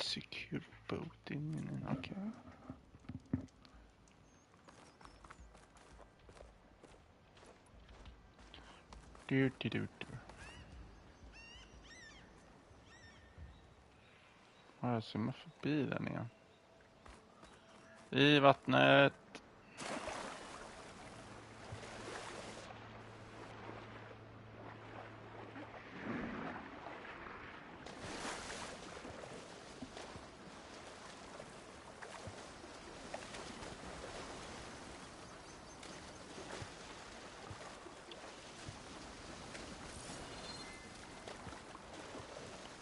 Secure boat in, okej. Du. Jag simmar förbi den igen. I vattnet.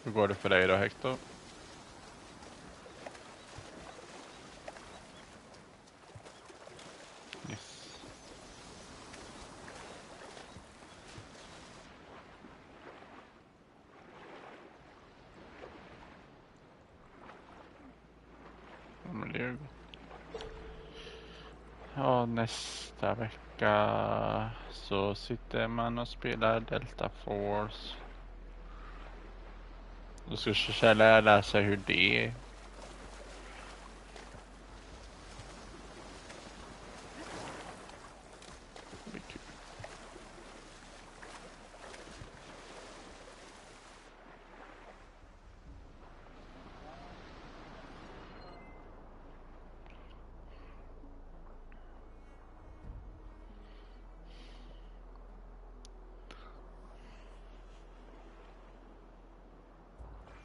Hur går det för dig då, Hector? Yes. Ja, men det är ju... Ja, nästa vecka så sitter man och spelar Delta Force. Då ska Kjell lära sig hur det är. Det blir kul.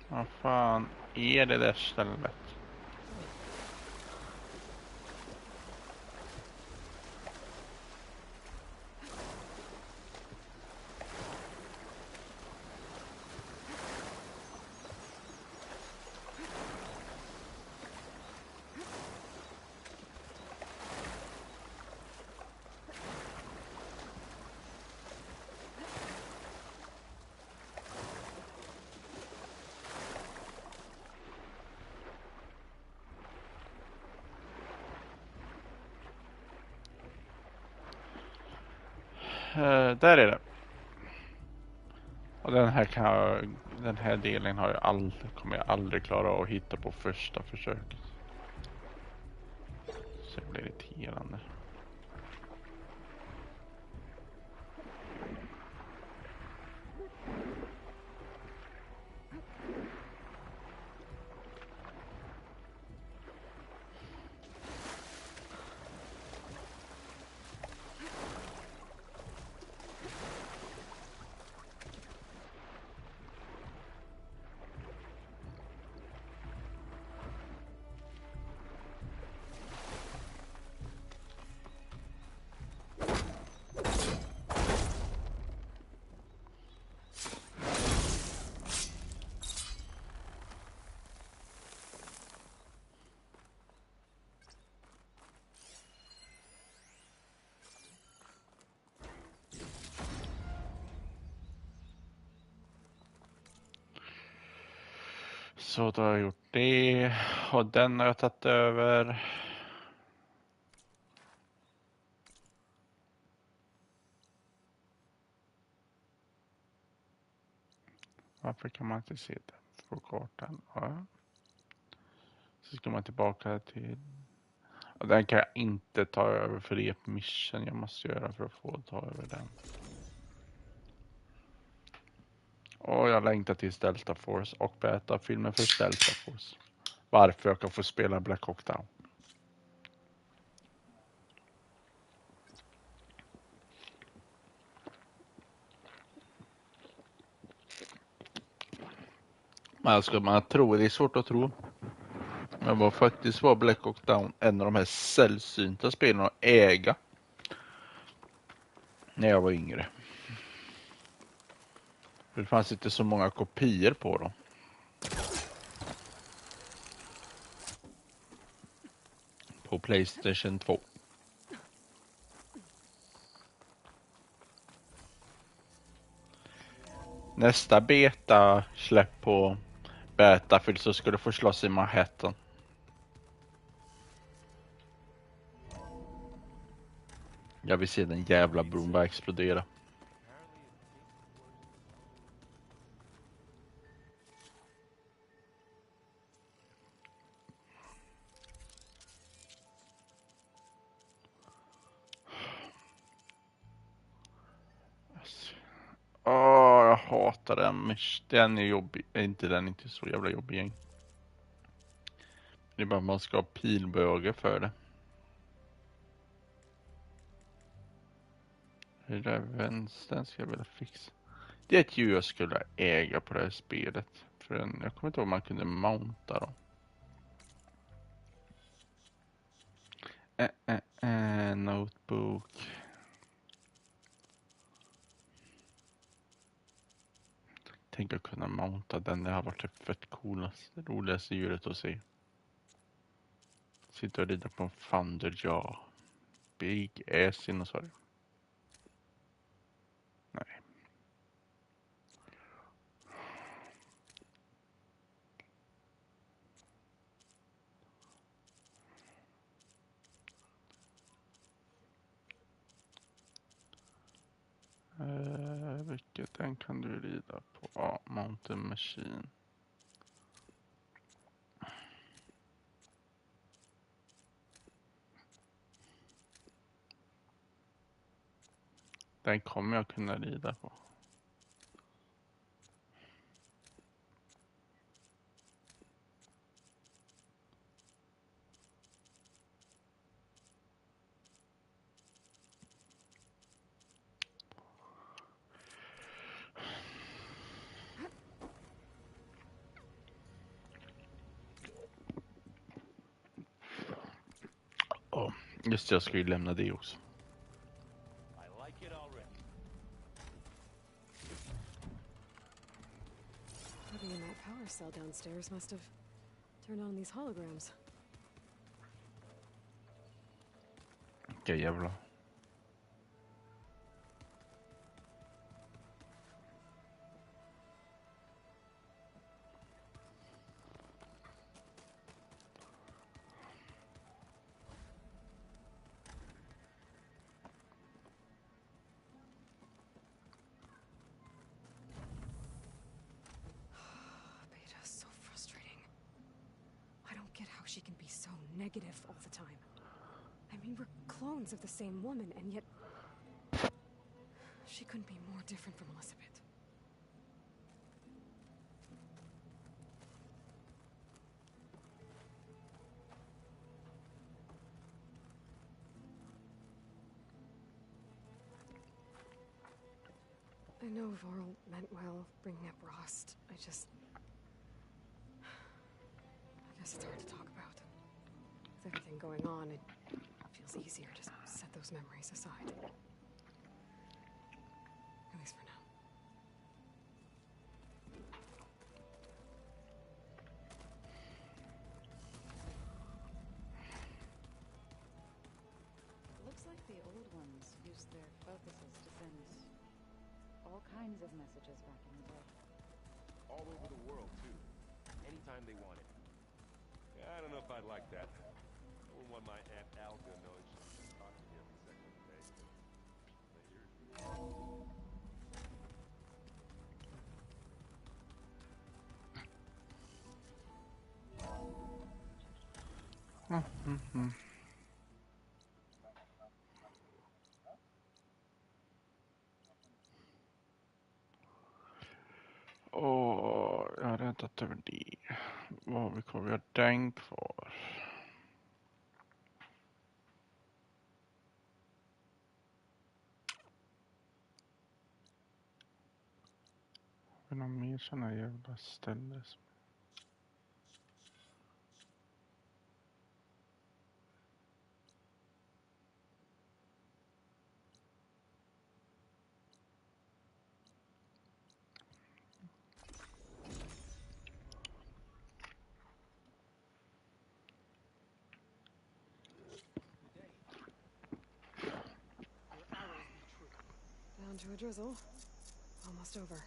Vad fan är det där stället? Där är det. Och den här delen kommer jag aldrig klara av att hitta på första försöket. Så det blir irriterande. Så då har jag gjort det. Och den har jag tagit över. Varför kan man inte se den på kartan? Ja. Så ska man tillbaka till... Och den kan jag inte ta över för det är ett mission jag måste göra för att få ta över den. Och jag längtar till Delta Force och beta-filmen för Delta Force. Varför jag kan få spela Black Hawk Down. Men ska man tro, det är svårt att tro. Men vad faktiskt var Black Hawk Down en av de här sällsynta spelen att äga. När jag var yngre. Det fanns inte så många kopior på dem. På PlayStation 2. Nästa beta släpp på Battlefield så ska du få slåss i Manhattan. Jag vill se den jävla bron bara explodera. hatar den. Den är jobbig. Den inte så jävla jobbig gäng. Det är bara att man ska ha pilbåge för det. Det där vänstern ska jag vilja fixa. Det är ett djur jag skulle äga på det här spelet. För jag kommer inte ihåg om man kunde mounta dem. Notebook. Tänk att kunna mounta den. Det har varit det fett coolast. Det roligaste djuret att se. Sitter och rider på en Thunderjaw. Big ass dinosaurie. Nej. Vilket den kan du rida på? Ja, Mountain Machine. Den kommer jag kunna rida på. Just det, jag ska ju lämna det också. Living in that power cell downstairs must have turned on these holograms. Vilka jävla. She can be so negative all the time. I mean, we're clones of the same woman, and yet she couldn't be more different from Elizabeth. I know Varl meant well, bringing up Rost. I guess it's hard to talk about. With everything going on, it feels easier to set those memories aside. At least for now. Looks like the old ones used their focuses to send all kinds of messages back in the day. All over the world, too. Anytime they wanted. Yeah, I don't know if I'd like that. I wouldn't want my Aunt Alga knowing she's talking to me every second of the day. Jag har räddat över det. Vad har vi kvar? Vi har den kvar. Har vi någon mer sådana här jävla ställen? Down to a drizzle. Almost over.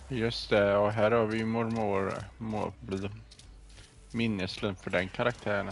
Just det, och här har vi minneslund för den karaktären.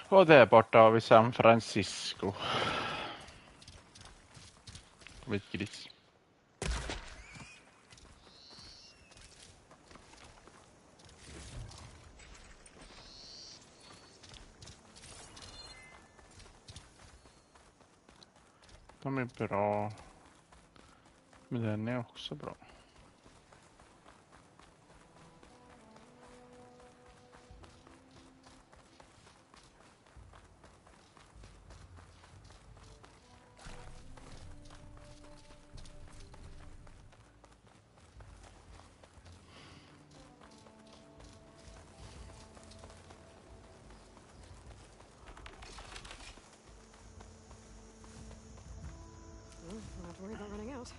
Och där borta har vi San Francisco. Lite gris. De är bra. Men den är också bra. Well, don't have to worry about running out.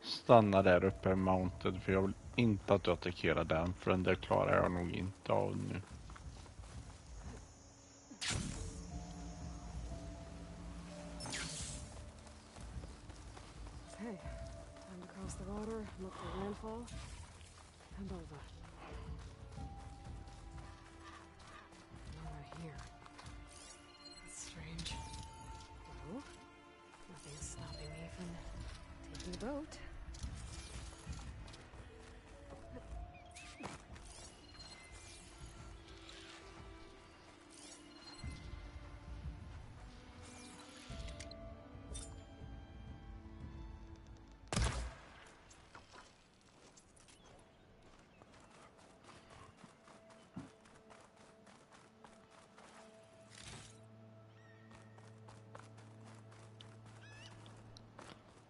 Stanna där uppe i mounted, för jag vill inte att du attackerar den, för den där klarar jag nog inte av nu. Okay, time to cross the water, look for landfall, and all that. Over here. That's strange. Well, nothing's stopping me from taking the boat.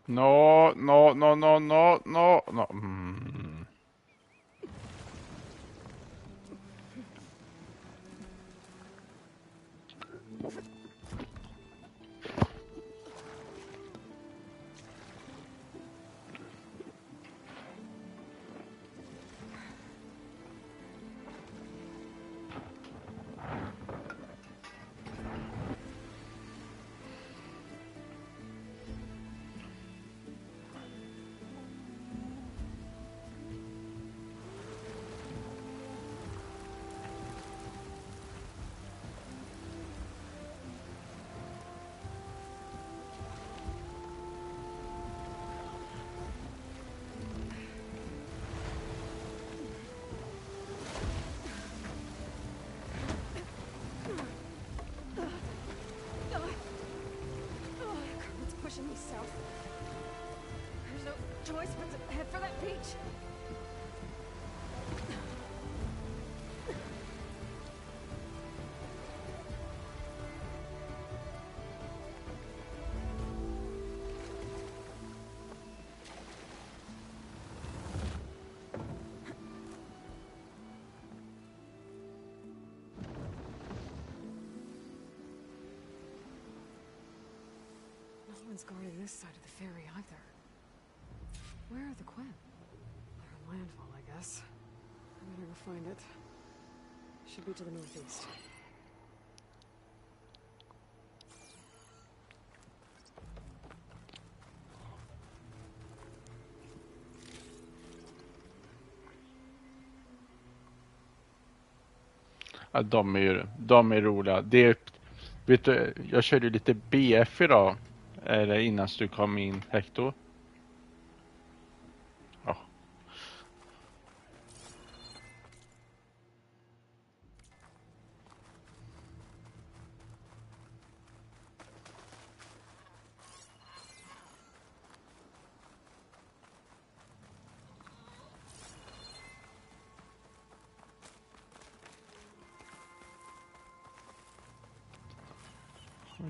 No. Mm. No one's guarding this side of the ferry either. Where are the Quinn? They're on landfall, I guess. I better go find it. Should be to the northeast. Ja, de är roliga. Vet du, jag körde lite BF idag. Eller innan du kom in, Hector. Ja.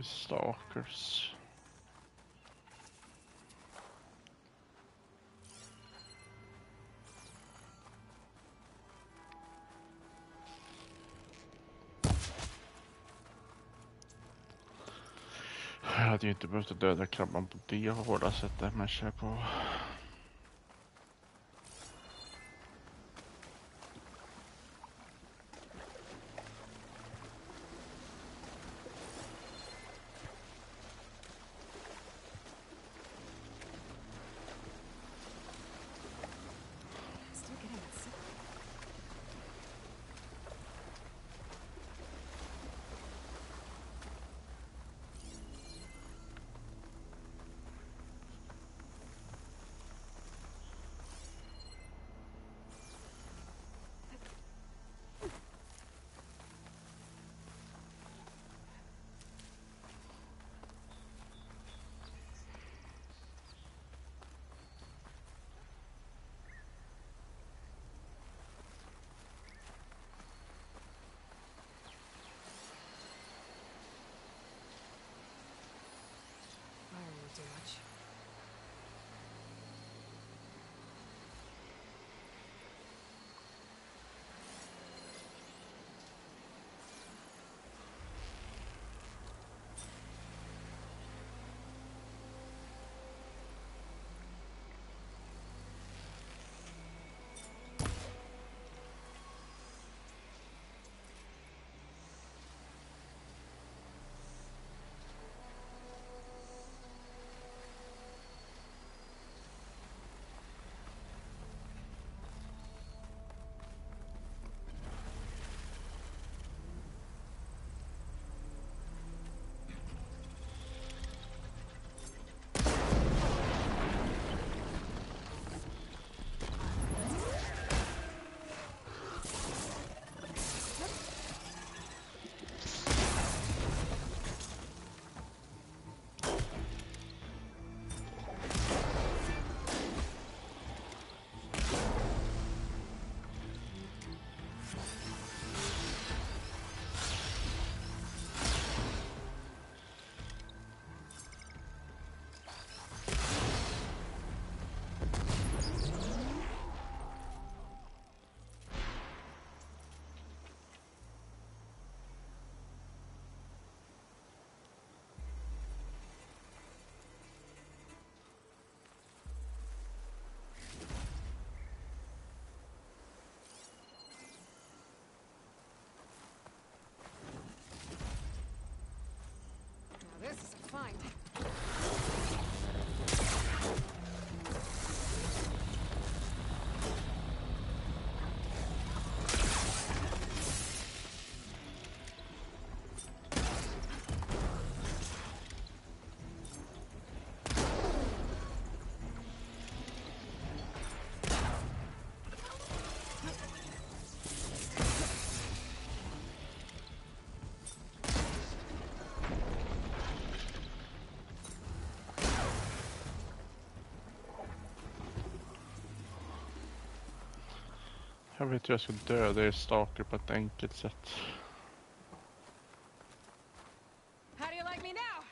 Stalkers. Jag hade ju inte behövt döda krabban på det hårda sättet, men kör på. Still getting that sick. Jag vet hur jag ska döda er stalker på ett enkelt sätt. How do you like me now?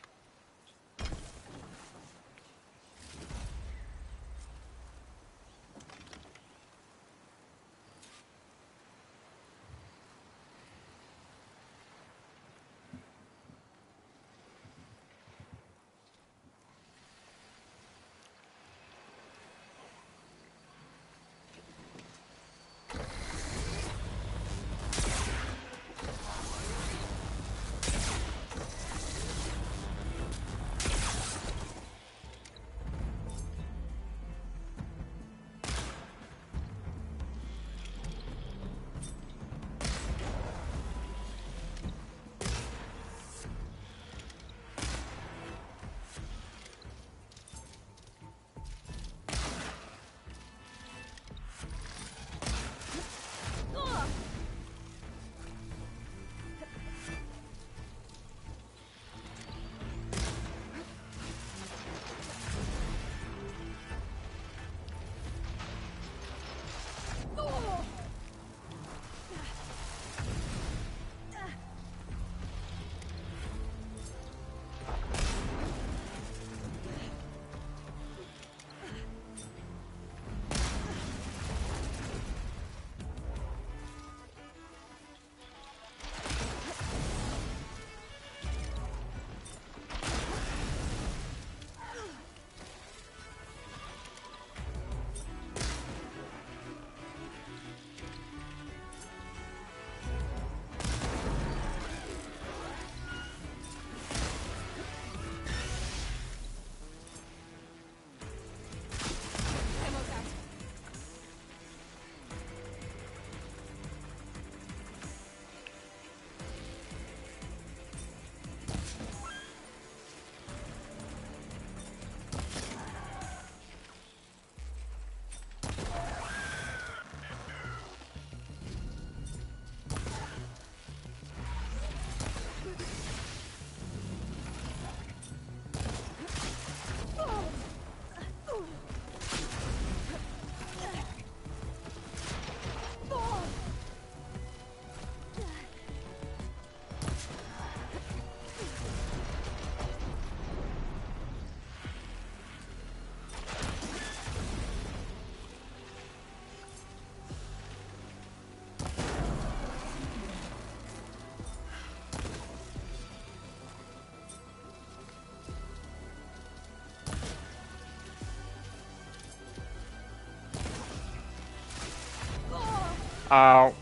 Au.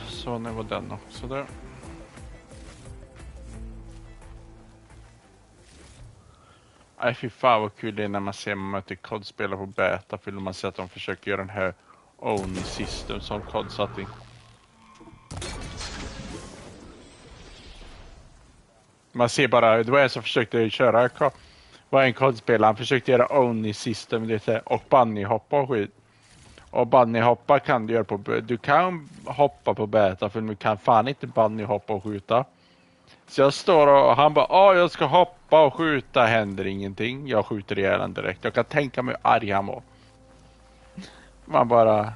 Så nu var den också där. Nej, fy fan vad kul det är när man ser man möter kodspelare på beta, för man ser att de försöker göra den här own system som kod satt in. Man ser bara, det var en som försökte köra, var en kodspelare, han försökte göra own system lite och bunny hoppa och skit. Och bunny hoppa kan du göra på, du kan hoppa på beta, för du kan fan inte bunny hoppa och skjuta. Så jag står och han bara, jag ska hoppa och skjuta, händer ingenting. Jag skjuter ihjäl han direkt. Jag kan tänka mig hur arg han var. Man bara,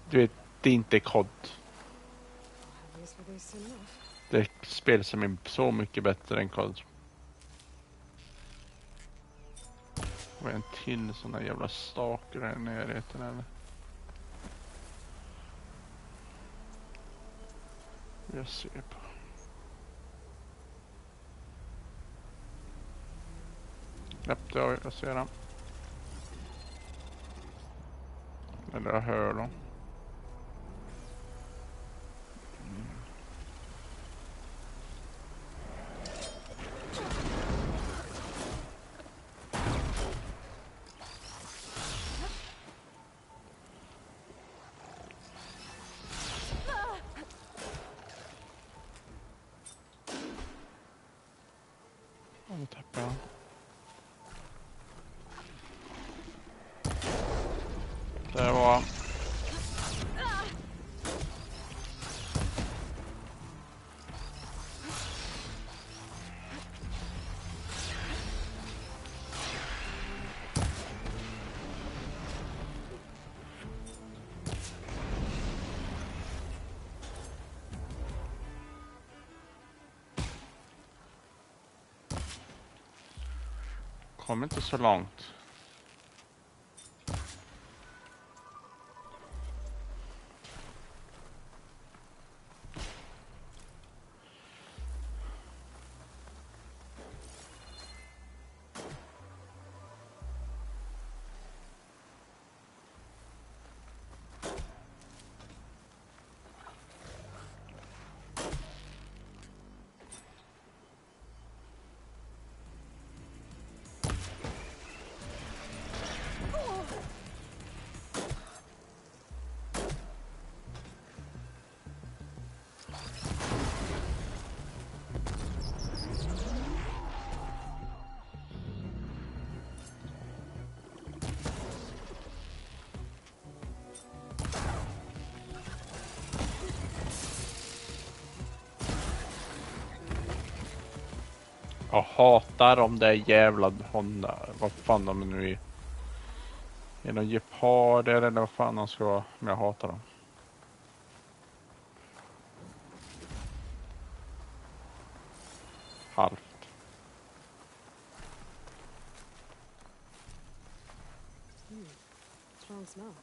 du vet, det är inte kod. Det är ett spel som är så mycket bättre än kod. Vad är en till sån där jävla stalker här i närheten eller? Jag ser på. Japp, jag ser den. Eller jag hör dem. Nu tappar jag. Där var han. Kom inte så långt. Jag hatar om det är jävla Honda. Vad fan de nu är. Är de geparder eller vad fan de ska vara. Men jag hatar dem. Halvt. Strong smell.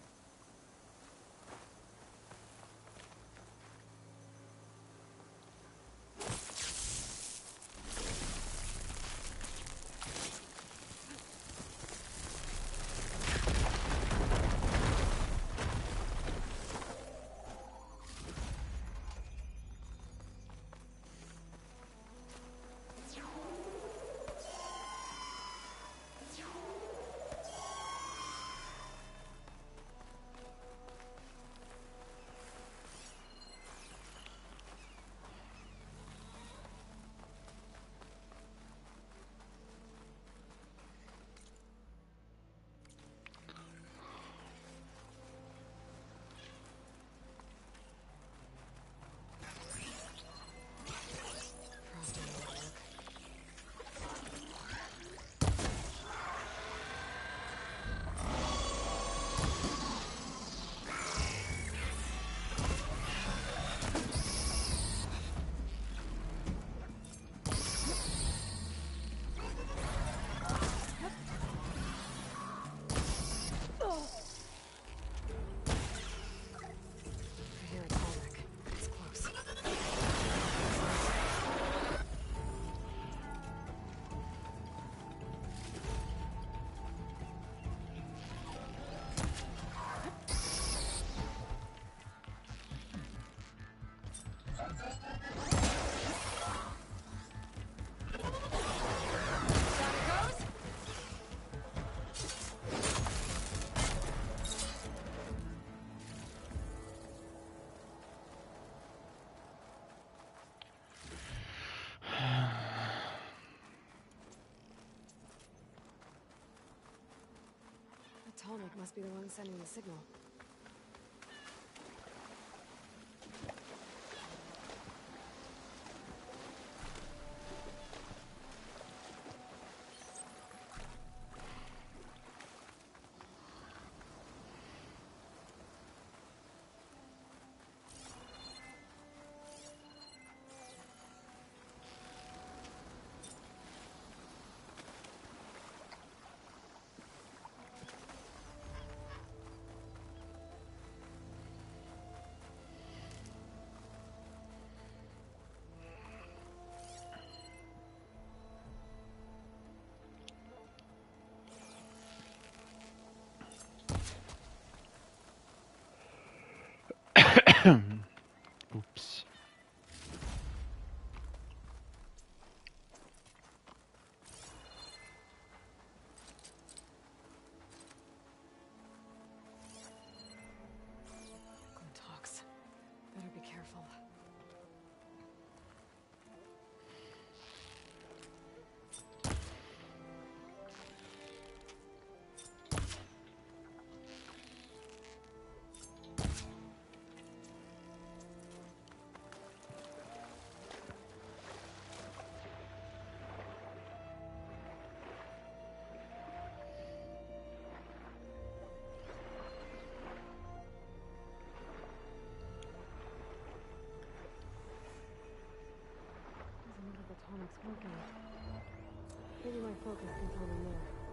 I hear atomic. It's close. Atomic must be the one sending the signal. Oops. Good talks. Better be careful. Doesn't look like atomic's working. Maybe my focus can tell them there.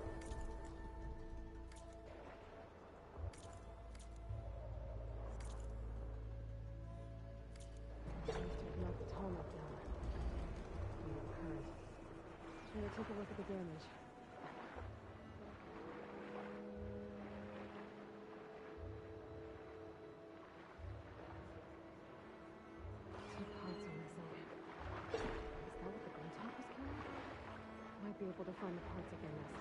take a look at the damage. Two parts are missing. Is that what the gun top was carrying? Might be able to find the parts at their nest.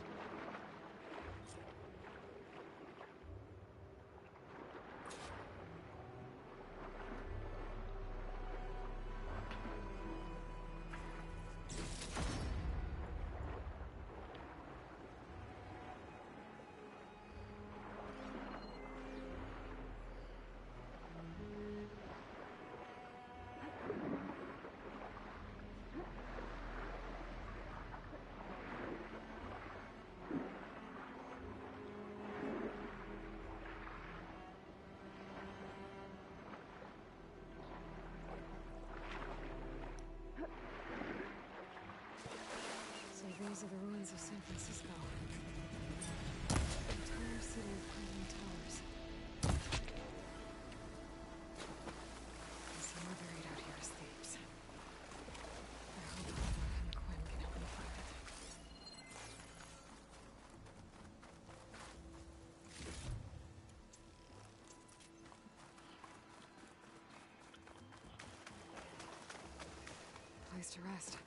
So these are the ruins of San Francisco. Entire city of crumbling towers. And some are buried out here as thieves. I hope Alva and Quinn can help me find it. Place to rest.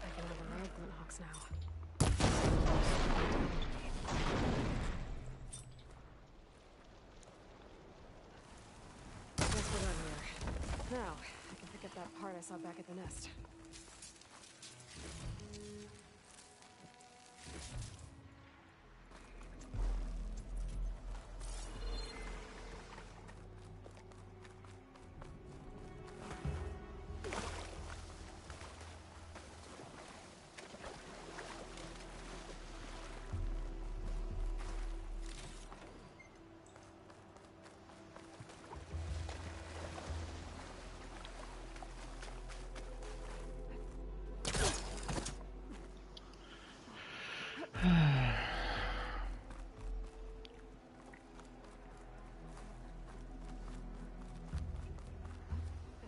I can have a rag Glinthawks now. Guess we're done here. Now, I can pick up that part I saw back at the nest.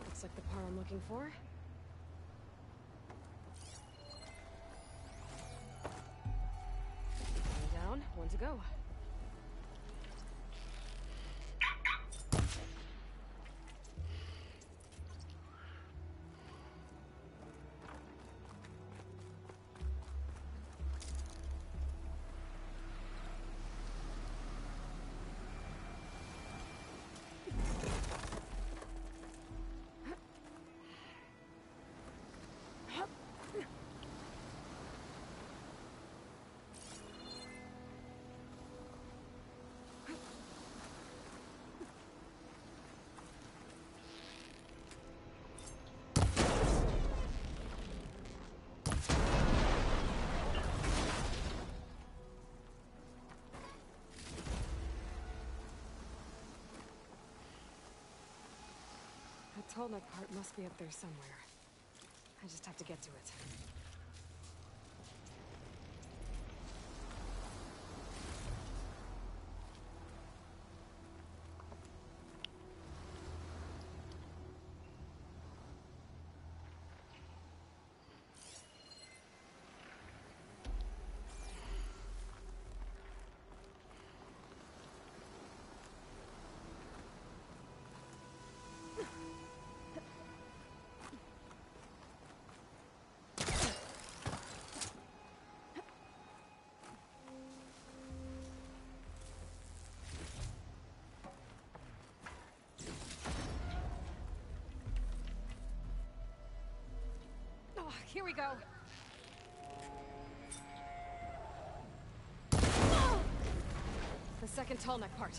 Looks like the part I'm looking for. One down, one to go. The Tolna part must be up there somewhere. I just have to get to it. Oh, here we go. The second tall neck part.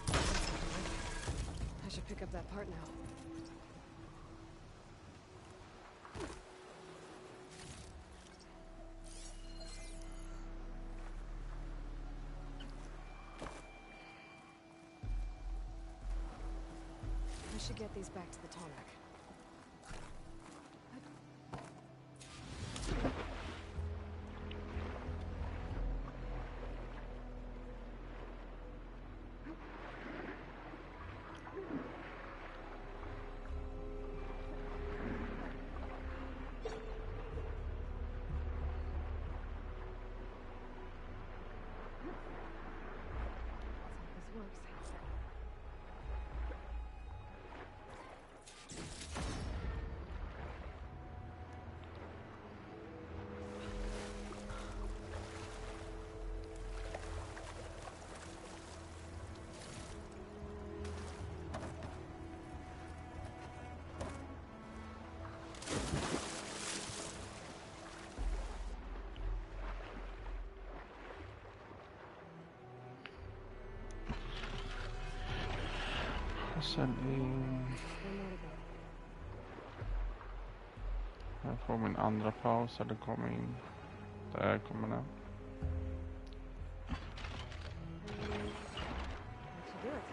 I should pick up that part now. I should get these back to the tall neck. This works. Och sen in... One more to go. Jag får min andra paus, eller kommer in. Där kommer den. That should do it.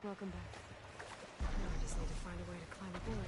Welcome back. Now I just need to find a way to climb aboard.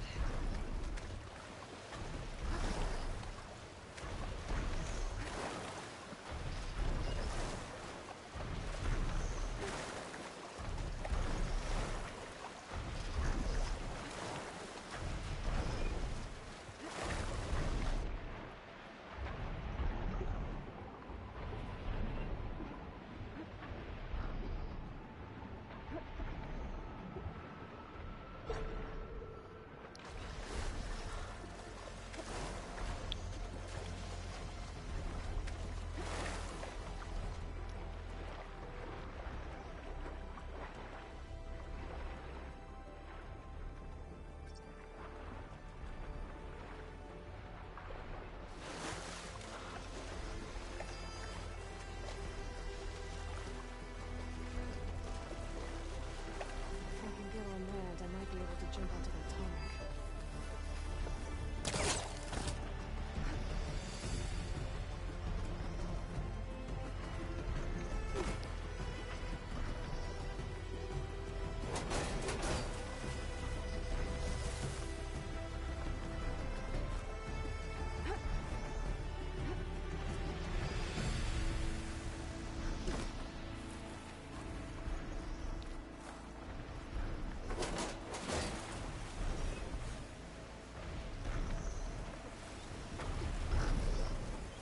If I can get on land, I might be able to jump onto that tarmac.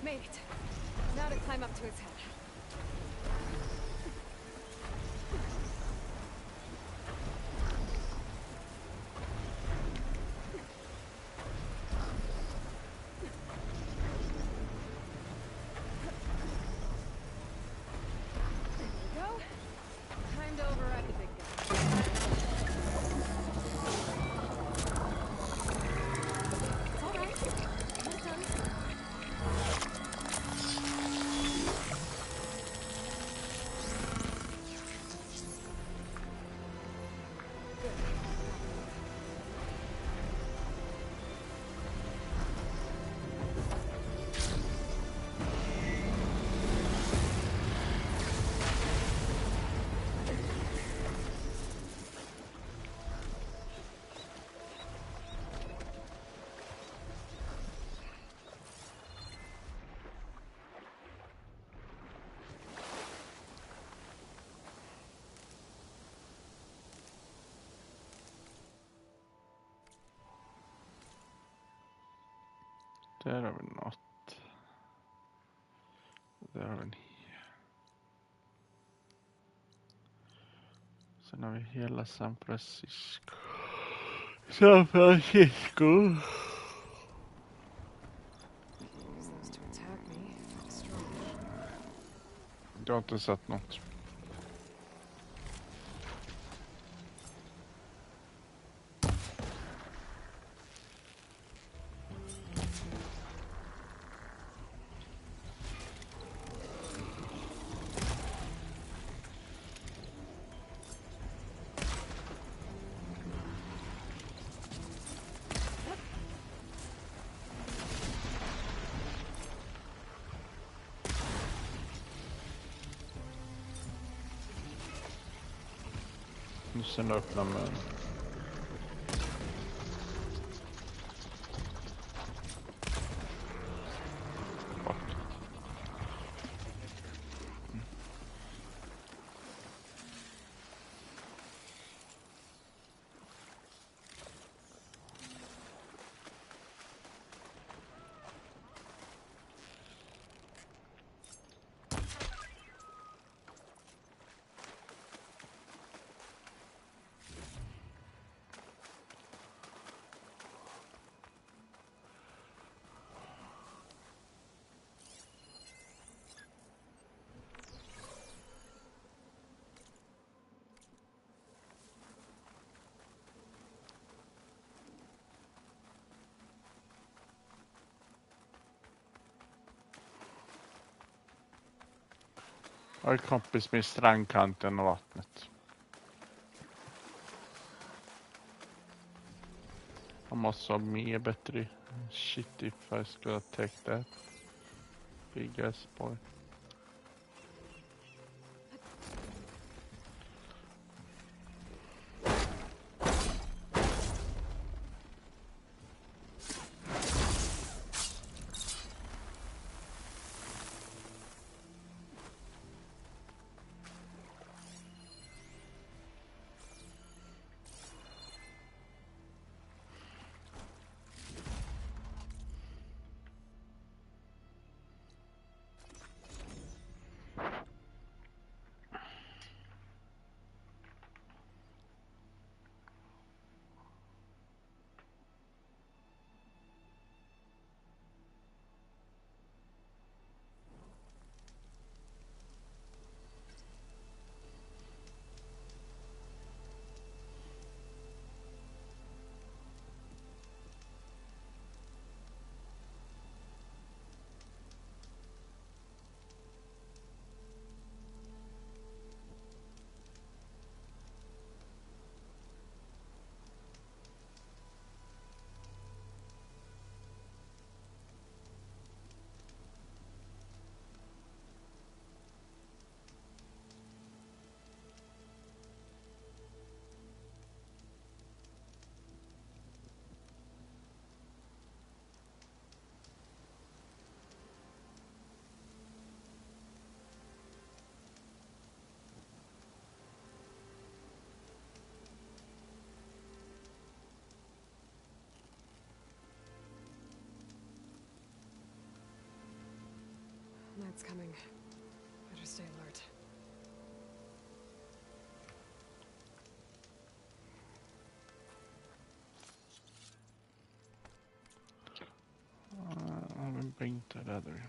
Made it. Now to climb up to its head. There we go. Time to override the big guy. It's all right. Almost done. Där har vi något. Där har vi en... Sen har vi hela San Francisco. San Francisco. Use those to attack me. Strange. Jag har inte sett något. Nu sen öppnar mun. Fuck. Jag har en kompis med strandkanten och vattnet. I must have me bättre shit if I skulle take that big ass boy. Night's coming. Better stay alert. I'm gonna bring that other.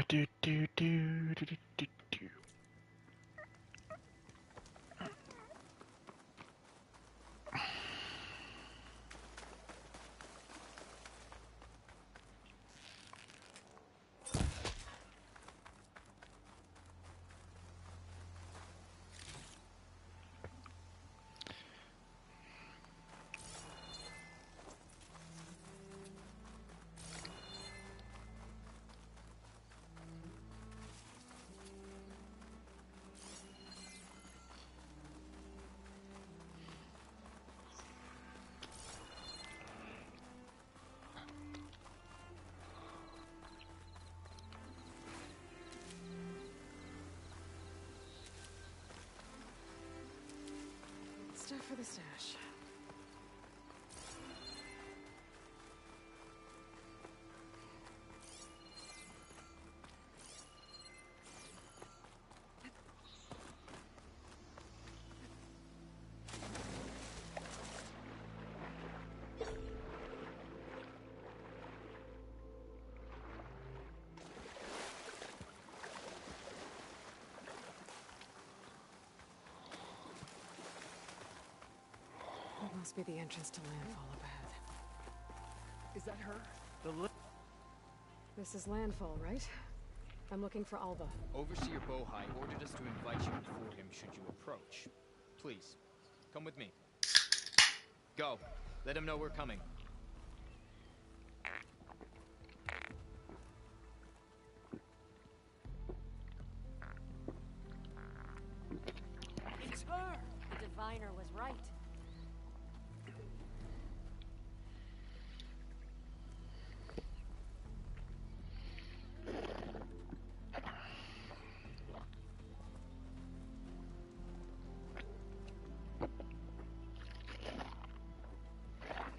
Do, do, do, do, do, do, do. Stuff for the stash. That must be the entrance to Landfall up ahead. Is that her? This is Landfall, right? I'm looking for Alva. Overseer Bohai ordered us to invite you before him should you approach. Please, come with me. Go. Let him know we're coming. It's her! The diviner was right.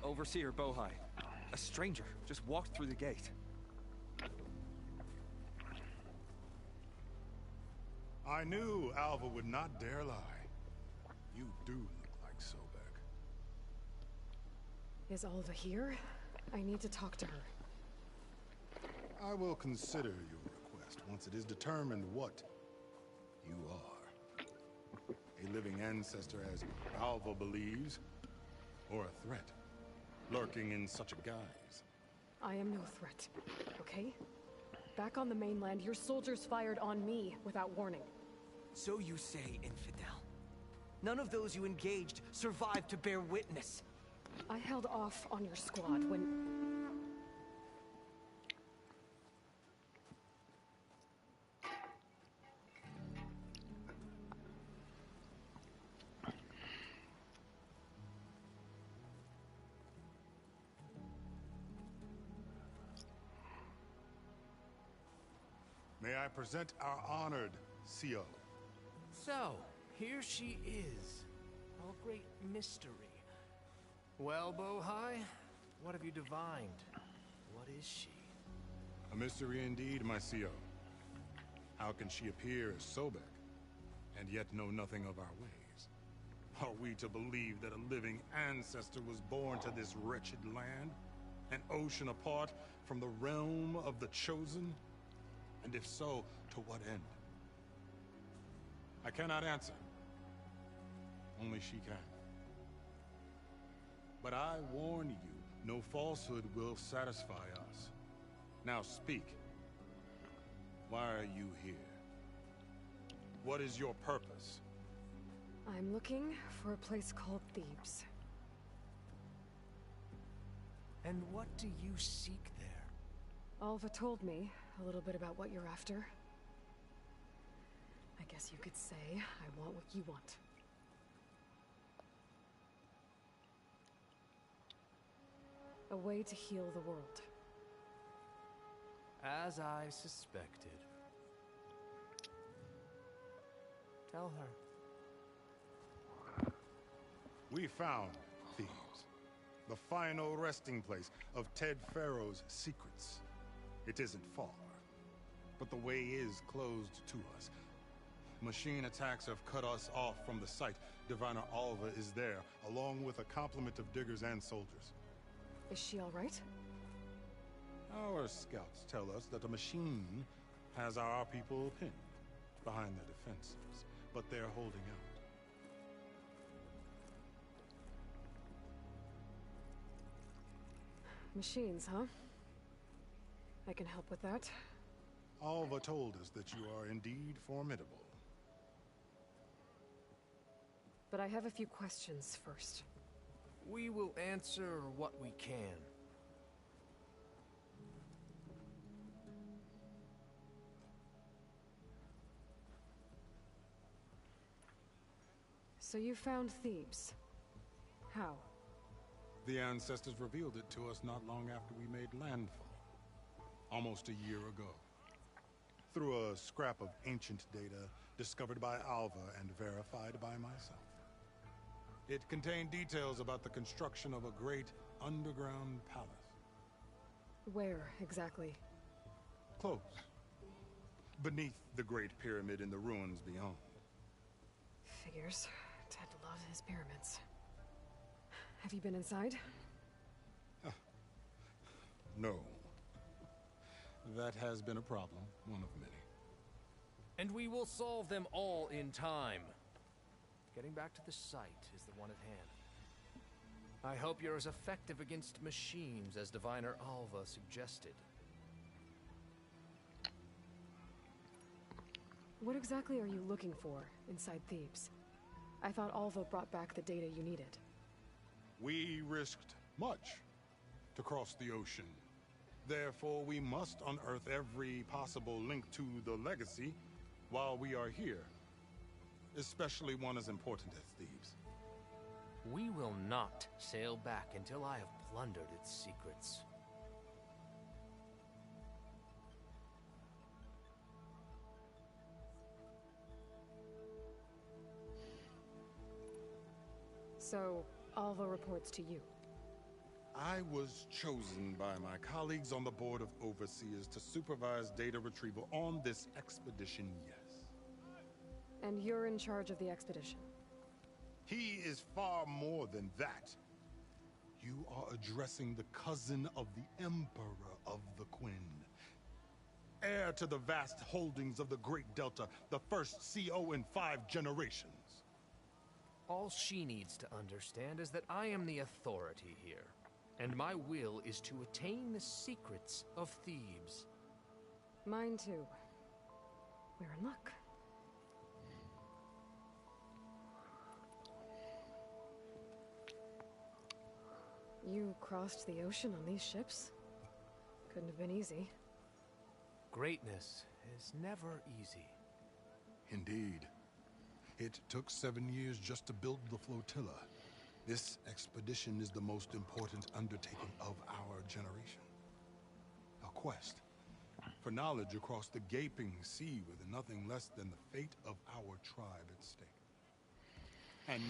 Overseer Bohai. A stranger just walked through the gate. I knew Alva would not dare lie. You do look like Sobek. Is Alva here? I need to talk to her. I will consider your request once it is determined what you are. A living ancestor, as Alva believes, or a threat, lurking in such a guise. I am no threat, okay? Back on the mainland, your soldiers fired on me without warning. So you say, infidel. None of those you engaged survived to bear witness. I held off on your squad when... May I present our honored CO? So, here she is. All great mystery. Well, Bohai, what have you divined? What is she? A mystery indeed, my CO. How can she appear as Sobek, and yet know nothing of our ways? Are we to believe that a living ancestor was born to this wretched land? An ocean apart from the realm of the Chosen? And if so, to what end? I cannot answer. Only she can. But I warn you, no falsehood will satisfy us. Now speak. Why are you here? What is your purpose? I'm looking for a place called Thebes. And what do you seek there? Alva told me a little bit about what you're after. I guess you could say I want what you want. A way to heal the world. As I suspected. Tell her. We found Thebes, the final resting place of Ted Pharaoh's secrets. It isn't far, but the way is closed to us. Machine attacks have cut us off from the site. Diviner Alva is there, along with a complement of diggers and soldiers. Is she all right? Our scouts tell us that a machine has our people pinned behind their defenses, but they're holding out. Machines, huh? I can help with that. Alva told us that you are indeed formidable. But I have a few questions first. We will answer what we can. So you found Thebes. How? The ancestors revealed it to us not long after we made landfall, almost a year ago. Through a scrap of ancient data discovered by Alva and verified by myself. It contained details about the construction of a great underground palace. Where, exactly? Close. Beneath the Great Pyramid in the ruins beyond. Figures. Ted loved his pyramids. Have you been inside? No. That has been a problem, one of many. And we will solve them all in time. Getting back to the site is the one at hand. I hope you're as effective against machines as Diviner Alva suggested. What exactly are you looking for inside Thebes? I thought Alva brought back the data you needed. We risked much to cross the ocean. Therefore, we must unearth every possible link to the legacy while we are here. Especially one as important as Thebes. We will not sail back until I have plundered its secrets. So, Alva reports to you. I was chosen by my colleagues on the Board of Overseers to supervise data retrieval on this expedition, yes. And you're in charge of the expedition. He is far more than that. You are addressing the cousin of the Emperor of the Quinn. Heir to the vast holdings of the Great Delta, the first CO in 5 generations. All she needs to understand is that I am the authority here, and my will is to attain the secrets of Thebes. Mine too. We're in luck. You crossed the ocean on these ships? Couldn't have been easy. Greatness is never easy. Indeed. It took 7 years just to build the flotilla. This expedition is the most important undertaking of our generation. A quest for knowledge across the gaping sea with nothing less than the fate of our tribe at stake. And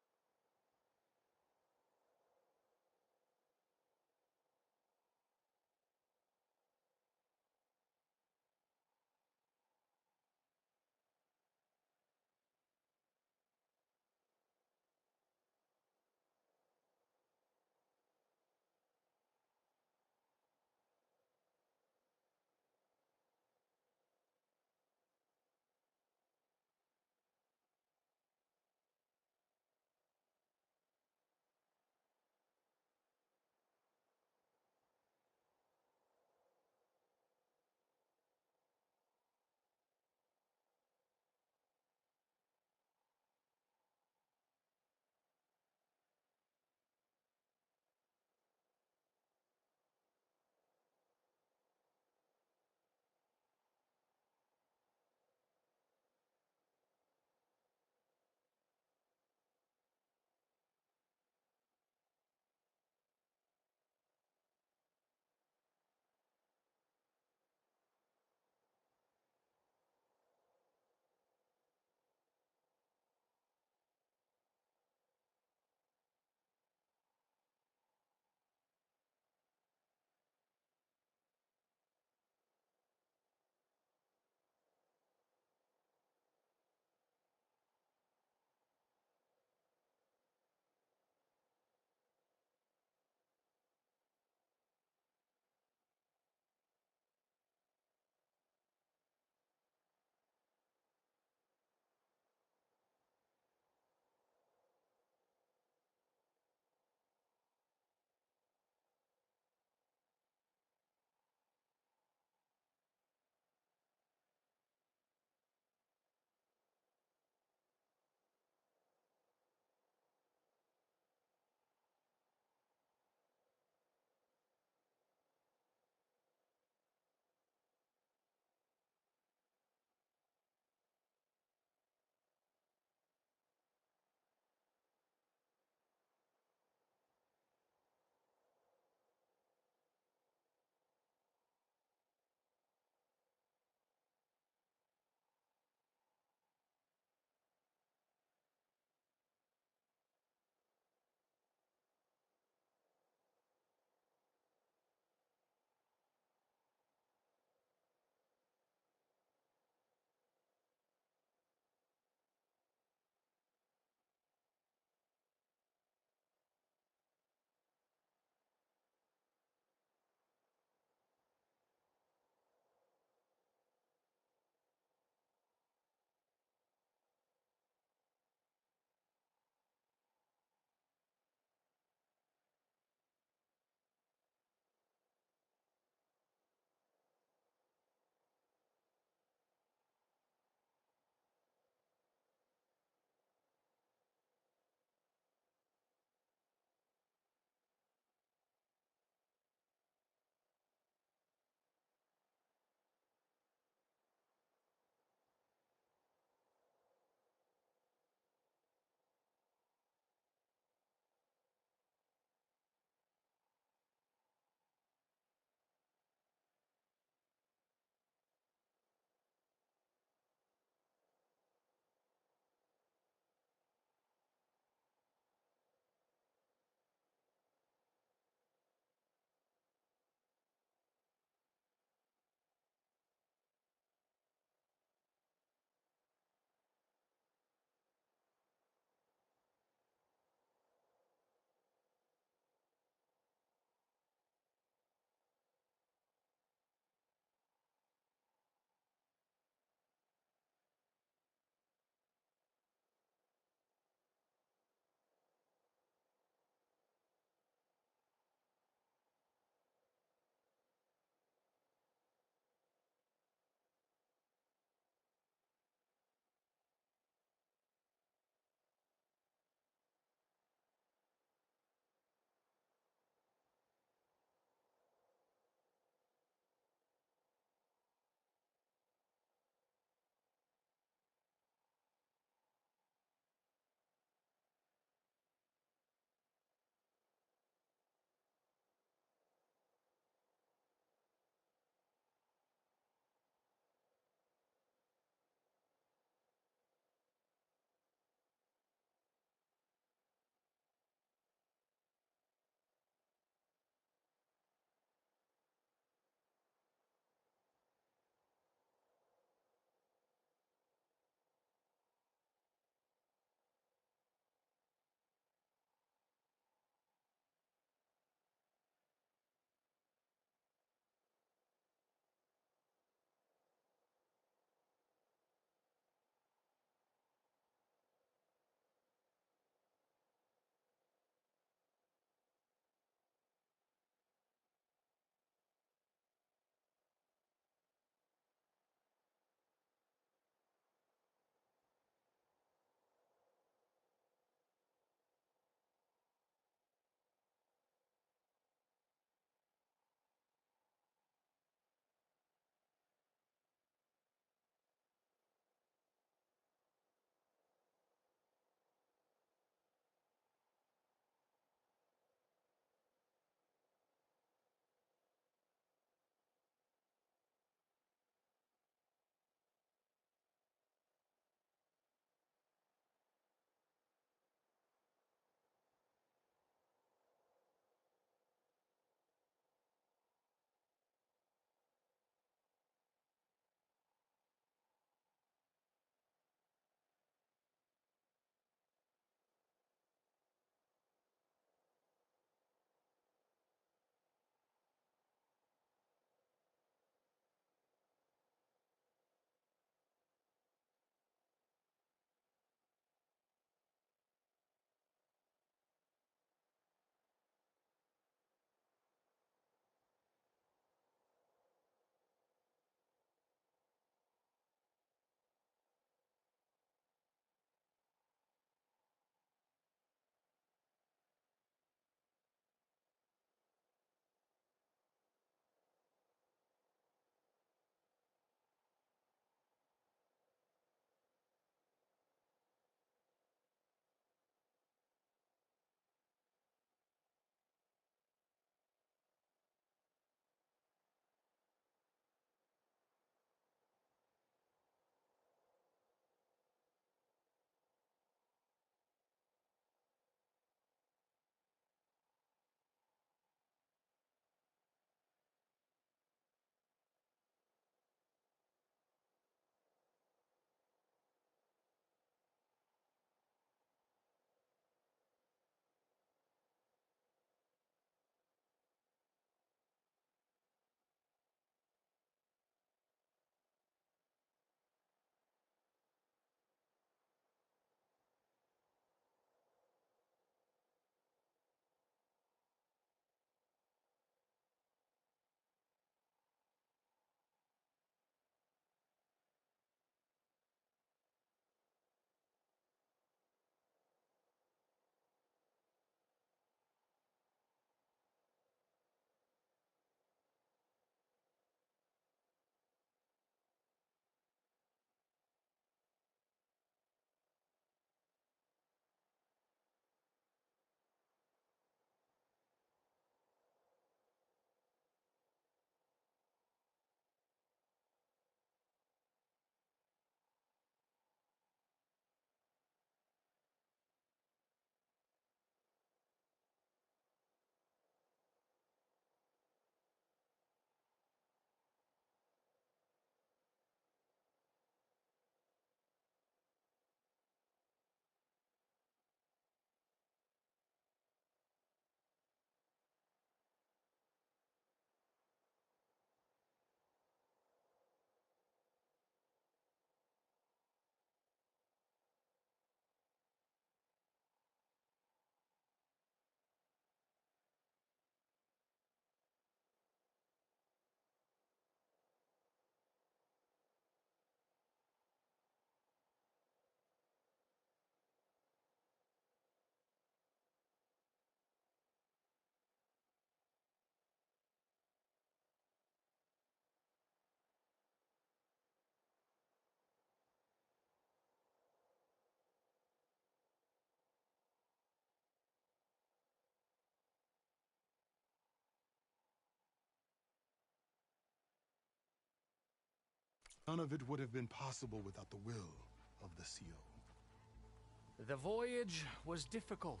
None of it would have been possible without the will of the CO. The voyage was difficult.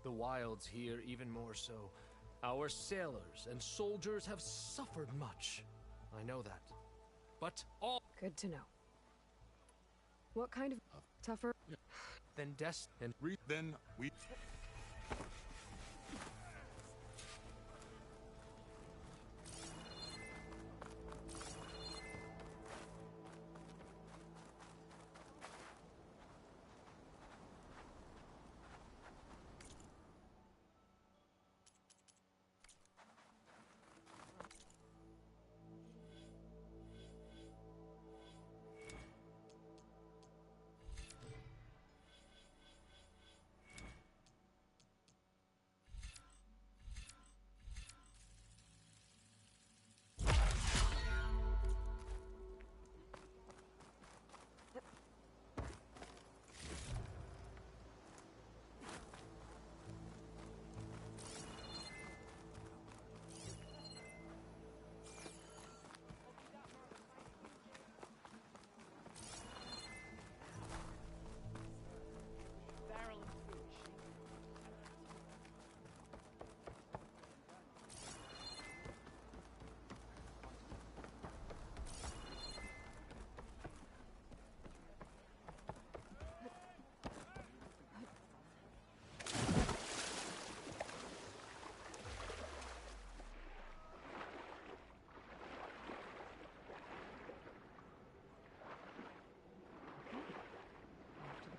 The wilds here even more so. Our sailors and soldiers have suffered much. I know that. But all Good to know. What kind of tougher? than and Then we...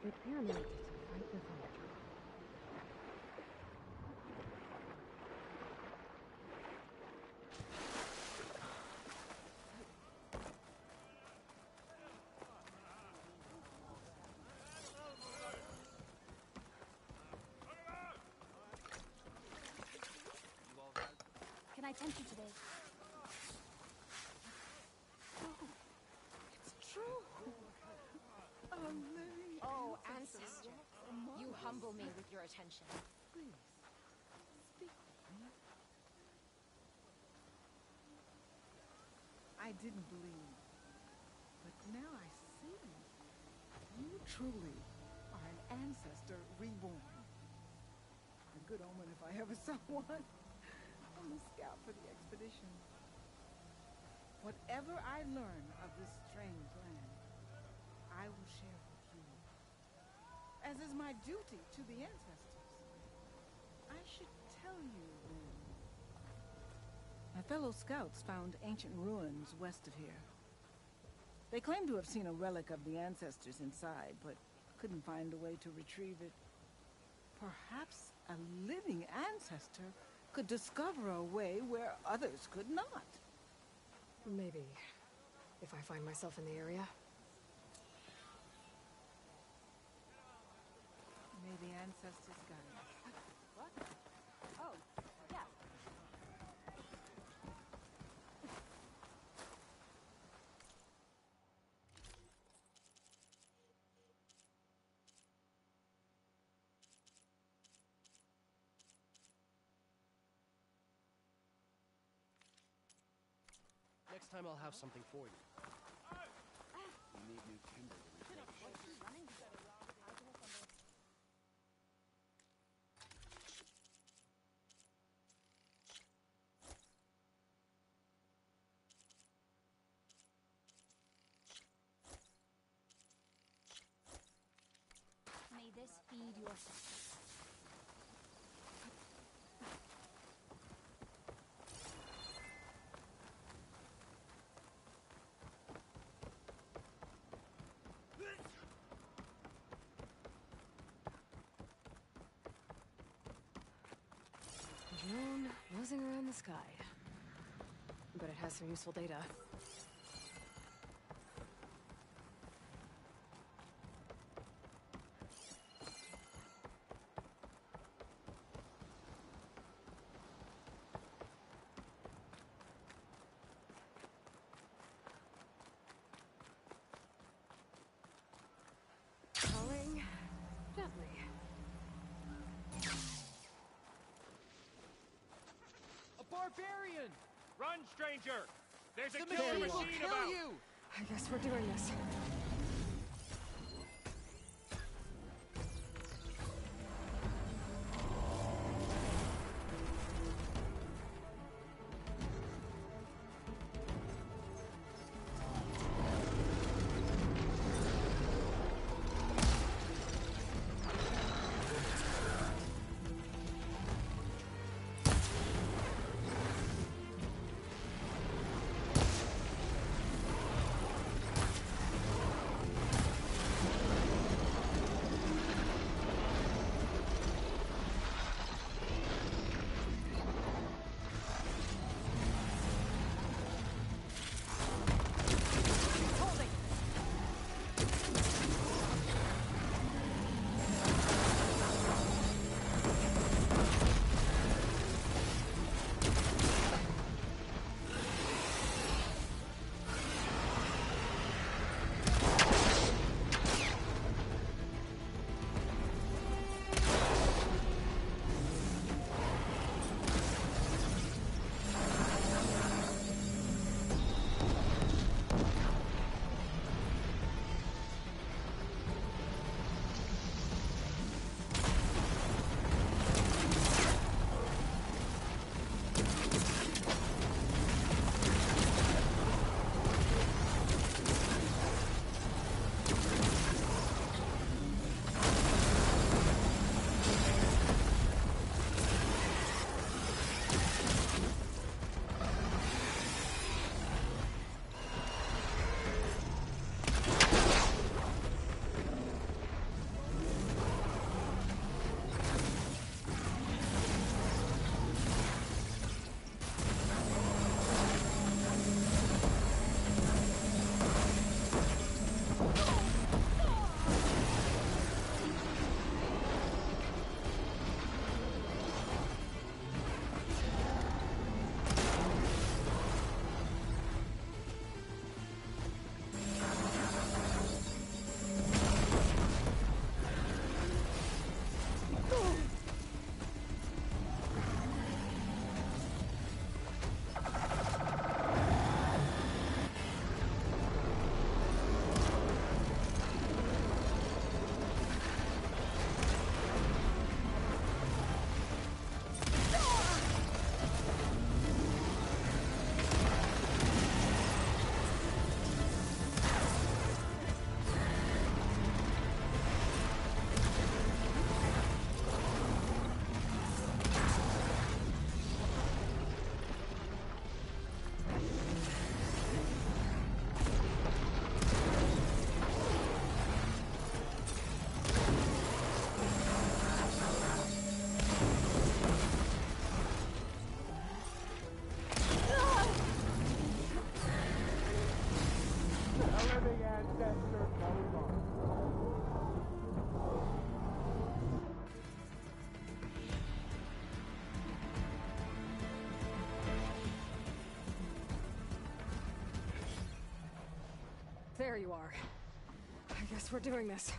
The pyramid to fight the thunder. Can I tempt you today? It's true. Oh, ancestor. You humble me with your attention. Please, speak with me. I didn't believe, but now I see. You truly are an ancestor reborn. A good omen if I ever saw one. I'm a scout for the expedition. Whatever I learn of this strange land, I will share with you, as is my duty to the ancestors. I should tell you then. My fellow scouts found ancient ruins west of here. They claim to have seen a relic of the ancestors inside, but couldn't find a way to retrieve it. Perhaps a living ancestor could discover a way where others could not. Maybe, if I find myself in the area. May the ancestors guide us. What? Oh, yeah. Next time I'll have something for you. We need new timber to repair the ship. May this feed your soul. Drone buzzing around the sky. But it has some useful data. Calling gently. a barbarian! Run, stranger! There's a The killer machine will machine kill about! you! I guess we're doing this. There you are. I guess we're doing this.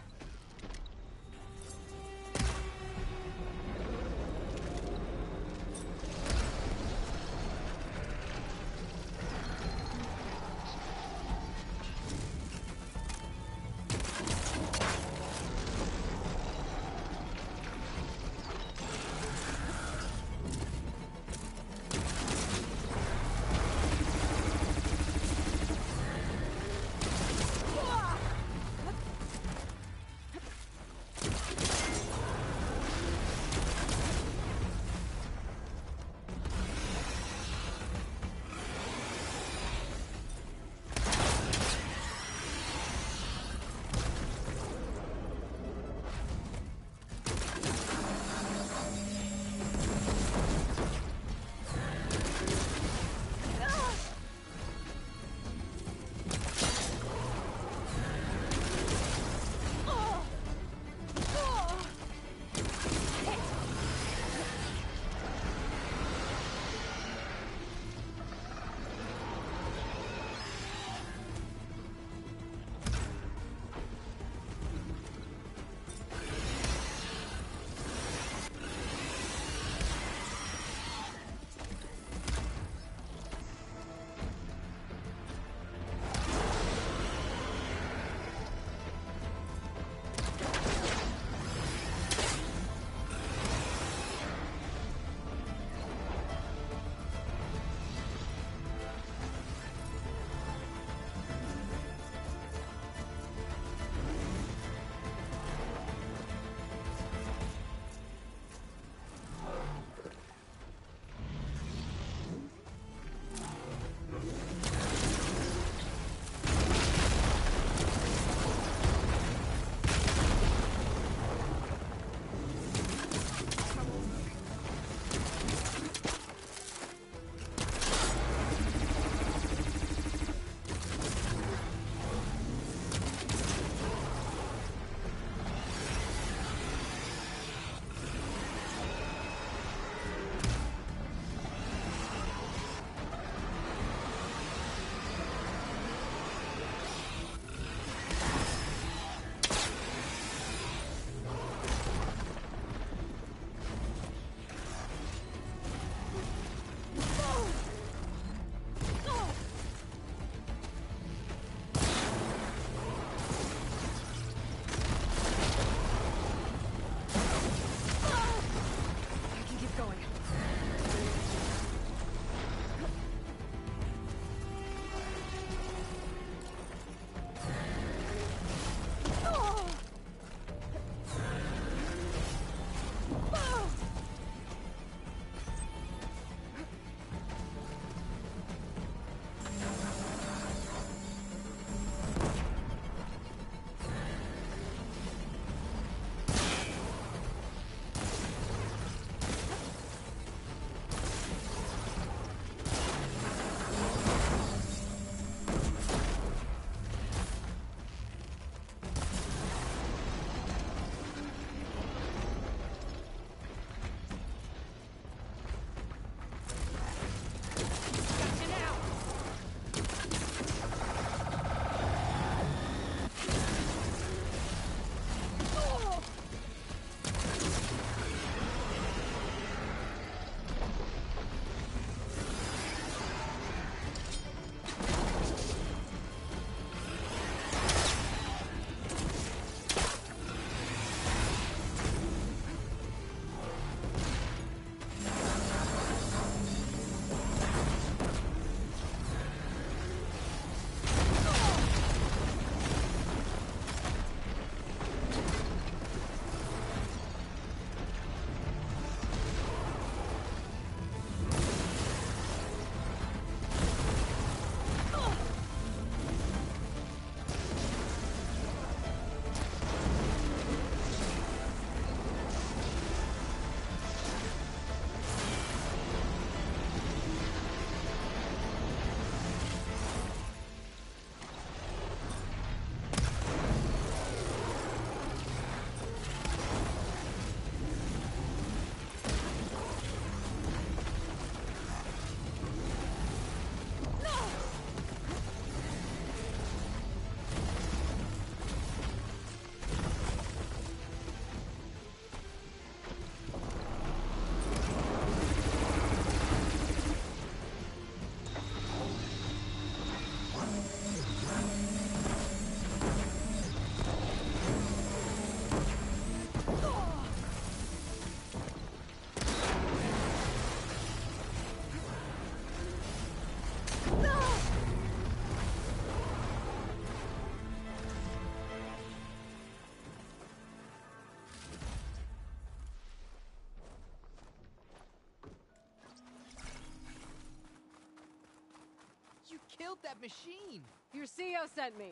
killed that machine? Your CEO sent me.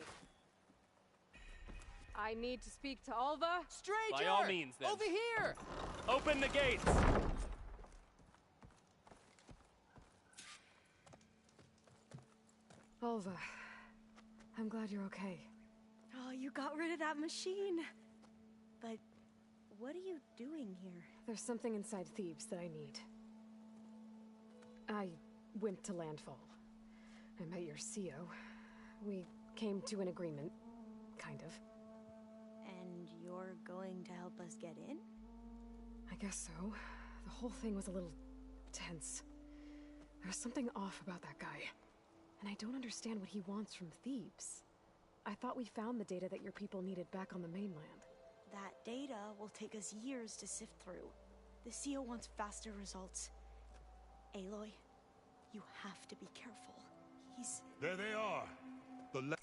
I need to speak to Alva. Stranger! By all means, then. Over here! Open the gates! Alva, I'm glad you're okay. Oh, you got rid of that machine. But what are you doing here? There's something inside Thebes that I need. I went to Landfall. I met your CEO. We came to an agreement, kind of. And you're going to help us get in? I guess so. The whole thing was a little tense. There's something off about that guy. And I don't understand what he wants from Thebes. I thought we found the data that your people needed back on the mainland. That data will take us years to sift through. The CEO wants faster results. Aloy, you have to be careful. He's... There they are. The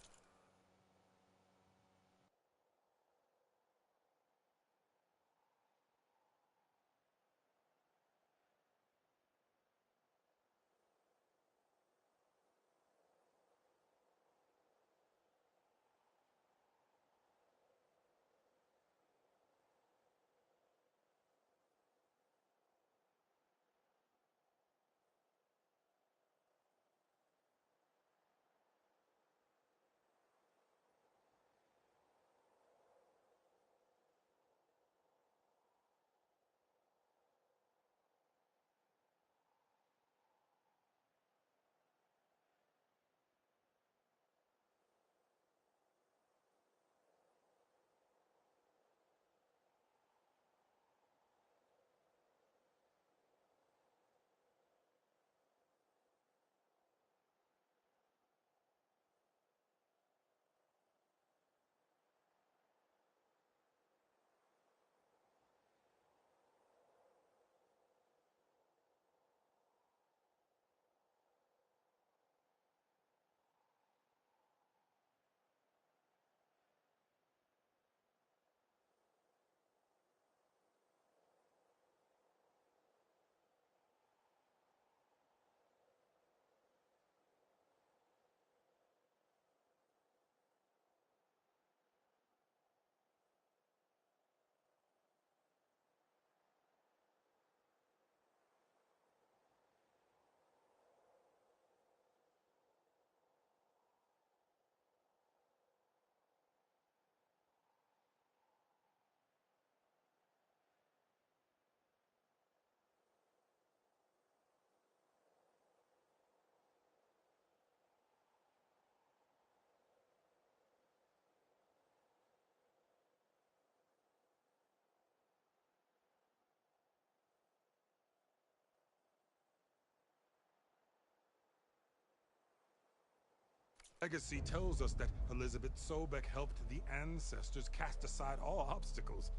legacy tells us that Elizabeth Sobek helped the ancestors cast aside all obstacles.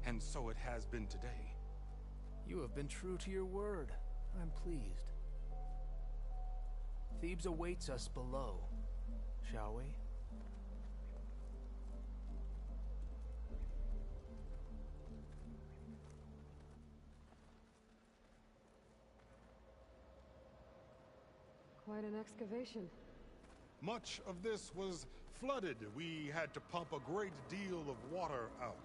And so it has been today. You have been true to your word. I'm pleased. Thebes awaits us below, shall we? Quite an excavation. Much of this was flooded. We had to pump a great deal of water out.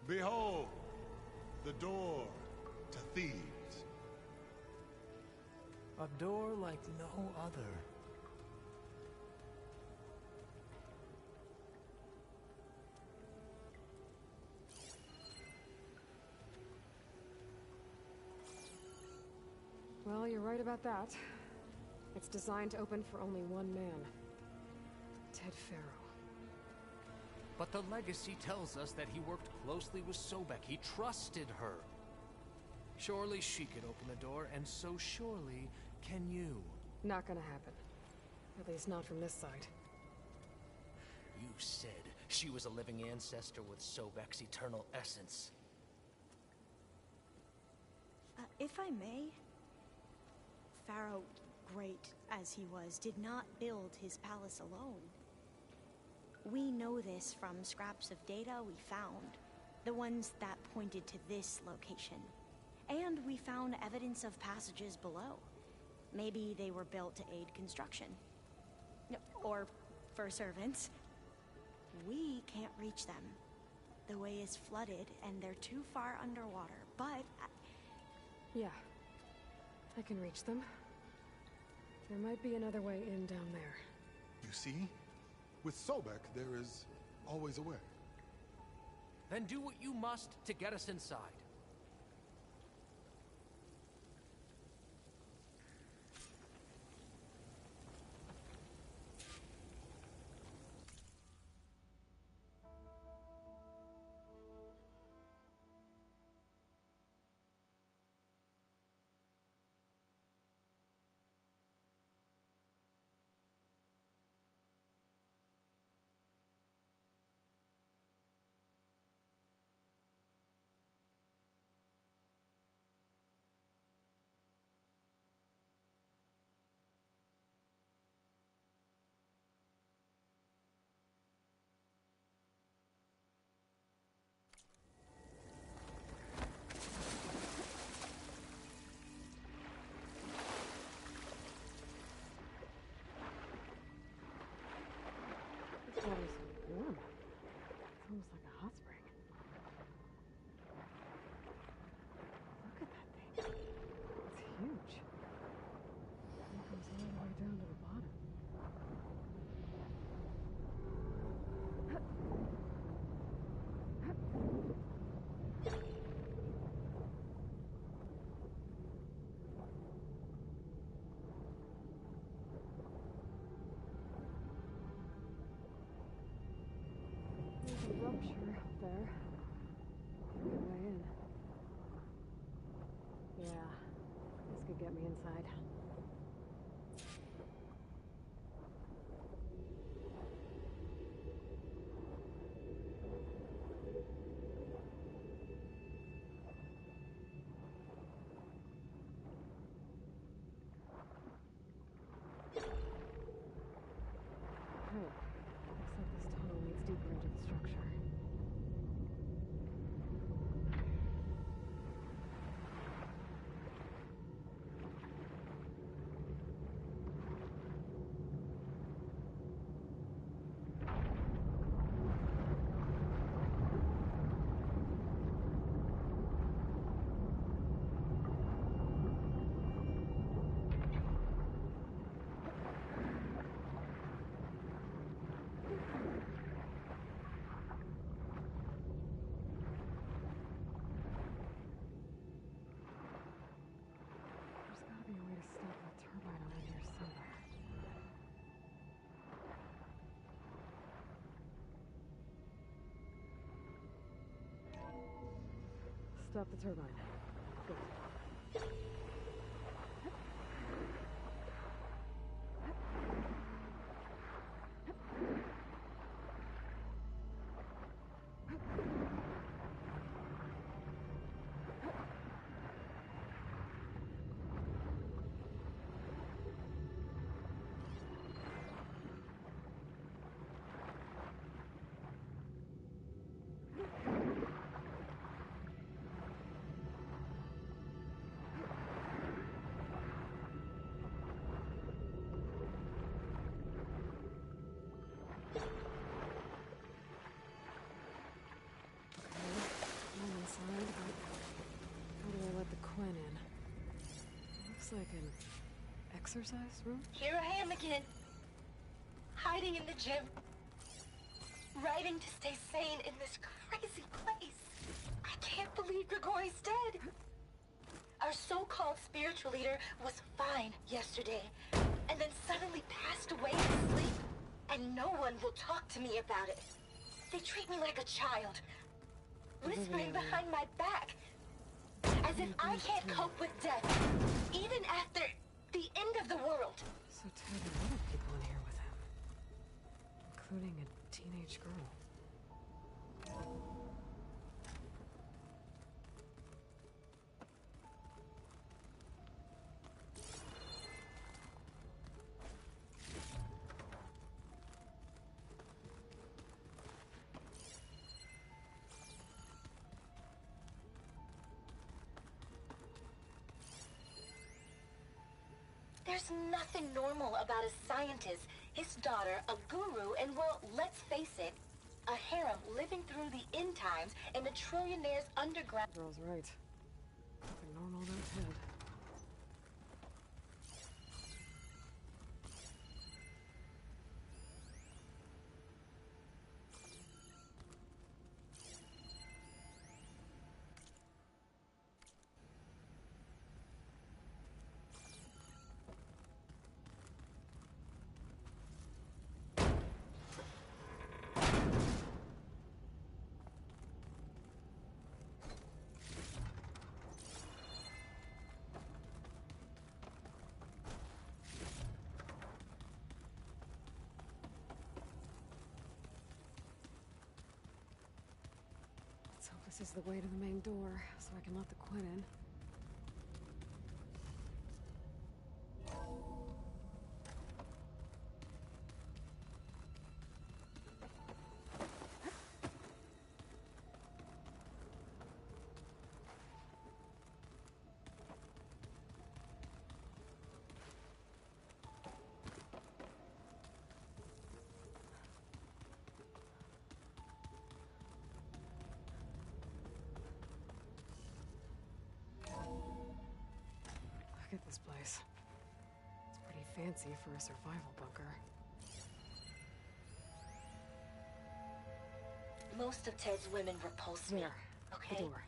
Behold, the door to Thebes. A door like no other. Well, you're right about that. It's designed to open for only one man. Ted Farrow. But the legacy tells us that he worked closely with Sobek. He trusted her. Surely she could open the door, and so surely can you. Not gonna happen. At least not from this side. You said she was a living ancestor with Sobek's eternal essence. If I may, Farrow great as he was, did not build his palace alone. We know this from scraps of data we found, the ones that pointed to this location. And we found evidence of passages below. Maybe they were built to aid construction. Or for servants. We can't reach them. The way is flooded and they're too far underwater, but... Yeah. I can reach them. There might be another way in down there. You see? With Sobek, there is always a way. Then do what you must to get us inside. This water's warm. It's almost like a hot spring. Look at that thing. It's huge. It goes all the way down to the bottom. There's a rupture up there. Good way in. Yeah, this could get me inside. Oh, looks like this tunnel leads deeper into the structure. There's gotta be a way to stop that turbine around here somewhere. Stop the turbine. Good. I'm inside, but how do I let the Quen in? Looks like an exercise room? Here I am again. Hiding in the gym. Writing to stay sane in this crazy place. I can't believe Grigori's dead. Our so-called spiritual leader was fine yesterday, and then suddenly passed away in sleep, and no one will talk to me about it. They treat me like a child, whispering behind my back, as if I can't cope with death, even after the end of the world. So Ted and other people in here with him, including a teenage girl. There's nothing normal about a scientist, his daughter, a guru, and well, let's face it, a harem living through the end times and a trillionaire's underground. The girl's right. Nothing normal about Ted. This is the way to the main door, so I can let the Quinn in. Look at this place. It's pretty fancy for a survival bunker. Most of Ted's women repulse me. There. Okay? The door.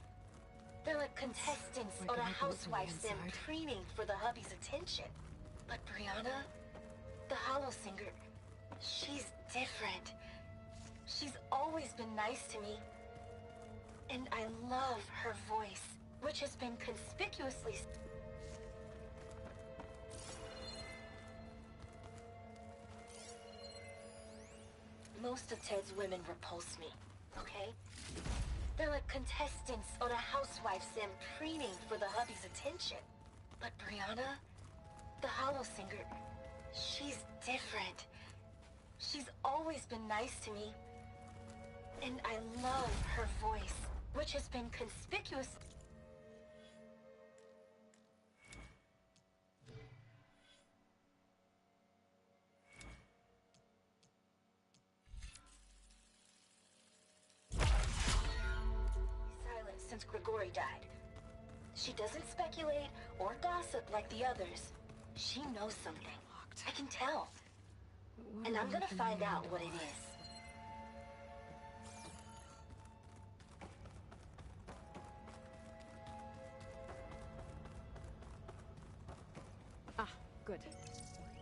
They're like contestants Wait, on a can I go from the housewife's sim inside? preening for the hubby's attention. But Brianna, the hollow singer, she's different. She's always been nice to me. And I love her voice, which has been conspicuously... Most of Ted's women repulse me, okay? They're like contestants on a housewife's sim preening for the hubby's attention. But Brianna, the hollow singer, she's different. She's always been nice to me. And I love her voice, which has been conspicuous. Silent since Grigori died. She doesn't speculate or gossip like the others. She knows something. I can tell. And I'm gonna find out what it is. Ah, good.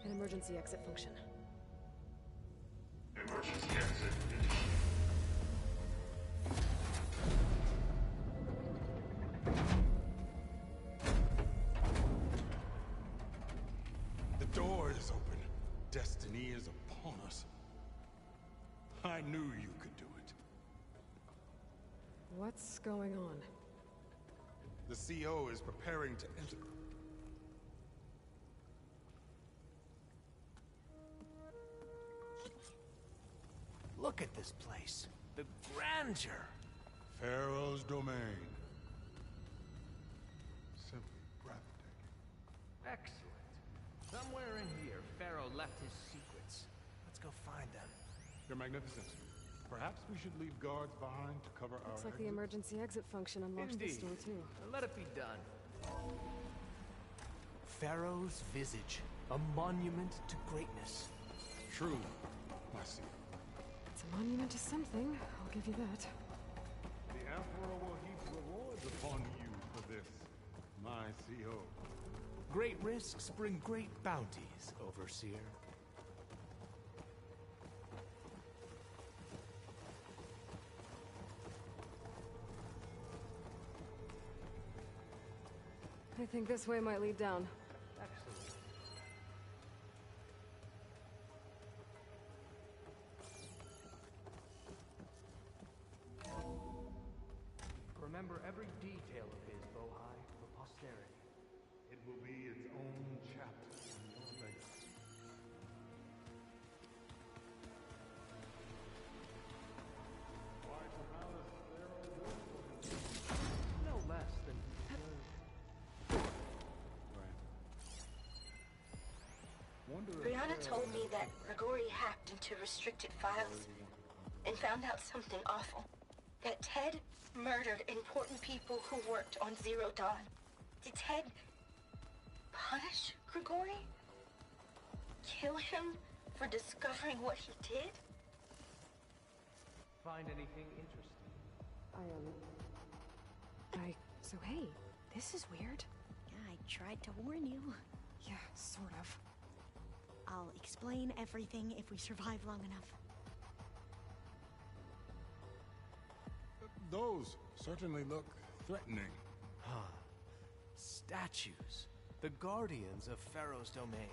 An emergency exit function. Emergency exit. The door is open. Destiny is upon us. I knew you could do it. What's going on? The CO is preparing to enter. Look at this place. The grandeur. Pharaoh's domain. Simply breathtaking. Excellent. Somewhere in here, Pharaoh left his secrets. Let's go find them. Your Magnificence, perhaps we should leave guards behind to cover Looks our like the exit? emergency exit function unlocks this Indeed. door too. Let it be done. Pharaoh's visage, a monument to greatness. True, my CEO. It's a monument to something, I'll give you that. The Emperor will heap rewards upon you for this, my CO. Great risks bring great bounties, Overseer. I think this way might lead down. Excellent. Remember every detail of his, Bohai, for posterity. It will be its own chapter in your legacy. Why to Palace Pharaoh work for himself? No less than he deserved. Right. told me that Grigori hacked into restricted files and found out something awful. That Ted murdered important people who worked on Zero Dawn. Did Ted punish Grigori? Kill him for discovering what he did? Find anything interesting? So hey, this is weird. Yeah, I tried to warn you. Yeah, sort of. I'll explain everything if we survive long enough. Those certainly look threatening. Huh. Statues. The guardians of Pharaoh's domain.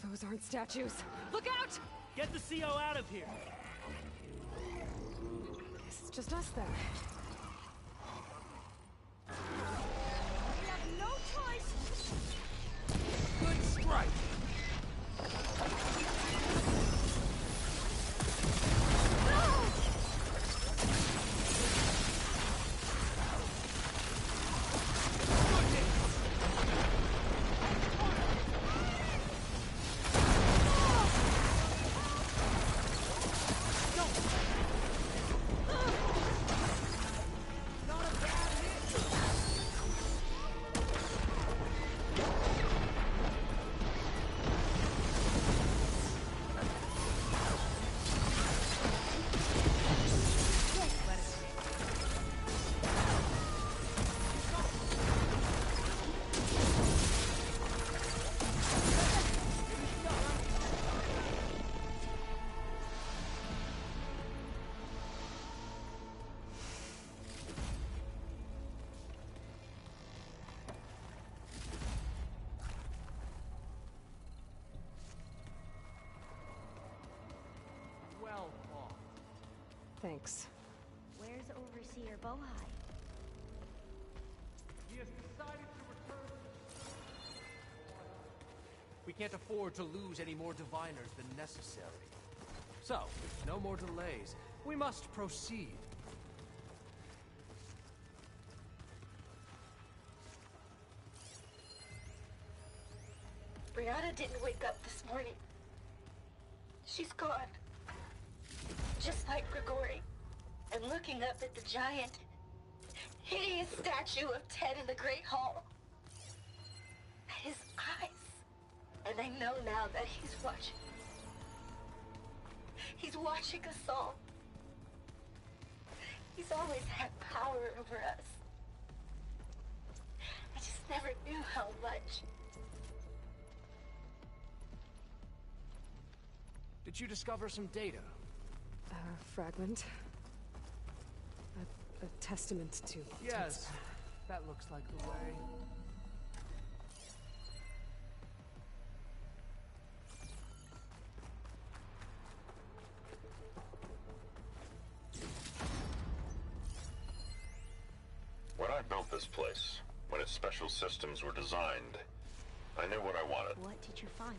Those aren't statues. Look out! Get the CO out of here! Guess it's just us then. We have no choice! Good strike! Well fought. Thanks. Where's Overseer Bohai? He has decided to return. We can't afford to lose any more diviners than necessary. So, no more delays. We must proceed. Brianna didn't wake up this morning. She's gone. Just like Grigori. And looking up at the giant, hideous statue of Ted in the Great Hall. His eyes. And I know now that he's watching. He's watching us all. He's always had power over us. I just never knew how much. Did you discover some data? A fragment. A testament to... Yes, that looks like the way. When I built this place, when its special systems were designed, I knew what I wanted. What did you find?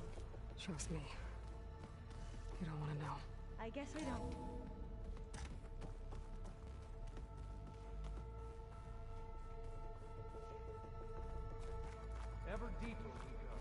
Trust me. You don't want to know. I guess we don't. Ever deeper we go.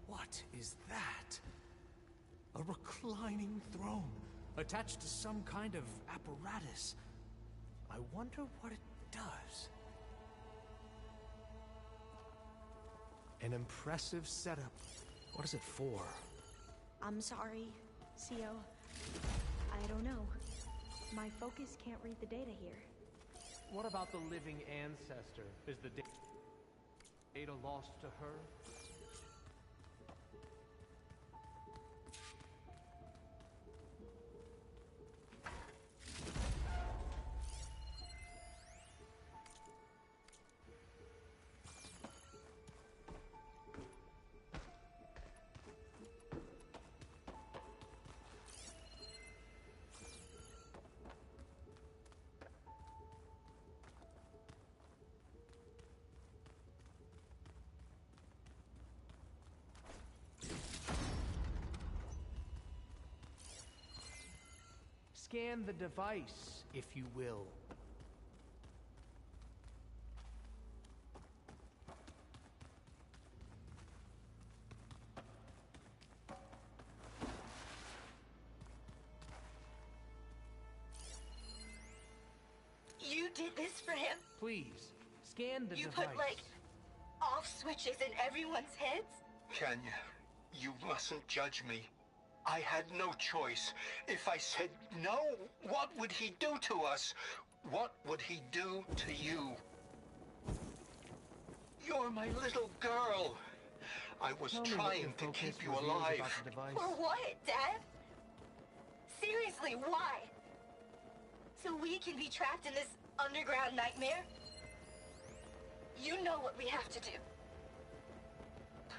What is that? A reclining throne, attached to some kind of apparatus. I wonder what it does. An impressive setup. What is it for? I'm sorry, CO. I don't know. My focus can't read the data here. What about the living ancestor? Is the data lost to her? Scan the device, if you will. You did this for him? Please, scan the You device. put, like, off switches in everyone's heads? Kenya, you mustn't judge me. I had no choice. If I said no, what would he do to us? What would he do to you? You're my little girl. I was Tell me what trying your to focus keep you reveals alive. about the device. For what, Dad? Seriously, why? So we can be trapped in this underground nightmare? You know what we have to do.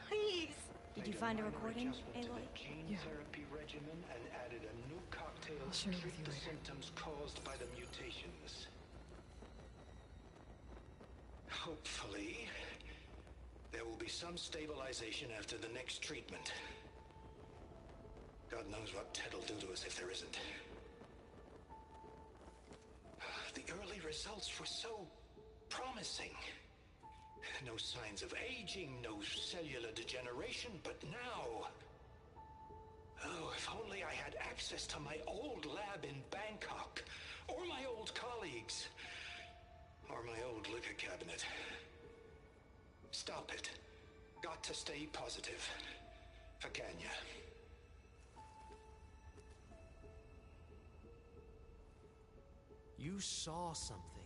Please. Did you find a recording, Aloy? Gene therapy regimen and added a new cocktail I'll to share it treat with you the later. symptoms caused by the mutations. Hopefully, there will be some stabilization after the next treatment. God knows what Ted will do to us if there isn't. The early results were so promising. No signs of aging, no cellular degeneration, but now... Oh, if only I had access to my old lab in Bangkok, or my old colleagues, or my old liquor cabinet. Stop it. Got to stay positive. For Kenya. You saw something.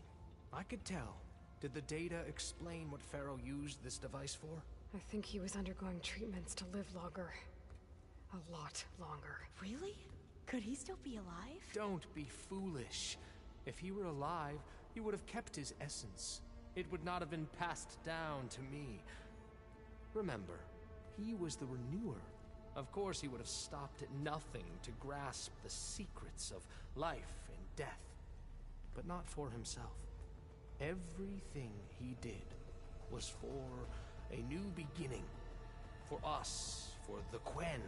I could tell. Did the data explain what Pharaoh used this device for? I think he was undergoing treatments to live longer. A lot longer. Really? Could he still be alive? Don't be foolish. If he were alive, he would have kept his essence. It would not have been passed down to me. Remember, he was the renewer. Of course, he would have stopped at nothing to grasp the secrets of life and death. But not for himself. Everything he did was for a new beginning. For us, for the Quen.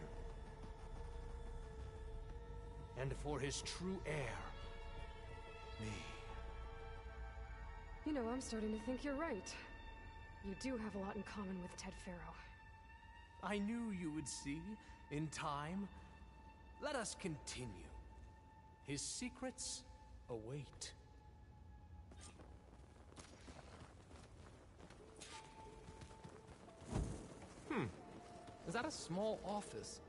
And for his true heir, me. You know, I'm starting to think you're right. You do have a lot in common with Ted Pharaoh. I knew you would see, in time. Let us continue. His secrets await. Is that a small office?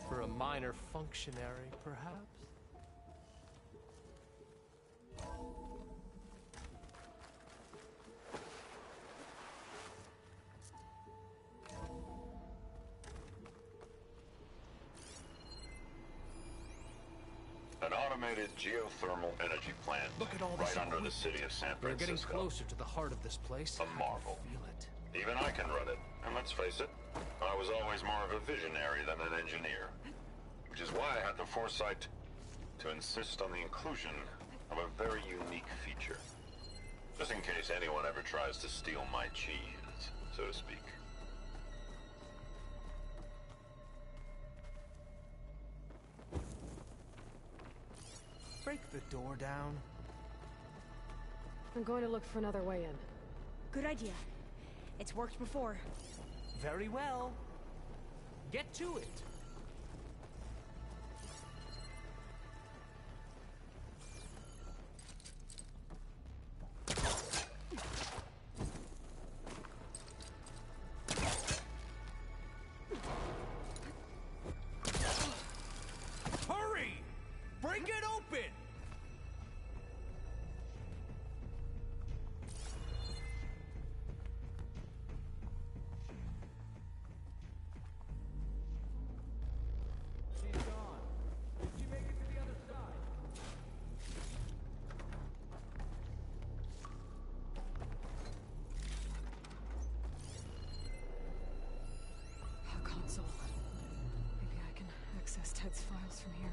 For a minor functionary, perhaps? An automated geothermal energy plant Look at all right this under the city of San We're getting Francisco. closer to the heart of this place. A marvel. I can feel it. Even I can run it. And let's face it, I was always more of a visionary than an engineer. Which is why I had the foresight to insist on the inclusion of a very unique feature. Just in case anyone ever tries to steal my cheese, so to speak. Break the door down. I'm going to look for another way in. Good idea. It's worked before. Very well. Get to it. Hurry! Break it open! She's gone. Did she make it to the other side? A console. Maybe I can access Ted's files from here.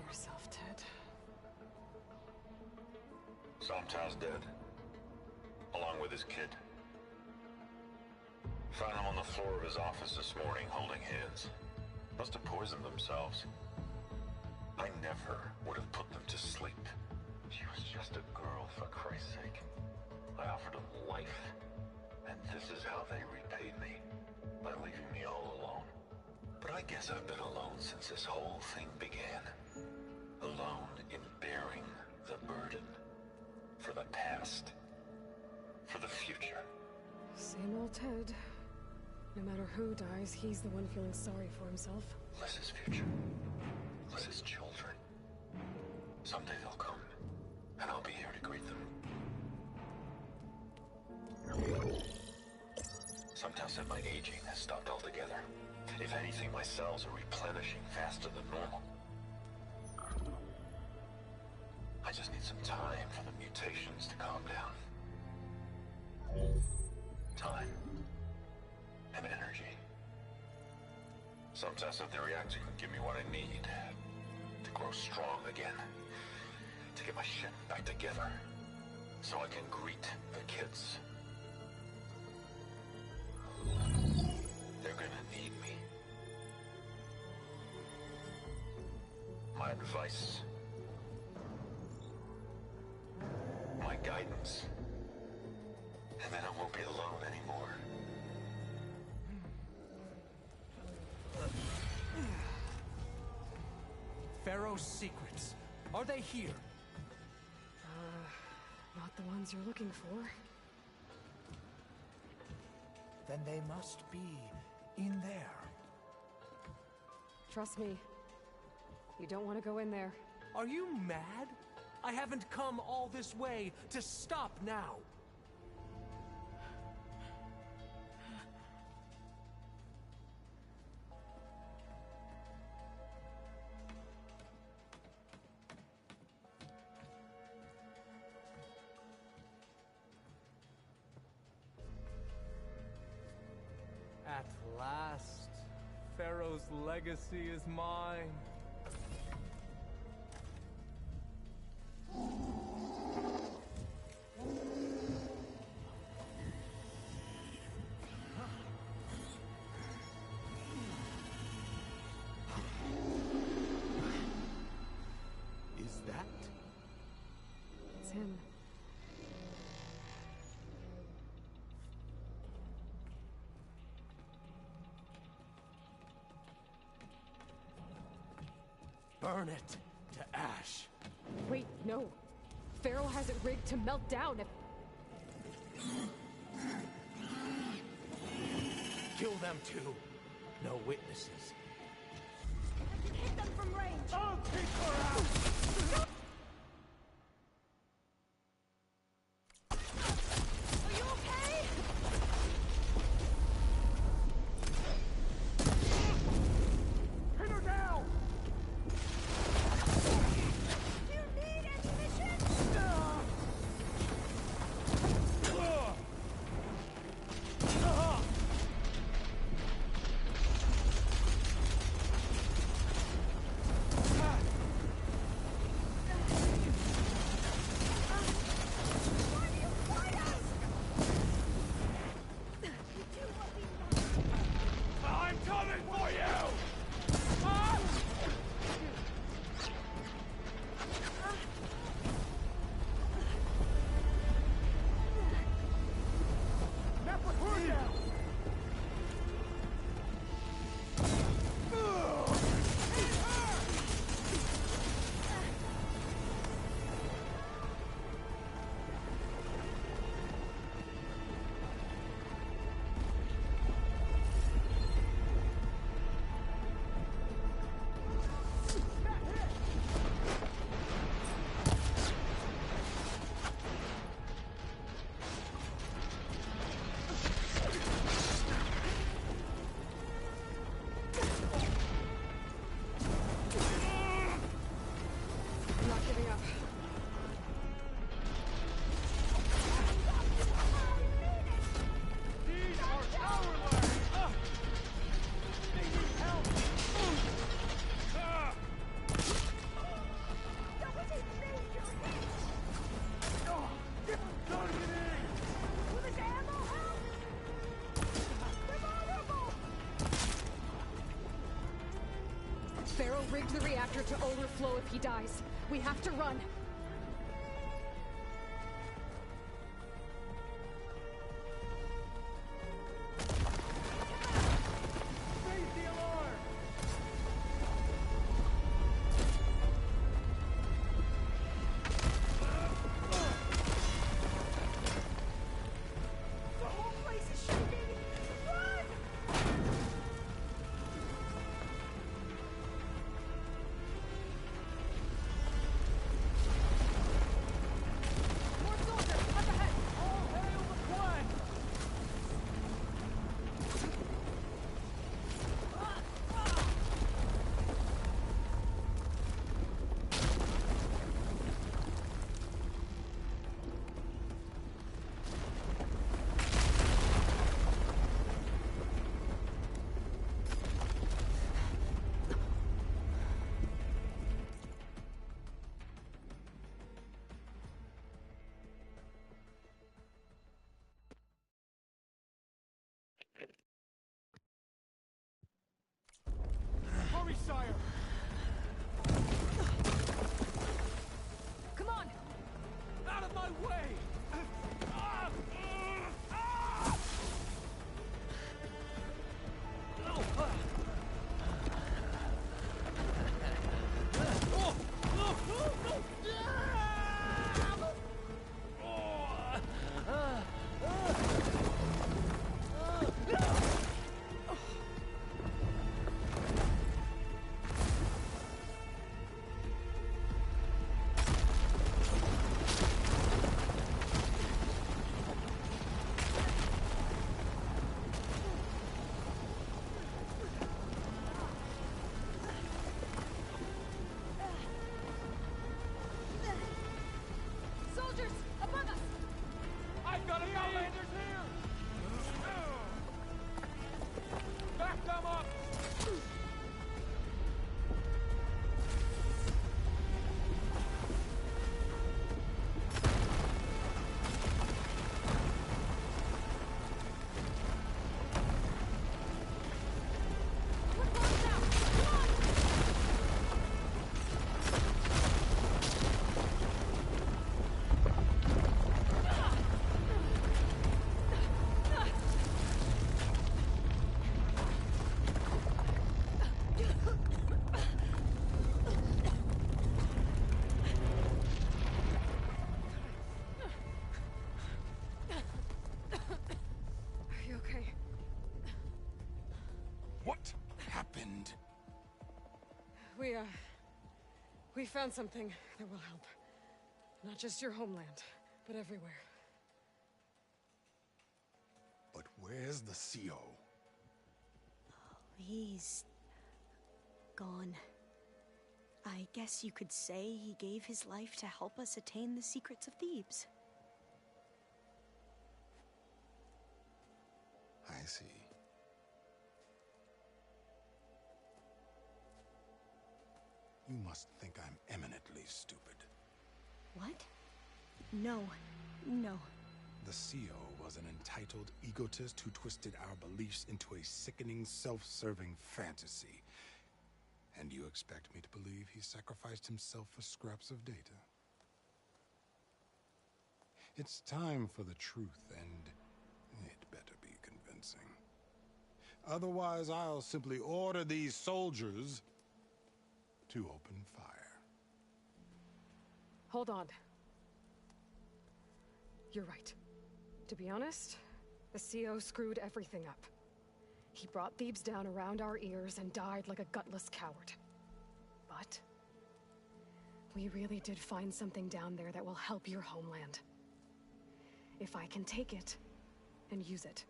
yourself, Ted. Somtow's dead. Along with his kid. Found him on the floor of his office this morning, holding hands. Must have poisoned themselves. I never would have put them to sleep. She was just a girl, for Christ's sake. I offered them life. And this is how they repaid me. By leaving me all alone. But I guess I've been alone since this whole thing began. Alone in bearing the burden. For the past. For the future. Same old Ted. No matter who dies, he's the one feeling sorry for himself. Liz's future. Liz's children. Someday they'll come. And I'll be here to greet them. Somtow said my aging has stopped altogether. If anything, my cells are replenishing faster than normal. I just need some time for the mutations to calm down. Time. And energy. Somtow said the reactor can give me what I need. To grow strong again. To get my shit back together. So I can greet the kids. They're gonna need me. My advice. My guidance. And then I won't be alone anymore. Pharaoh's secrets. Are they here? Not the ones you're looking for. Then they must be in there. Trust me. You don't want to go in there. Are you mad? I haven't come all this way to stop now. At last, Pharaoh's legacy is mine. Is that? It's him. Burn it to ash. Wait, no. Pharaoh has it rigged to melt down if... Kill them too. No witnesses. Hit them from range. I'll take her out! Are you okay? Pin her down! Do you need ammunition? Pharaoh rigged the reactor to overflow if he dies. We have to run. Hurry, sire! Come on! Out of my way! Soldiers, above us! I've got a Outlander's here! Back them up! Are you okay? What happened? We found something that will help. Not just your homeland, but everywhere. But where's the CO? He's gone. I guess you could say he gave his life to help us attain the secrets of Thebes. I see. You must think I'm eminently stupid. What? No. No. The CO was an entitled egotist who twisted our beliefs into a sickening, self-serving fantasy. And you expect me to believe he sacrificed himself for scraps of data? It's time for the truth, and it better be convincing. Otherwise, I'll simply order these soldiers to open fire. Hold on. You're right. To be honest, the CO screwed everything up. He brought Thebes down around our ears and died like a gutless coward. But we really did find something down there that will help your homeland. If I can take it and use it.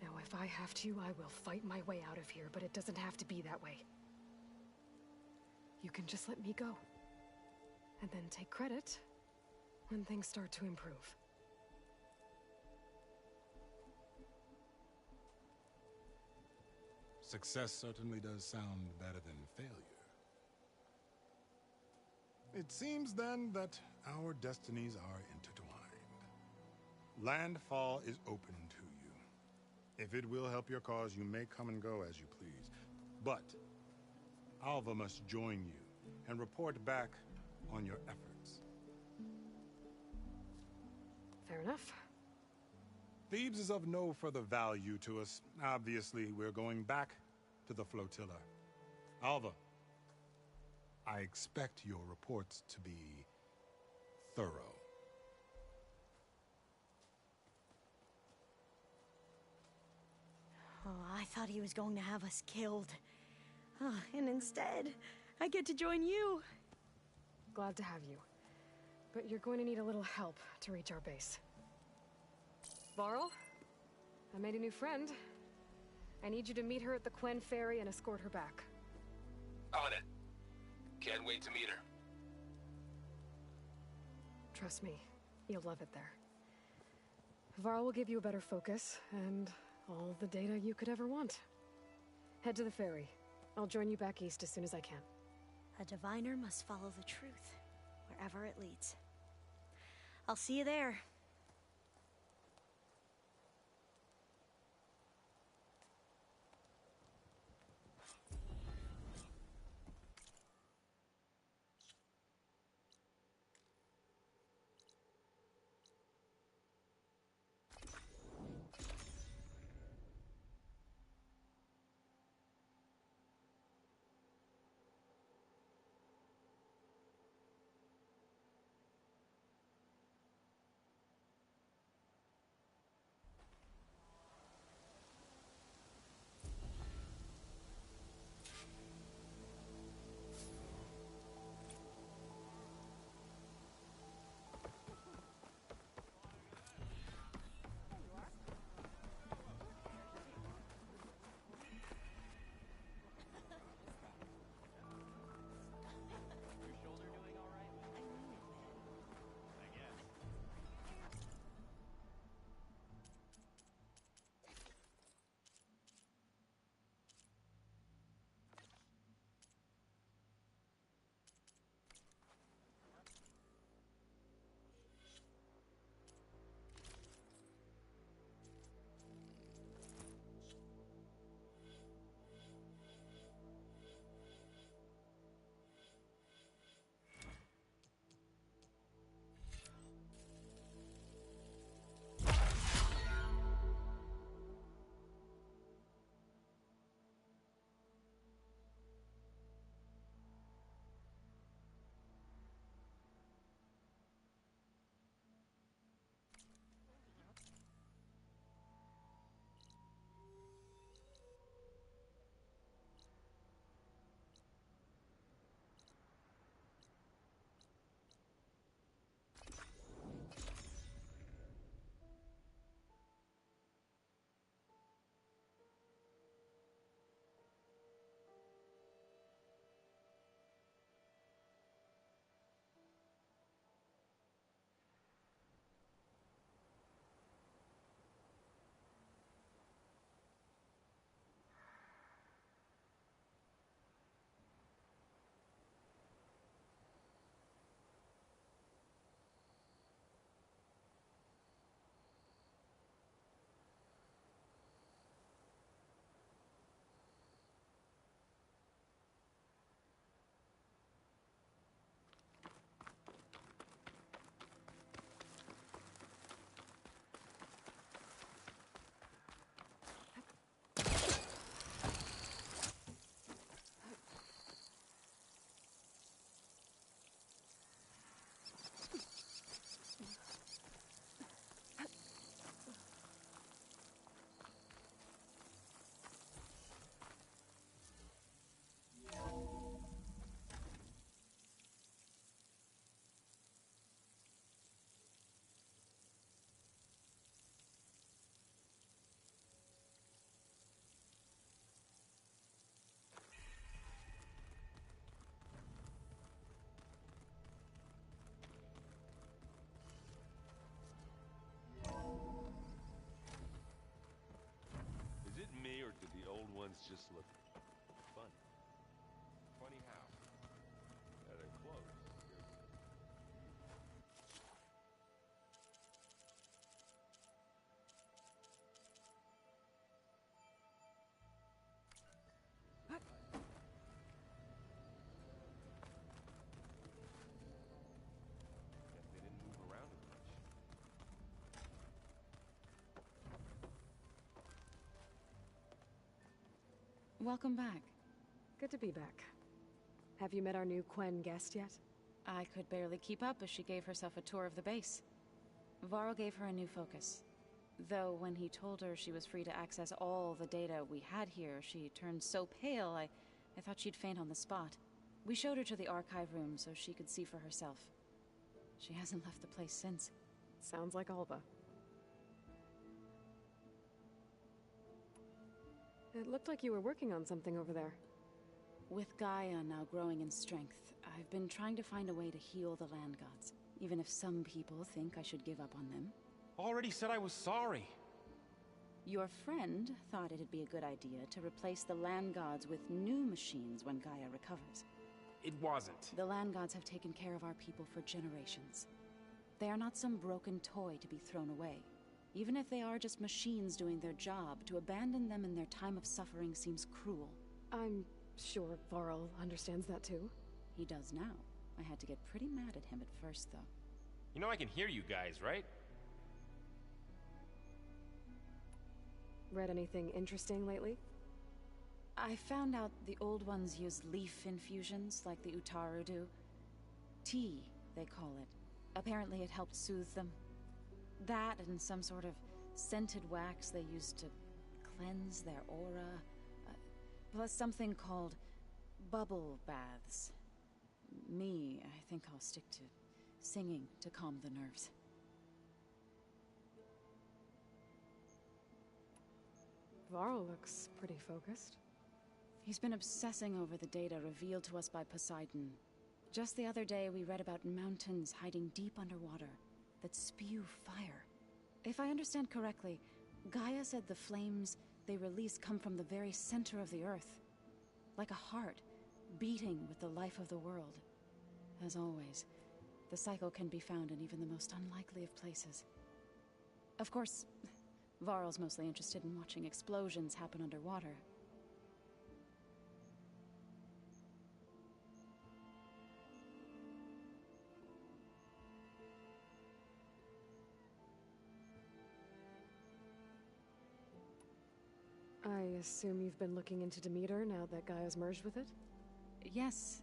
Now, if I have to, I will fight my way out of here, but it doesn't have to be that way. You can just let me go. And then take credit when things start to improve. Success certainly does sound better than failure. It seems then that our destinies are intertwined. Landfall is open to you. If it will help your cause, you may come and go as you please. But Alva must join you and report back on your efforts. Fair enough. Thebes is of no further value to us. Obviously, we're going back to the flotilla. Alva, I expect your reports to be thorough. Oh, I thought he was going to have us killed. Oh, and instead, I get to join you. Glad to have you. But you're going to need a little help to reach our base. Varl, I made a new friend. I need you to meet her at the Quen Ferry and escort her back. On it. Can't wait to meet her. Trust me, you'll love it there. Varl will give you a better focus, and all the data you could ever want. Head to the ferry. I'll join you back east as soon as I can. A diviner must follow the truth, wherever it leads. I'll see you there. Is it me, or did the old ones just look funny? Funny how? They're close. Welcome back. Good to be back. Have you met our new Quen guest yet? I could barely keep up as she gave herself a tour of the base. Varl gave her a new focus. Though when he told her she was free to access all the data we had here, she turned so pale I thought she'd faint on the spot. We showed her to the archive room so she could see for herself. She hasn't left the place since. Sounds like Alba. It looked like you were working on something over there. With Gaia now growing in strength, I've been trying to find a way to heal the land gods, even if some people think I should give up on them. Already said I was sorry. Your friend thought it'd be a good idea to replace the land gods with new machines when Gaia recovers. It wasn't. The land gods have taken care of our people for generations. They are not some broken toy to be thrown away. Even if they are just machines doing their job, to abandon them in their time of suffering seems cruel. I'm sure Varl understands that too. He does now. I had to get pretty mad at him at first, though. You know I can hear you guys, right? Read anything interesting lately? I found out the old ones use leaf infusions like the Utaru do. Tea, they call it. Apparently it helped soothe them. That and some sort of scented wax they used to cleanse their aura. Plus something called bubble baths. Me, I think I'll stick to singing to calm the nerves. Varl looks pretty focused. He's been obsessing over the data revealed to us by Poseidon. Just the other day, we read about mountains hiding deep underwater that spew fire. If I understand correctly, Gaia said the flames they release come from the very center of the earth. Like a heart, beating with the life of the world. As always, the cycle can be found in even the most unlikely of places. Of course, Varl's mostly interested in watching explosions happen underwater. I assume you've been looking into Demeter now that Gaia's merged with it? Yes.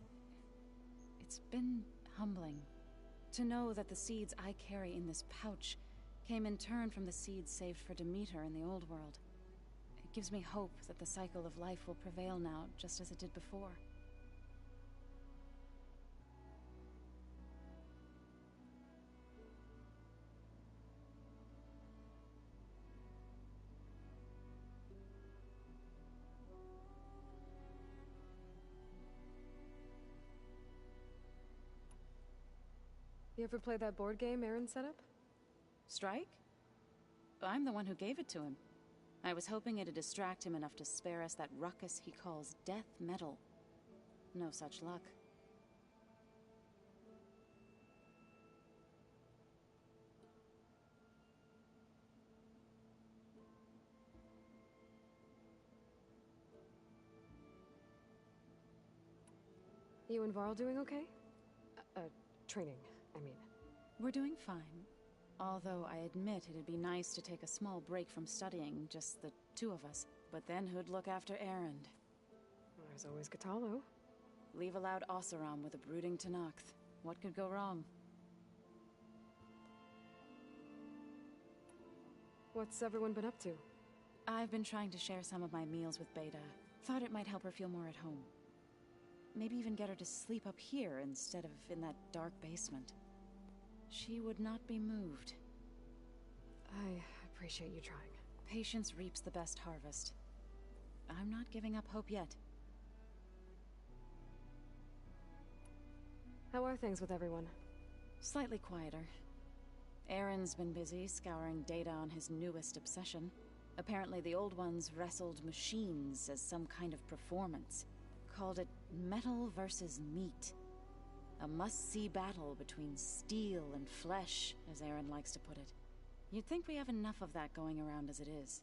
It's been humbling to know that the seeds I carry in this pouch came in turn from the seeds saved for Demeter in the old world. It gives me hope that the cycle of life will prevail now, just as it did before. You ever play that board game Aaron set up? Strike? I'm the one who gave it to him. I was hoping it'd distract him enough to spare us that ruckus he calls death metal. No such luck. You and Varl doing okay? Training, I mean. We're doing fine. Although I admit it'd be nice to take a small break from studying, just the two of us. But then who'd look after Erend? There's always Katalo. Leave a loud Oseram with a brooding Tenakth. What could go wrong? What's everyone been up to? I've been trying to share some of my meals with Beta. Thought it might help her feel more at home. Maybe even get her to sleep up here instead of in that dark basement. She would not be moved. I appreciate you trying. Patience reaps the best harvest. I'm not giving up hope yet. How are things with everyone? Slightly quieter. Aaron's been busy scouring data on his newest obsession. Apparently the old ones wrestled machines as some kind of performance. Called it metal versus meat. A must-see battle between steel and flesh, as Aaron likes to put it. You'd think we have enough of that going around as it is.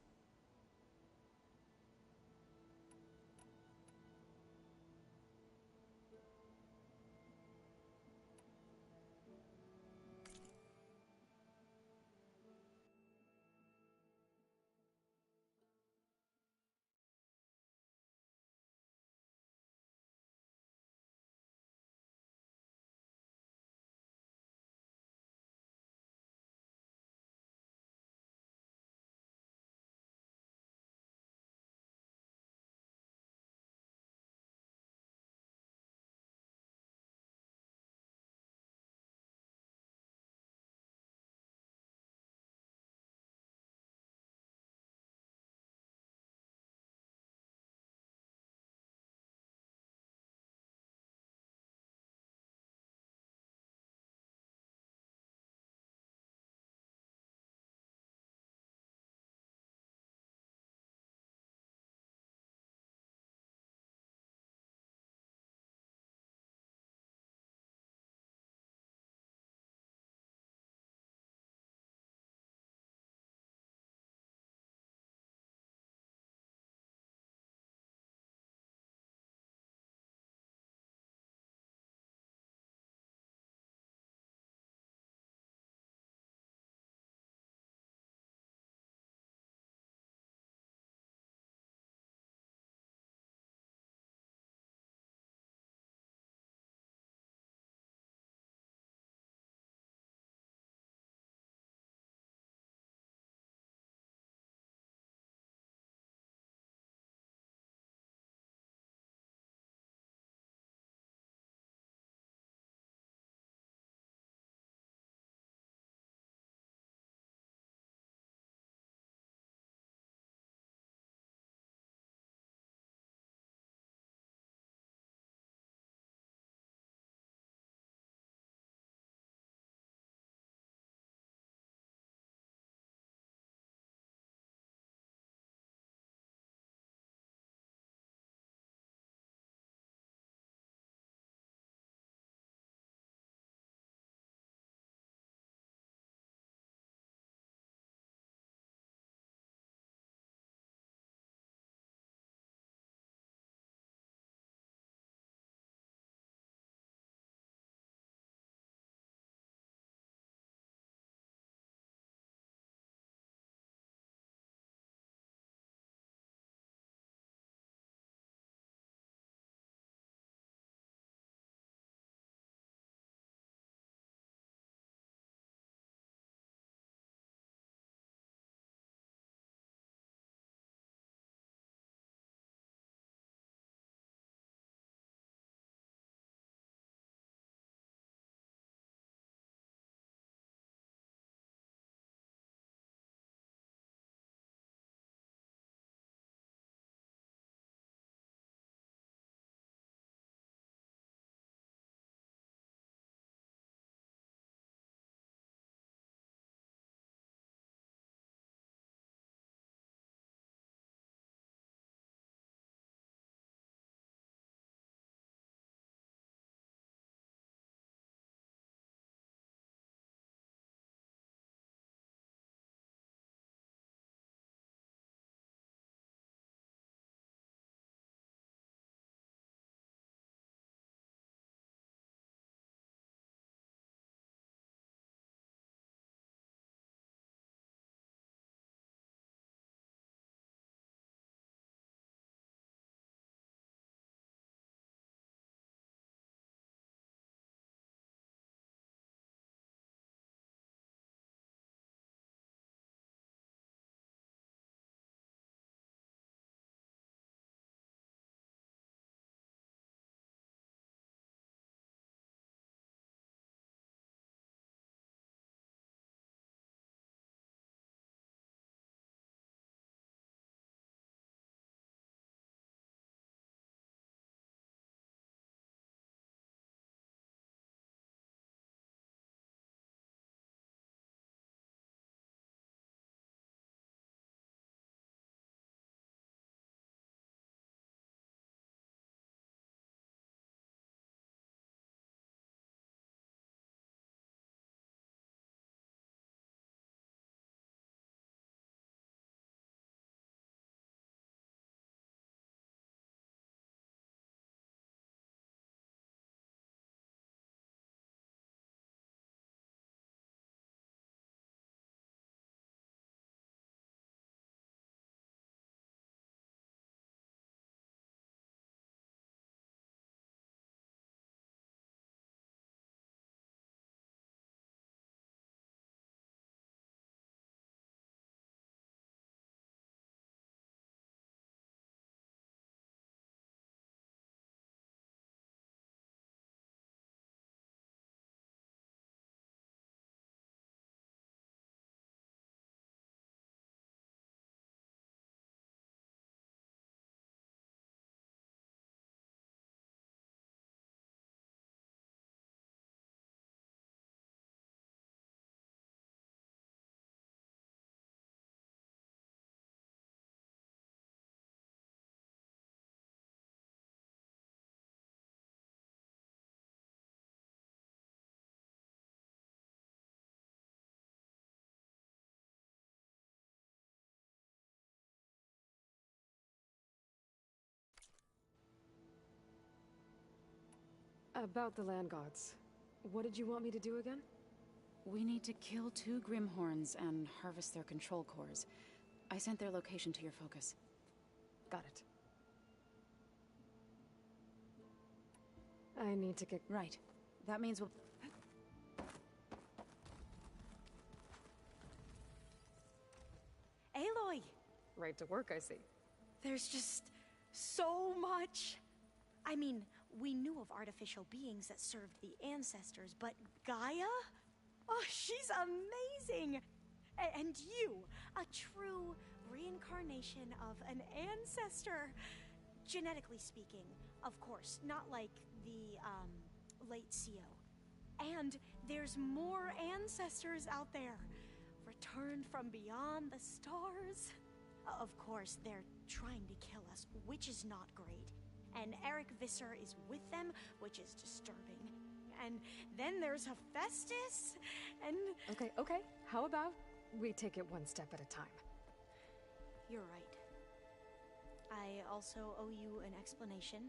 About the land gods. What did you want me to do again? We need to kill 2 Grimhorns and harvest their control cores. I sent their location to your focus. Got it. I need to get... Right. That means we'll... Aloy! Right to work, I see. There's just so much. I mean, we knew of artificial beings that served the ancestors, but Gaia? Oh, she's amazing! And you, a true reincarnation of an ancestor. Genetically speaking, of course, not like the, late CO. And there's more ancestors out there, returned from beyond the stars. Of course, they're trying to kill us, which is not great. And Eric Visser is with them, which is disturbing. And then there's Hephaestus, and... Okay. How about we take it one step at a time? You're right. I also owe you an explanation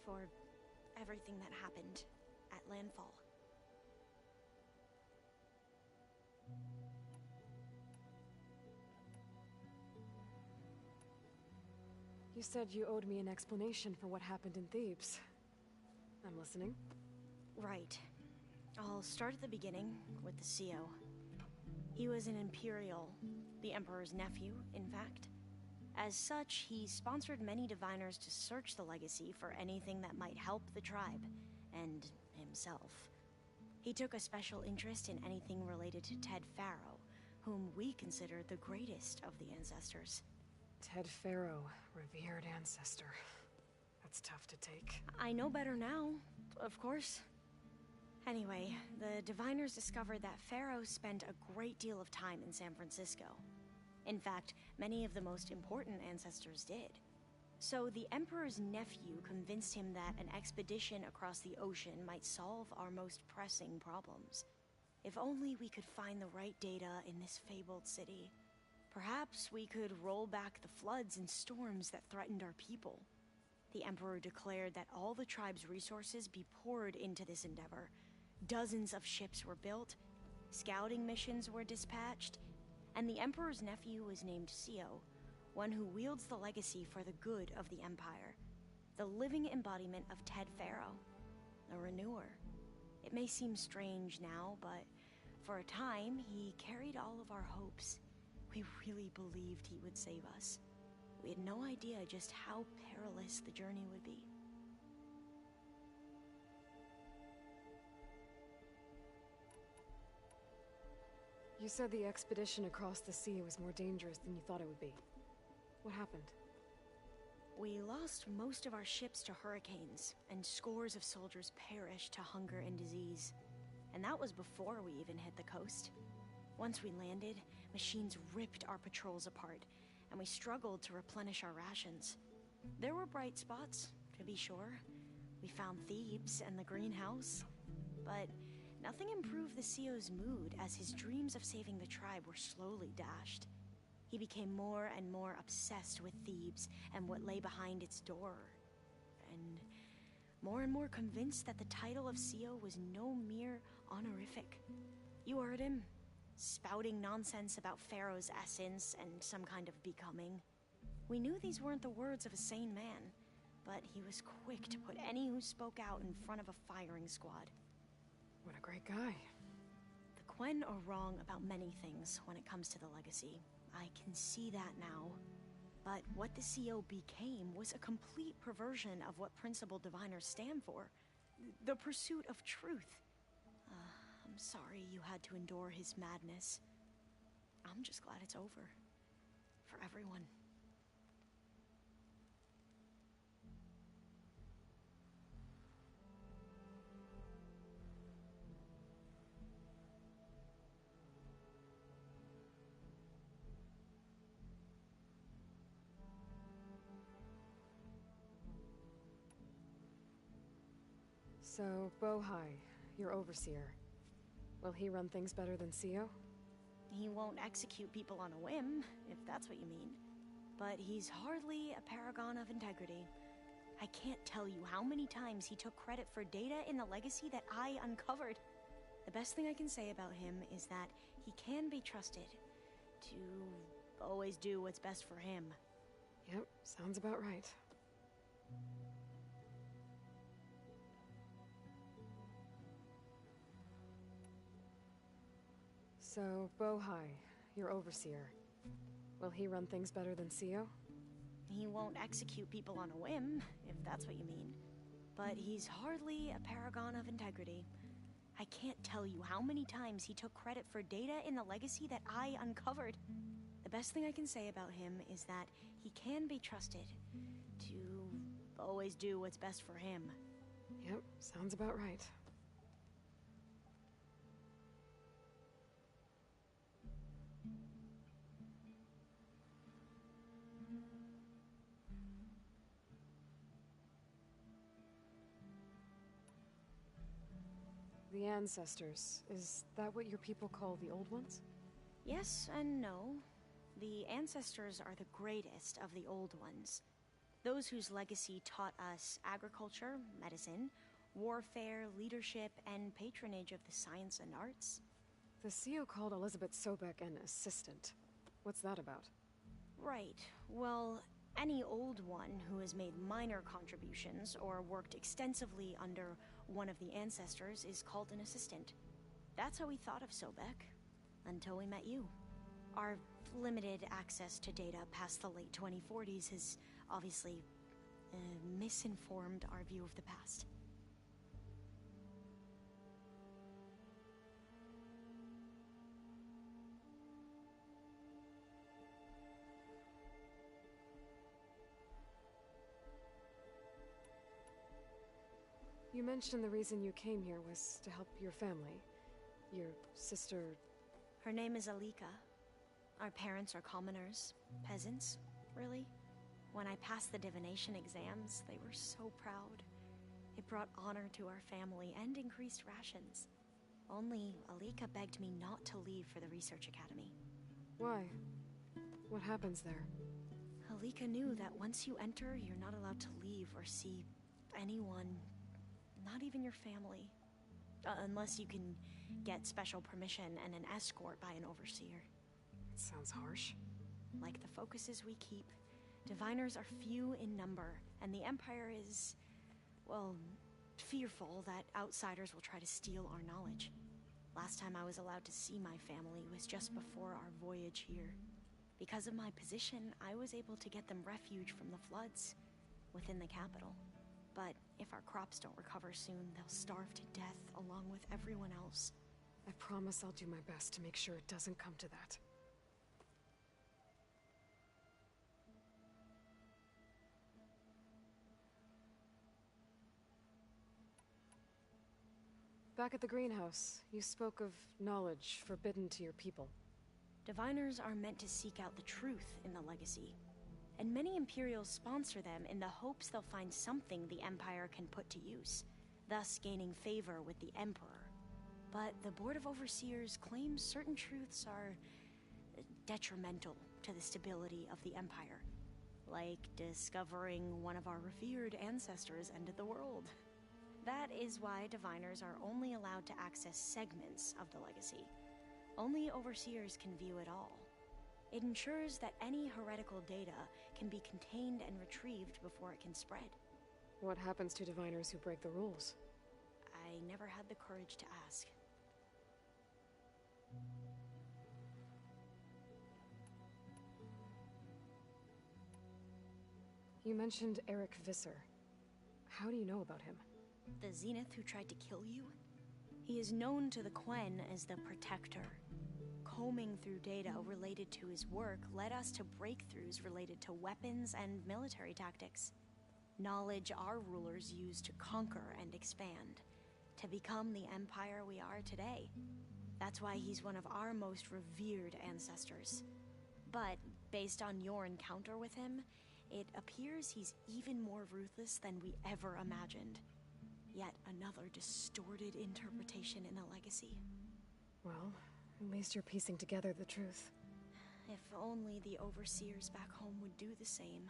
for everything that happened at Landfall. You said you owed me an explanation for what happened in Thebes. I'm listening. Right. I'll start at the beginning with the CO. He was an Imperial, the Emperor's nephew, in fact. As such, he sponsored many diviners to search the legacy for anything that might help the tribe, and himself. He took a special interest in anything related to Ted Faro, whom we consider the greatest of the ancestors. Ted Faro, revered ancestor. That's tough to take. I know better now, of course. Anyway, the diviners discovered that Faro spent a great deal of time in San Francisco. In fact, many of the most important ancestors did. So the Emperor's nephew convinced him that an expedition across the ocean might solve our most pressing problems. If only we could find the right data in this fabled city. Perhaps we could roll back the floods and storms that threatened our people. The Emperor declared that all the tribe's resources be poured into this endeavor. Dozens of ships were built, scouting missions were dispatched, and the Emperor's nephew was named CO, one who wields the legacy for the good of the Empire. The living embodiment of Ted Faro, a renewer. It may seem strange now, but for a time, he carried all of our hopes. We really believed he would save us. We had no idea just how perilous the journey would be. You said the expedition across the sea was more dangerous than you thought it would be. What happened? We lost most of our ships to hurricanes, and scores of soldiers perished to hunger and disease. And that was before we even hit the coast. Once we landed, machines ripped our patrols apart, and we struggled to replenish our rations. There were bright spots, to be sure. We found Thebes and the greenhouse, but nothing improved the CO's mood as his dreams of saving the tribe were slowly dashed. He became more and more obsessed with Thebes and what lay behind its door, and more convinced that the title of CO was no mere honorific. You heard him, spouting nonsense about Pharaoh's essence and some kind of becoming. We knew these weren't the words of a sane man, but he was quick to put any who spoke out in front of a firing squad. What a great guy. The Quen are wrong about many things when it comes to the legacy. I can see that now. But what the CO became was a complete perversion of what principal diviners stand for. The pursuit of truth. I'm sorry you had to endure his madness. I'm just glad it's over. For everyone. So, Bohai, your overseer. Will he run things better than CO? He won't execute people on a whim, if that's what you mean. But he's hardly a paragon of integrity. I can't tell you how many times he took credit for data in the legacy that I uncovered. The best thing I can say about him is that he can be trusted to always do what's best for him. Yep, sounds about right. So, Bohai, your overseer. Will he run things better than Sio? He won't execute people on a whim, if that's what you mean. But he's hardly a paragon of integrity. I can't tell you how many times he took credit for data in the legacy that I uncovered. The best thing I can say about him is that he can be trusted to always do what's best for him. Yep, sounds about right. The ancestors, is that what your people call the old ones? Yes and no. The ancestors are the greatest of the old ones. Those whose legacy taught us agriculture, medicine, warfare, leadership, and patronage of the science and arts. The CEO called Elizabeth Sobek an assistant. What's that about? Right. Well, any old one who has made minor contributions or worked extensively under one of the ancestors is called an assistant. That's how we thought of Sobek, until we met you. Our limited access to data past the late 2040s has obviously misinformed our view of the past. You mentioned the reason you came here was to help your family. Your sister... Her name is Alika. Our parents are commoners, peasants, really. When I passed the divination exams, they were so proud. It brought honor to our family and increased rations. Only Alika begged me not to leave for the research academy. Why? What happens there? Alika knew that once you enter, you're not allowed to leave or see anyone. Not even your family. Unless you can get special permission and an escort by an overseer. Sounds harsh. Like the focuses we keep, diviners are few in number, and the Empire is, well, fearful that outsiders will try to steal our knowledge. Last time I was allowed to see my family was just before our voyage here. Because of my position, I was able to get them refuge from the floods within the capital. But if our crops don't recover soon, they'll starve to death along with everyone else. I promise I'll do my best to make sure it doesn't come to that. Back at the greenhouse, you spoke of knowledge forbidden to your people. Diviners are meant to seek out the truth in the legacy. And many Imperials sponsor them in the hopes they'll find something the Empire can put to use, thus gaining favor with the Emperor. But the Board of Overseers claims certain truths are detrimental to the stability of the Empire. Like discovering one of our revered ancestors ended the world. That is why diviners are only allowed to access segments of the legacy. Only Overseers can view it all. It ensures that any heretical data can be contained and retrieved before it can spread. What happens to diviners who break the rules? I never had the courage to ask. You mentioned Eric Visser. How do you know about him? The Zenith who tried to kill you? He is known to the Quen as the Protector. Combing through data related to his work led us to breakthroughs related to weapons and military tactics. Knowledge our rulers used to conquer and expand, to become the empire we are today. That's why he's one of our most revered ancestors. But based on your encounter with him, it appears he's even more ruthless than we ever imagined. Yet another distorted interpretation in the legacy. Well, at least you're piecing together the truth. If only the overseers back home would do the same.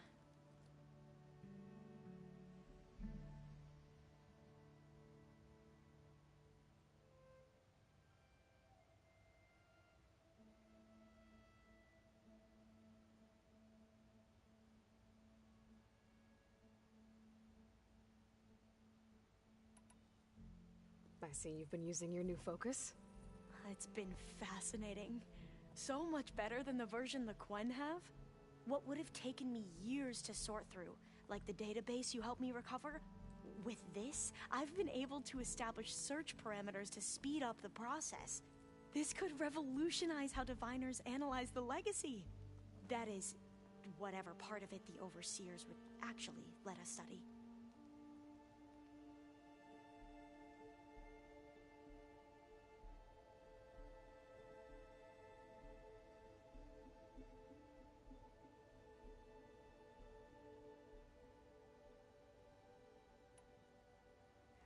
I see you've been using your new focus. It's been fascinating. So much better than the version the Quen have. What would have taken me years to sort through, like the database you helped me recover, with this, I've been able to establish search parameters to speed up the process. This could revolutionize how diviners analyze the legacy. That is, whatever part of it the overseers would actually let us study.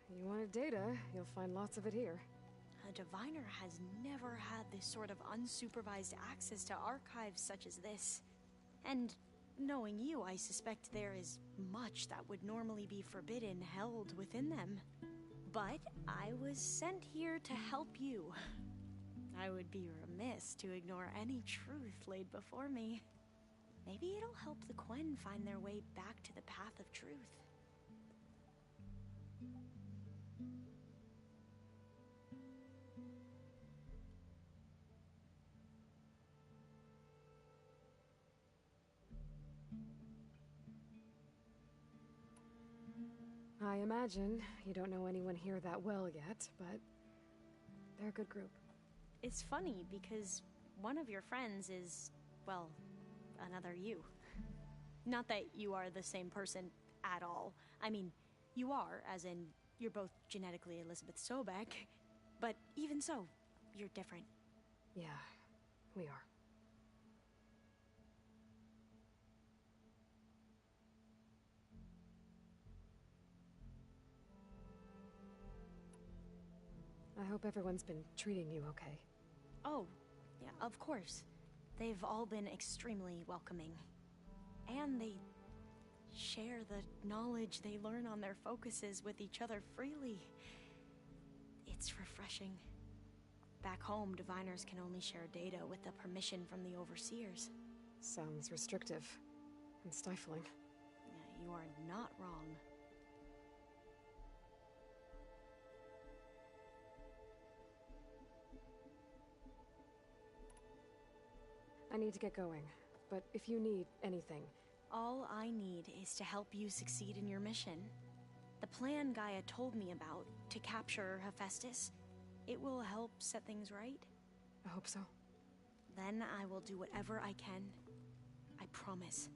You wanted data, you'll find lots of it here. A diviner has never had this sort of unsupervised access to archives such as this. And knowing you, I suspect there is much that would normally be forbidden held within them. But I was sent here to help you. I would be remiss to ignore any truth laid before me. Maybe it'll help the Quen find their way back to the path of truth. I imagine you don't know anyone here that well yet, but they're a good group. It's funny because one of your friends is, well, another you. Not that you are the same person at all. I mean, you are, as in, you're both genetically Elizabeth Sobek, but even so, you're different. Yeah, we are. I hope everyone's been treating you okay. Oh, yeah, of course. They've all been extremely welcoming. And they share the knowledge they learn on their focuses with each other freely. It's refreshing. Back home, diviners can only share data with the permission from the overseers. Sounds restrictive and stifling. Yeah, you are not wrong. I need to get going, but if you need anything... All I need is to help you succeed in your mission. The plan Gaia told me about, to capture Hephaestus, it will help set things right. I hope so. Then I will do whatever I can. I promise.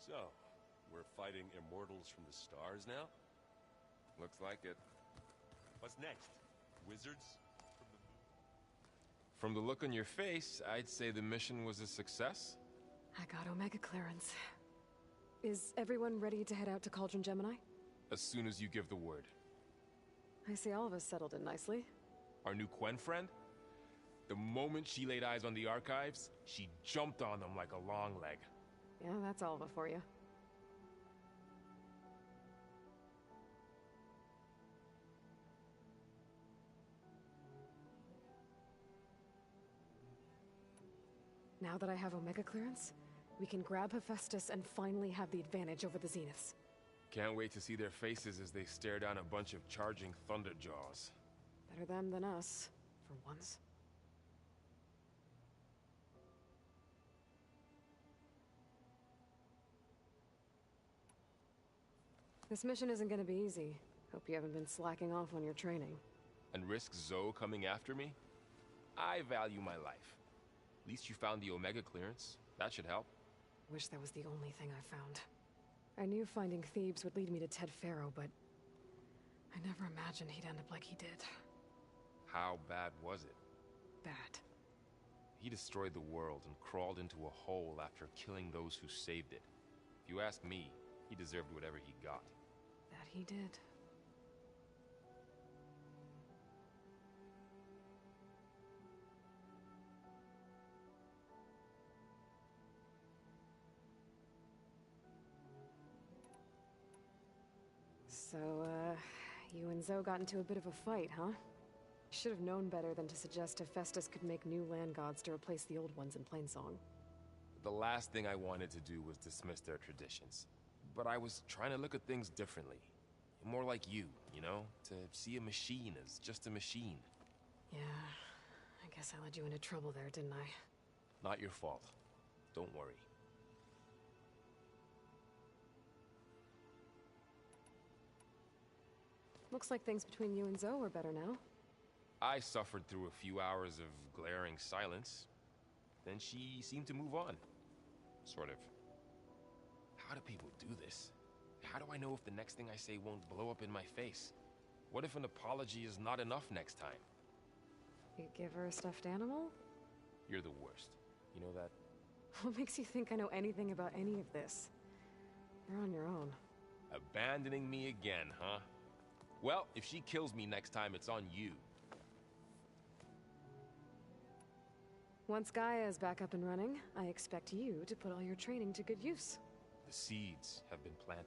So, we're fighting immortals from the stars now? Looks like it. What's next? Wizards? From the look on your face, I'd say the mission was a success. I got Omega clearance. Is everyone ready to head out to Cauldron Gemini? As soon as you give the word. I see all of us settled in nicely. Our new Quen friend? The moment she laid eyes on the archives, she jumped on them like a long leg. Yeah, that's Alva for you. Now that I have Omega clearance, we can grab Hephaestus and finally have the advantage over the Zeniths. Can't wait to see their faces as they stare down a bunch of charging Thunderjaws. Better them than us, for once. This mission isn't gonna be easy. Hope you haven't been slacking off on your training. And risk Zoe coming after me? I value my life. At least you found the Omega clearance. That should help. Wish that was the only thing I found. I knew finding Thebes would lead me to Ted Faro, but I never imagined he'd end up like he did. How bad was it? Bad. He destroyed the world and crawled into a hole after killing those who saved it. If you ask me, he deserved whatever he got. That he did. So, you and Zoe got into a bit of a fight, huh? Should have known better than to suggest Hephaestus could make new land gods to replace the old ones in Plainsong. The last thing I wanted to do was dismiss their traditions. But I was trying to look at things differently. More like you know? To see a machine as just a machine. Yeah, I guess I led you into trouble there, didn't I? Not your fault. Don't worry. Looks like things between you and Zoe are better now. I suffered through a few hours of glaring silence. Then she seemed to move on. Sort of. How do people do this? How do I know if the next thing I say won't blow up in my face? What if an apology is not enough next time? You give her a stuffed animal? You're the worst. You know that? What makes you think I know anything about any of this? You're on your own. Abandoning me again, huh? Well, if she kills me next time, it's on you. Once Gaia is back up and running, I expect you to put all your training to good use. The seeds have been planted.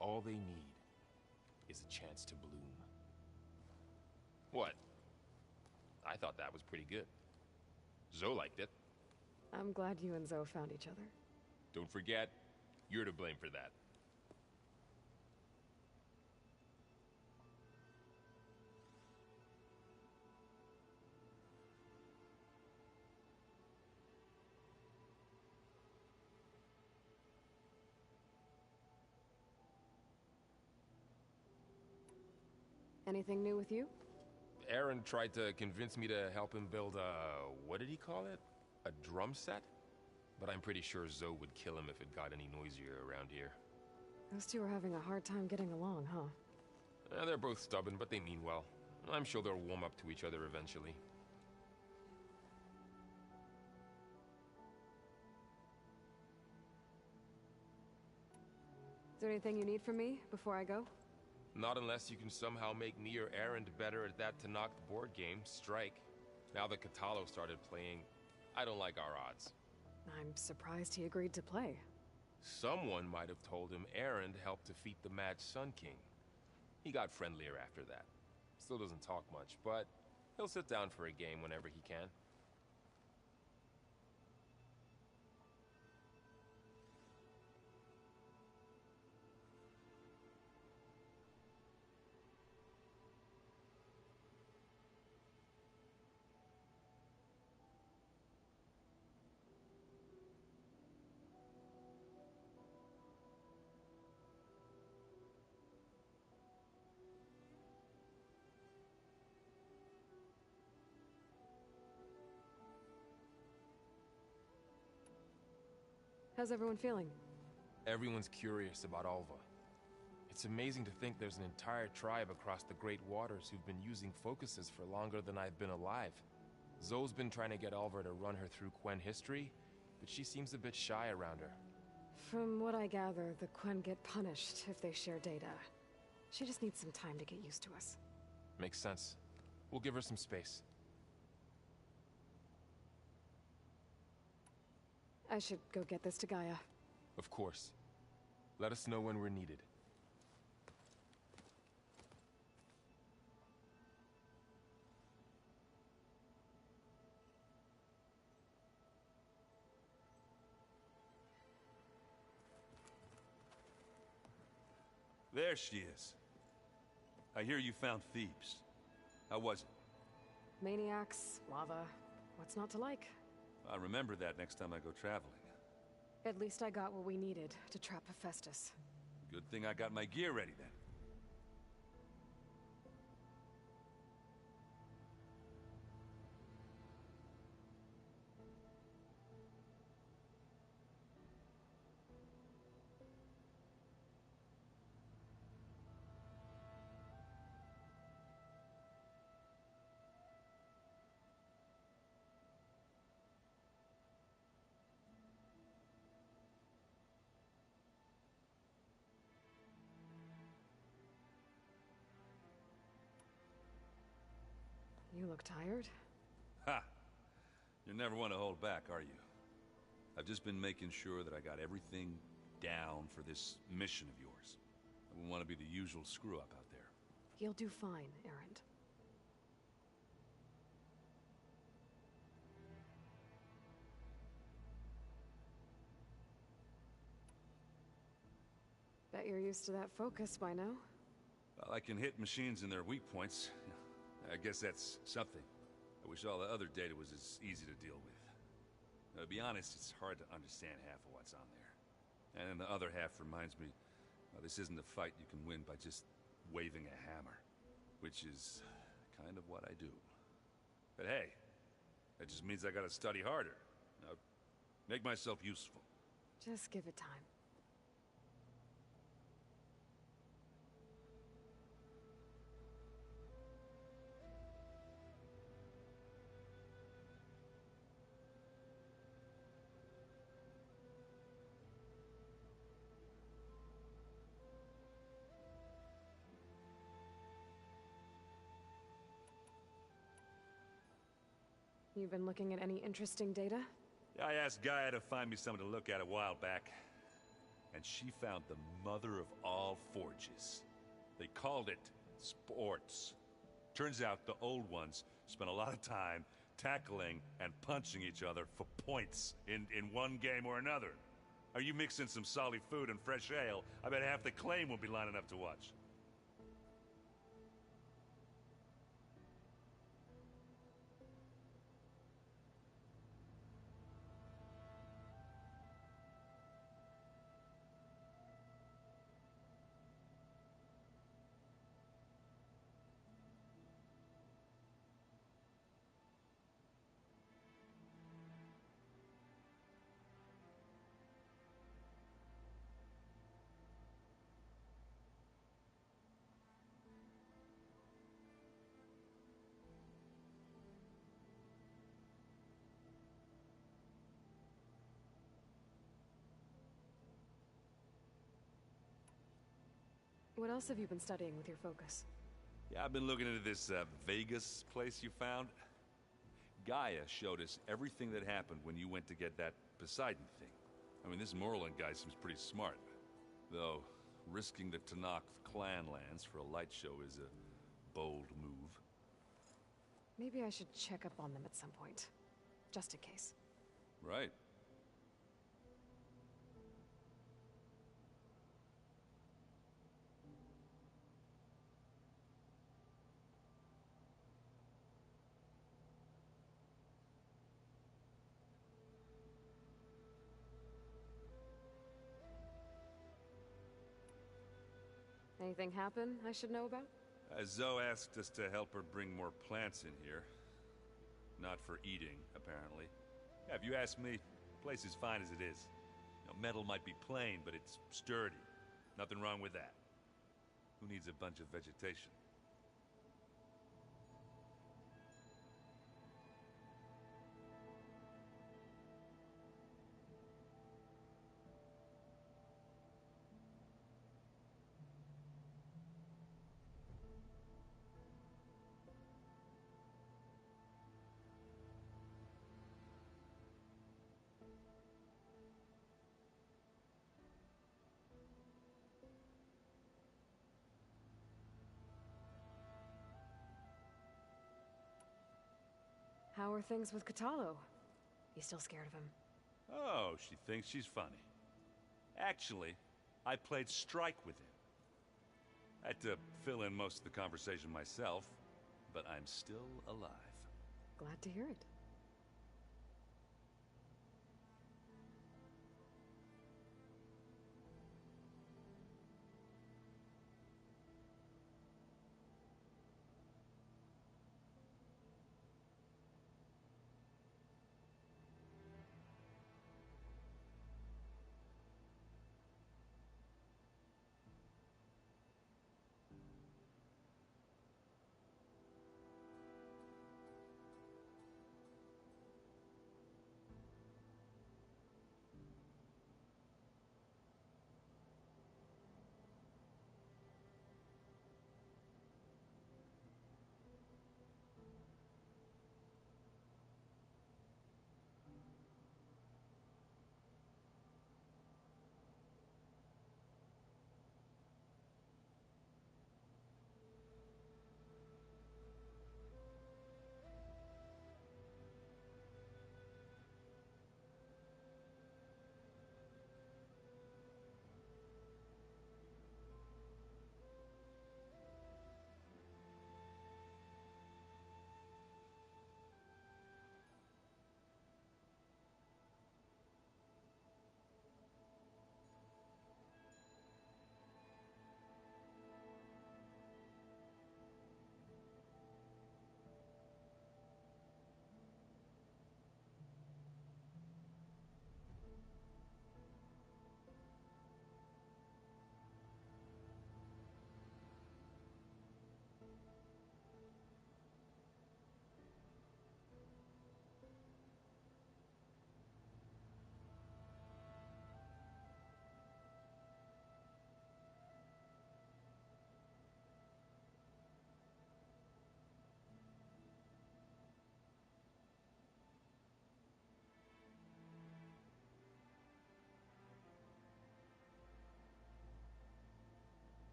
All they need is a chance to bloom. What? I thought that was pretty good. Zoe liked it. I'm glad you and Zoe found each other. Don't forget, you're to blame for that. Anything new with you? Aaron tried to convince me to help him build a... what did he call it? A drum set? But I'm pretty sure Zoe would kill him if it got any noisier around here. Those two are having a hard time getting along, huh? They're both stubborn, but they mean well. I'm sure they'll warm up to each other eventually. Is there anything you need from me before I go? Not unless you can somehow make me or Aaron better at that Tanakh board game, Strike. Now that Katalo started playing, I don't like our odds. I'm surprised he agreed to play. Someone might have told him Aaron helped defeat the Mad Sun King. He got friendlier after that. Still doesn't talk much, but he'll sit down for a game whenever he can. How's everyone feeling? Everyone's curious about Alva. It's amazing to think there's an entire tribe across the Great Waters who've been using focuses for longer than I've been alive. Zoe's been trying to get Alva to run her through Quen history, but she seems a bit shy around her. From what I gather, the Quen get punished if they share data. She just needs some time to get used to us. Makes sense. We'll give her some space. I should go get this to Gaia. Of course. Let us know when we're needed. There she is. I hear you found Thebes. How was it? Maniacs, lava. What's not to like? I'll remember that next time I go traveling. At least I got what we needed to trap Hephaestus. Good thing I got my gear ready then. You look tired. Ha! You never want to hold back, are you? I've just been making sure that I got everything down for this mission of yours. I wouldn't want to be the usual screw-up out there. You'll do fine, Errand. Bet you're used to that focus by now. Well, I can hit machines in their weak points. I guess that's something. I wish all the other data was as easy to deal with. To be honest, it's hard to understand half of what's on there. And then the other half reminds me, well, this isn't a fight you can win by just waving a hammer. Which is kind of what I do. But hey, that just means I gotta study harder. Now, make myself useful. Just give it time. You've been looking at any interesting data? Yeah, I asked Gaia to find me something to look at a while back. And she found the mother of all forges. They called it sports. Turns out the old ones spent a lot of time tackling and punching each other for points in one game or another. Are you mixing some solid food and fresh ale? I bet half the claim will be lining up to watch. What else have you been studying with your focus? Yeah, I've been looking into this Vegas place you found. Gaia showed us everything that happened when you went to get that Poseidon thing. I mean, this Moreland guy seems pretty smart. Though, risking the Tanakh clan lands for a light show is a bold move. Maybe I should check up on them at some point. Just in case. Right. Anything happen I should know about? Zoe asked us to help her bring more plants in here. Not for eating, apparently. Yeah, if you ask me, the place is fine as it is. You know, metal might be plain, but it's sturdy. Nothing wrong with that. Who needs a bunch of vegetation? How are things with Katalo? You still scared of him? Oh, she thinks she's funny. Actually, I played strike with him. I had to fill in most of the conversation myself, but I'm still alive. Glad to hear it.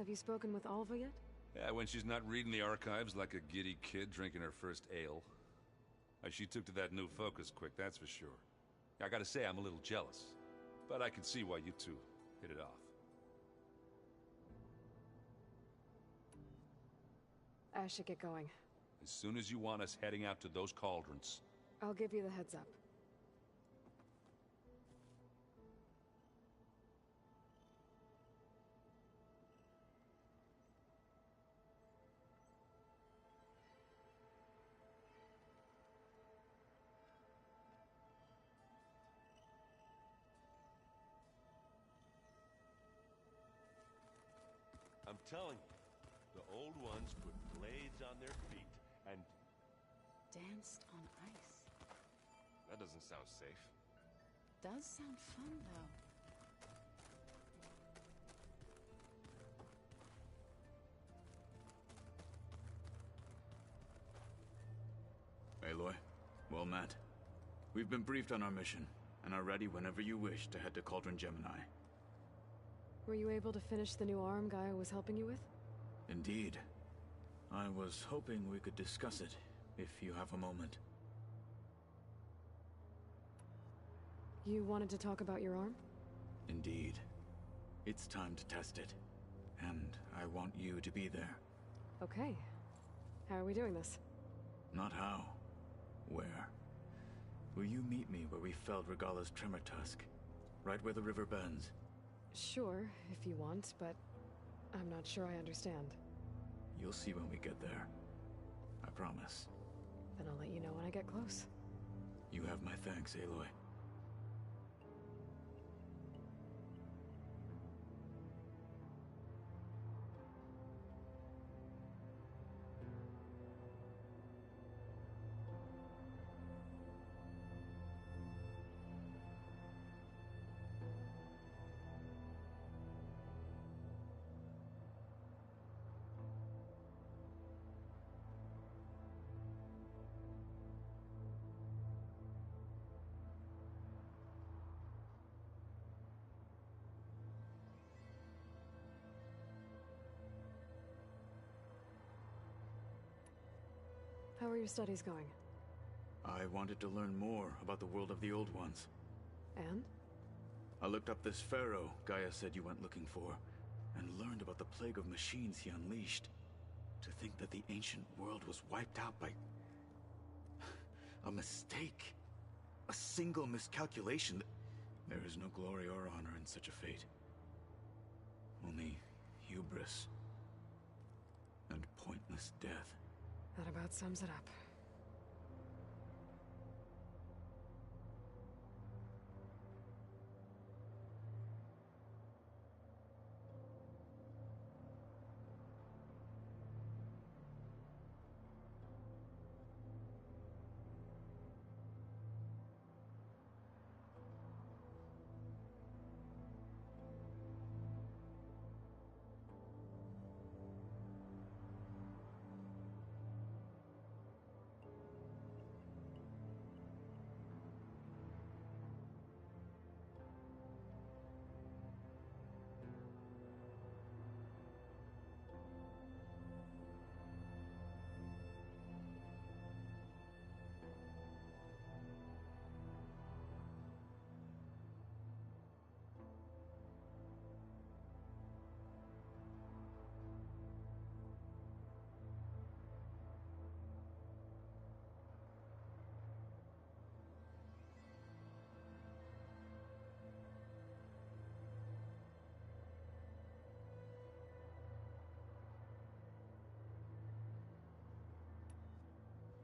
Have you spoken with Alva yet? Yeah, when she's not reading the archives like a giddy kid drinking her first ale. She took to that new focus quick, that's for sure. I gotta say, I'm a little jealous. But I can see why you two hit it off. I should get going. As soon as you want us heading out to those cauldrons. I'll give you the heads up. I'm telling you, the old ones put blades on their feet and... Danced on ice. That doesn't sound safe. Does sound fun, though. Aloy, well met. We've been briefed on our mission, and are ready whenever you wish to head to Cauldron Gemini. Were you able to finish the new arm Gaia was helping you with? Indeed. I was hoping we could discuss it, if you have a moment. You wanted to talk about your arm? Indeed. It's time to test it. And I want you to be there. Okay. How are we doing this? Not how. Where? Will you meet me where we felled Regala's tremor tusk? Right where the river bends? Sure, if you want, but I'm not sure I understand. You'll see when we get there. I promise. Then I'll let you know when I get close. You have my thanks, Aloy. How are your studies going? I wanted to learn more about the world of the Old Ones. And? I looked up this pharaoh Gaia said you went looking for, and learned about the plague of machines he unleashed. To think that the ancient world was wiped out by... a mistake. A single miscalculation. There is no glory or honor in such a fate. Only hubris. And pointless death. That about sums it up.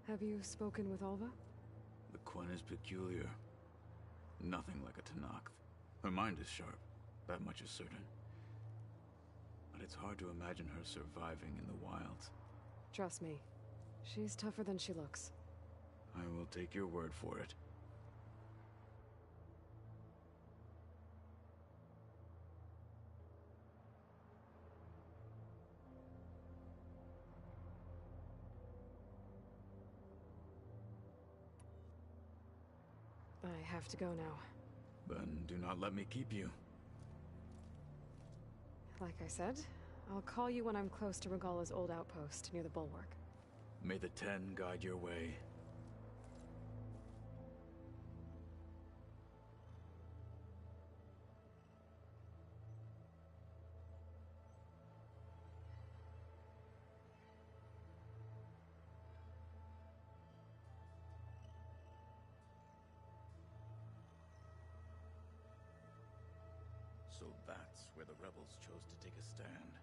Have you spoken with Alva? The Quen is peculiar. Nothing like a Tenakth. Her mind is sharp, that much is certain. But it's hard to imagine her surviving in the wilds. Trust me, she's tougher than she looks. I will take your word for it. I have to go now. Then do not let me keep you. Like I said, I'll call you when I'm close to Regala's old outpost near the bulwark. May the 10 guide your way. So that's where the rebels chose to take a stand.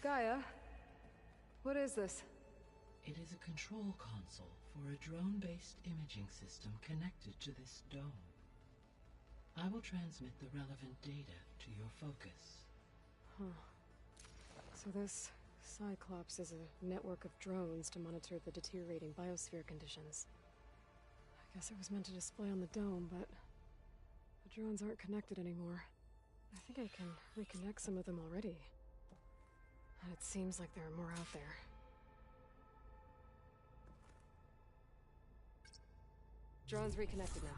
Gaia, what is this? It is a control console for a drone-based imaging system connected to this dome. I will transmit the relevant data to your focus. Huh. So this Cyclops is a network of drones to monitor the deteriorating biosphere conditions. I guess it was meant to display on the dome, but the drones aren't connected anymore. I think I can reconnect some of them already. And it seems like there are more out there. Drones reconnected now.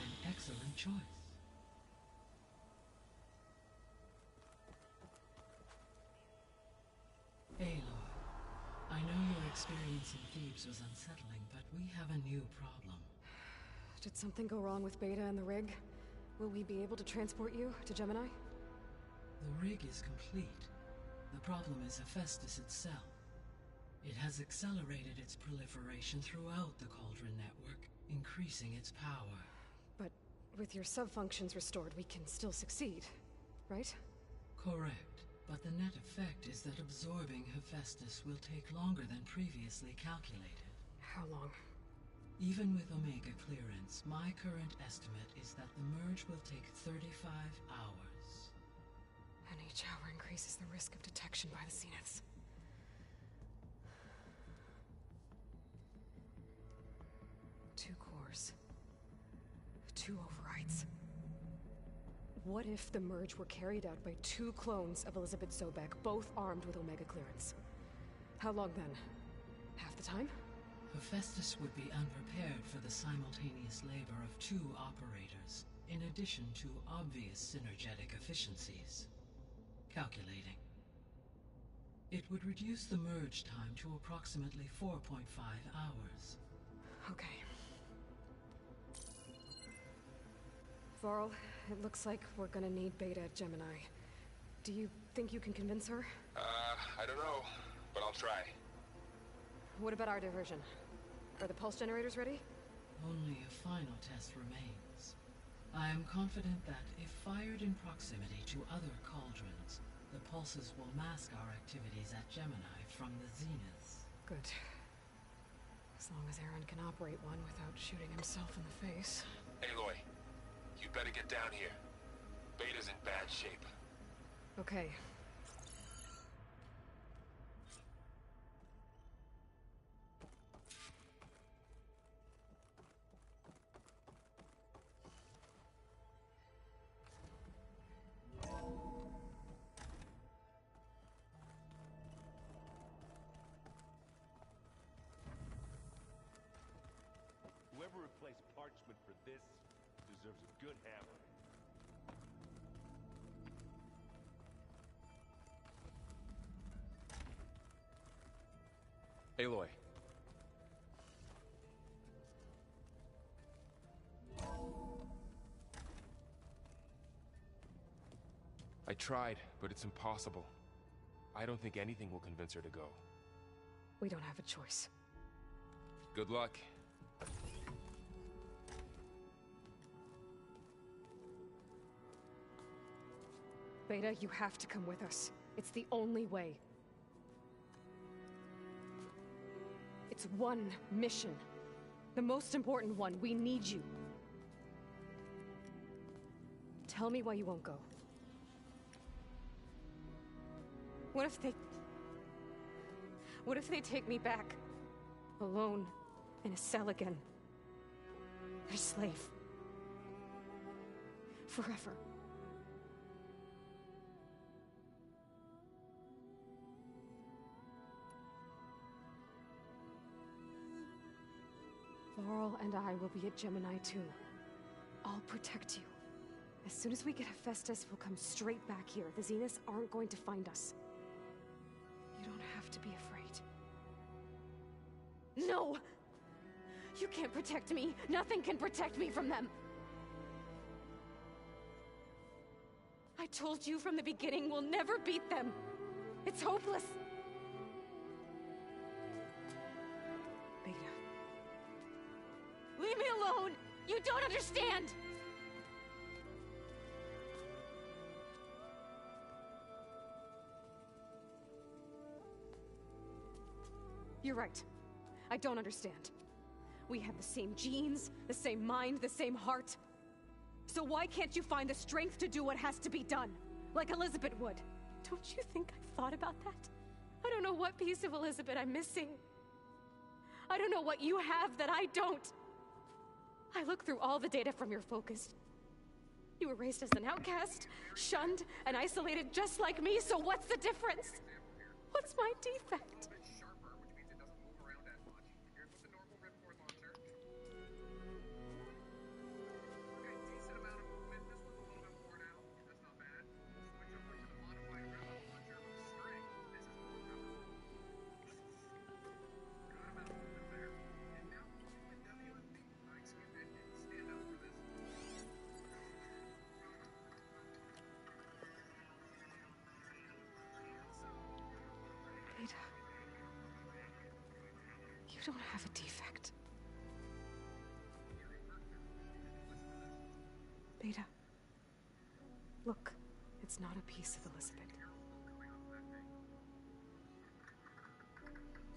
An excellent choice. Aloy, I know your experience in Thebes was unsettling, but we have a new problem. Did something go wrong with Beta and the rig? Will we be able to transport you to Gemini? The rig is complete. The problem is Hephaestus itself. It has accelerated its proliferation throughout the Cauldron network, increasing its power. But with your sub-functions restored, we can still succeed, right? Correct. But the net effect is that absorbing Hephaestus will take longer than previously calculated. How long? Even with Omega clearance, my current estimate is that the merge will take 35 hours. And each hour increases the risk of detection by the Zeniths. Two cores. Two overrides. What if the merge were carried out by two clones of Elizabeth Sobek, both armed with Omega clearance? How long then? Half the time? Hephaestus would be unprepared for the simultaneous labor of two operators, in addition to obvious synergetic efficiencies. Calculating. It would reduce the merge time to approximately 4.5 hours. Okay. Varl, it looks like we're gonna need Beta at Gemini. Do you think you can convince her? I don't know, but I'll try. What about our diversion? Are the pulse generators ready? Only a final test remains. I am confident that if fired in proximity to other cauldrons, the pulses will mask our activities at Gemini from the Zeniths. Good. As long as Aaron can operate one without shooting himself in the face. Aloy, you better get down here. Beta's in bad shape. Okay. Whoever replaced parchment for this deserves a good hammer. Aloy. I tried, but it's impossible. I don't think anything will convince her to go. We don't have a choice. Good luck. Beta, you have to come with us. It's the only way. It's one mission. The most important one. We need you. Tell me why you won't go. What if they take me back? Alone, in a cell again. A slave. Forever. Varl and I will be at Gemini too. I'll protect you. As soon as we get Hephaestus, we'll come straight back here. The Zeniths aren't going to find us. You don't have to be afraid. No! You can't protect me. Nothing can protect me from them. I told you from the beginning, we'll never beat them. It's hopeless. Beta. Leave me alone! You don't understand! You're right. I don't understand. We have the same genes, the same mind, the same heart. So why can't you find the strength to do what has to be done? Like Elizabeth would. Don't you think I've thought about that? I don't know what piece of Elizabeth I'm missing. I don't know what you have that I don't. I look through all the data from your focus. You were raised as an outcast, shunned, and isolated just like me, so what's the difference? What's my defect? Beta. You don't have a defect. Beta. Look, it's not a piece of Elizabeth.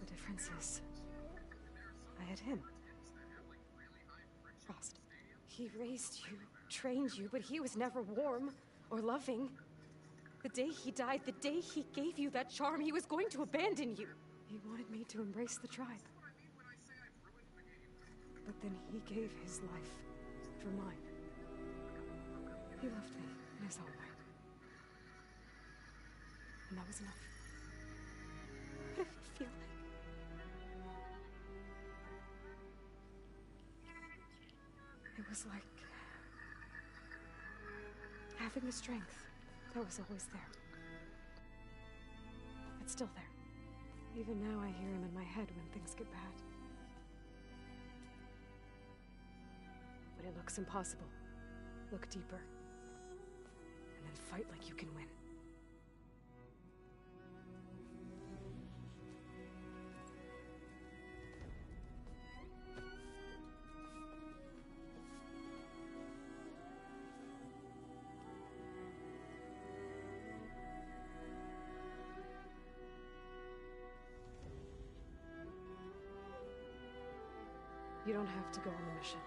The difference is, I had him. Frost. He raised you, trained you, but he was never warm or loving. The day he died, the day he gave you that charm, he was going to abandon you. He wanted me to embrace the tribe. But then he gave his life for mine. He loved me in his own way. And that was enough. What if you feel like... It was like... having the strength that was always there. It's still there. Even now I hear him in my head when things get bad. When it looks impossible, look deeper. And then fight like you can win. You don't have to go on the mission.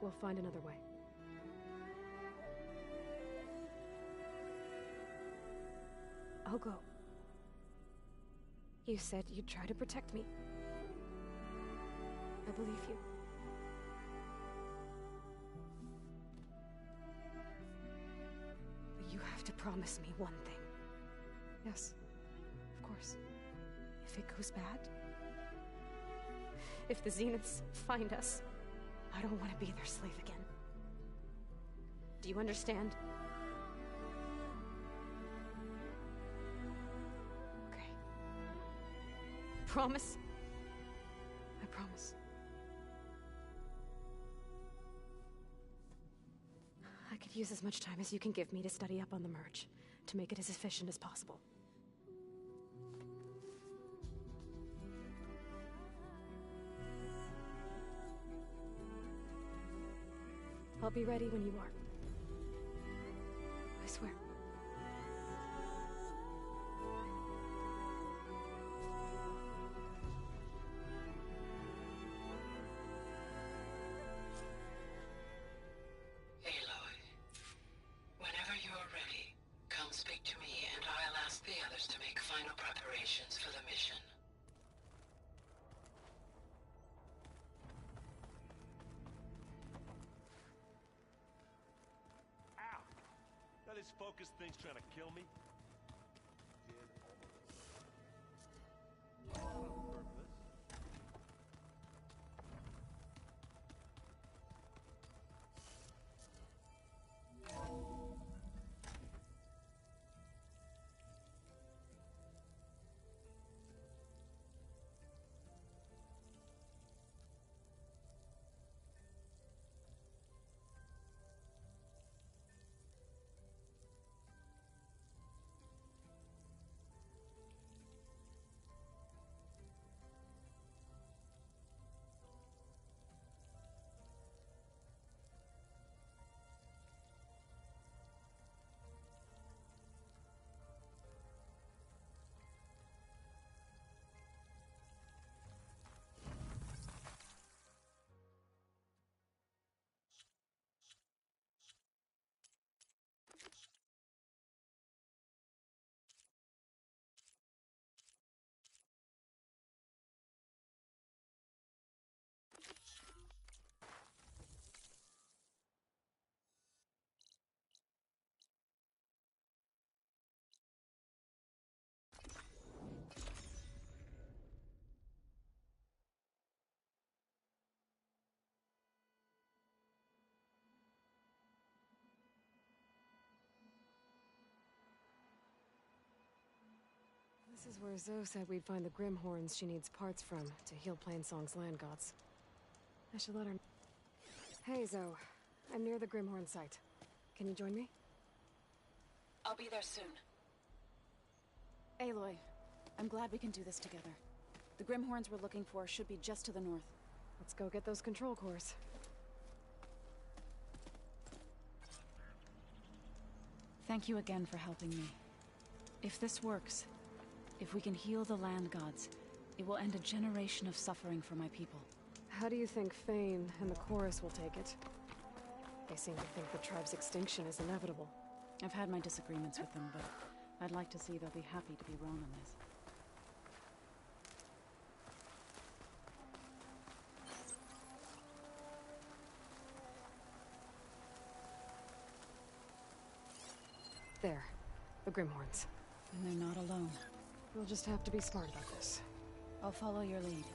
We'll find another way. I'll go. You said you'd try to protect me. I believe you. But you have to promise me one thing. Yes, of course. If it goes bad, if the Zeniths find us, I don't want to be their slave again. Do you understand? Okay. Promise? I promise. I could use as much time as you can give me to study up on the merge, to make it as efficient as possible. I'll be ready when you are. I swear. Aloy, whenever you are ready, come speak to me and I'll ask the others to make final preparations for the mission. Now this focus thing's trying to kill me. Not on purpose. This is where Zoe said we'd find the Grimhorns she needs parts from to heal Plainsong's land gods. I should let her... Hey, Zoe. I'm near the Grimhorn site. Can you join me? I'll be there soon. Aloy, I'm glad we can do this together. The Grimhorns we're looking for should be just to the north. Let's go get those control cores. Thank you again for helping me. If this works, if we can heal the land gods, it will end a generation of suffering for my people. How do you think Fane and the chorus will take it? They seem to think the tribe's extinction is inevitable. I've had my disagreements with them, but I'd like to see they'll be happy to be wrong on this. There. The Grimhorns. And they're not alone. We'll just have to be smart about this. I'll follow your lead.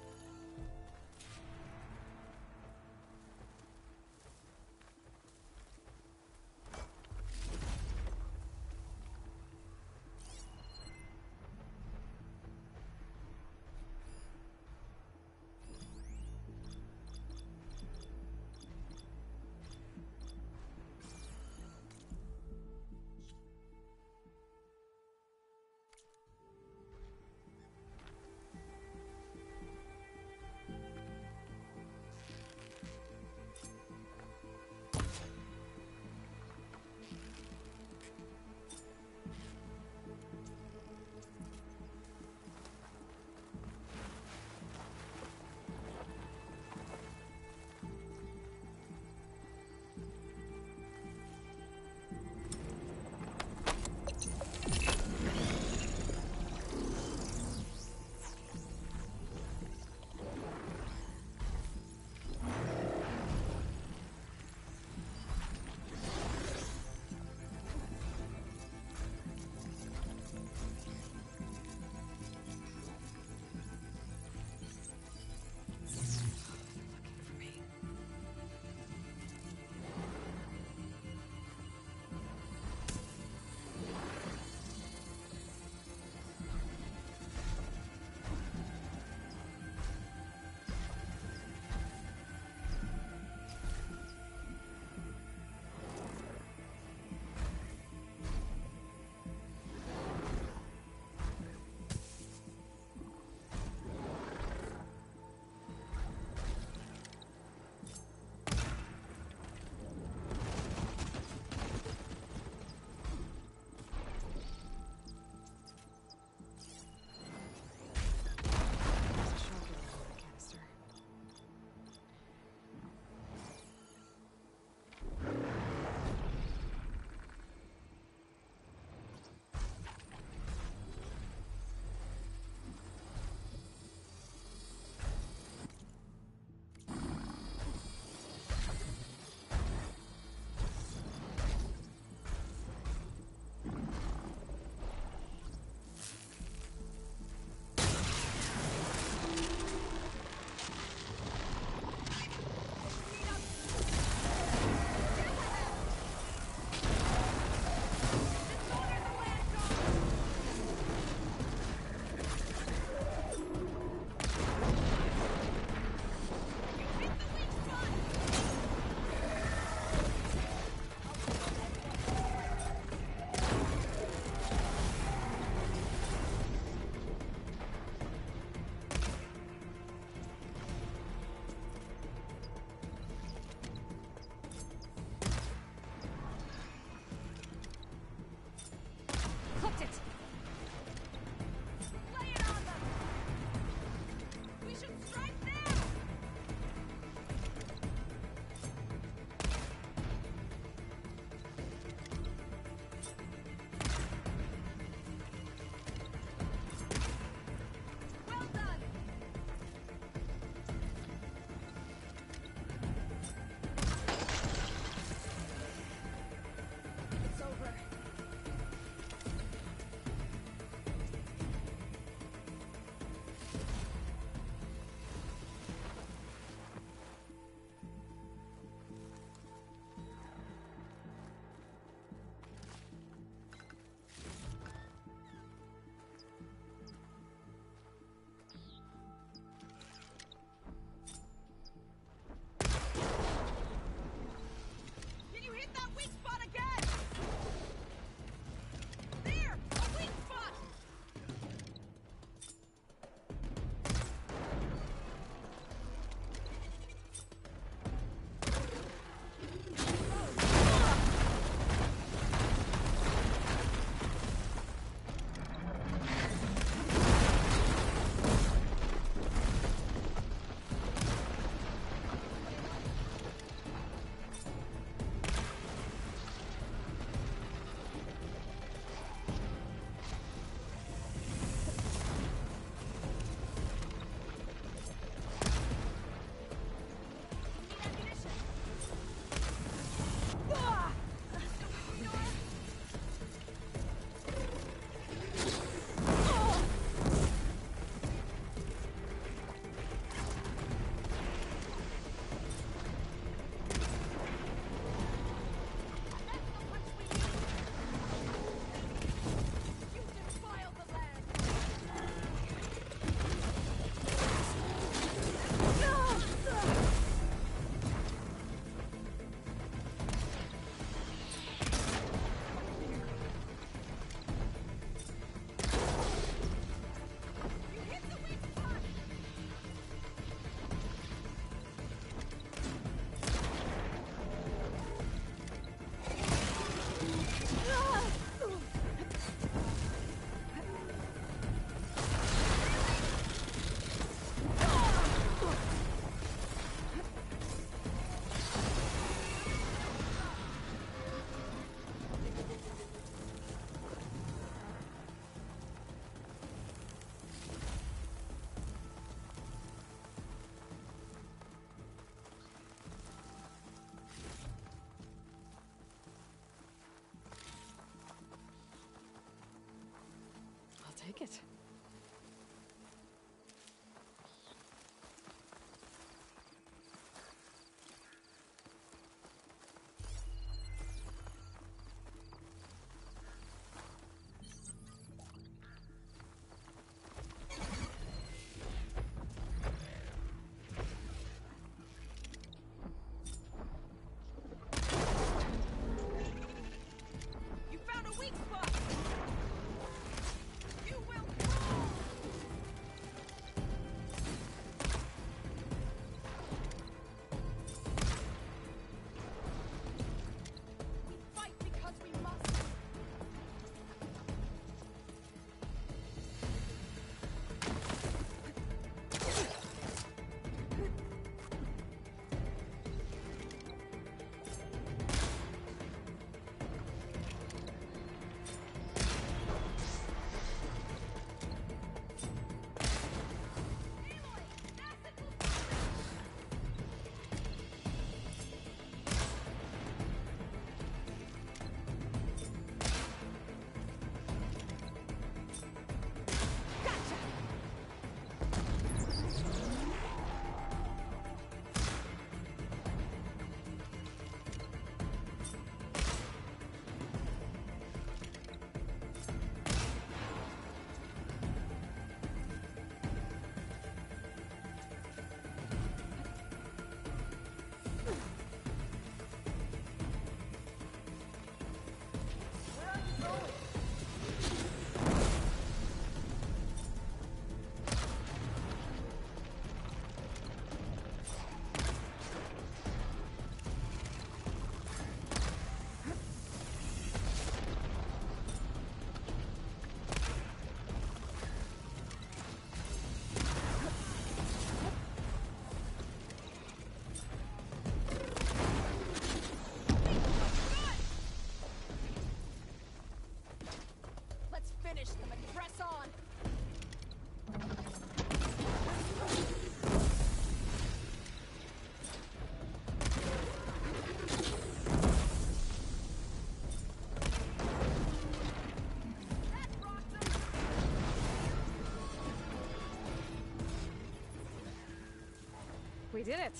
We did it.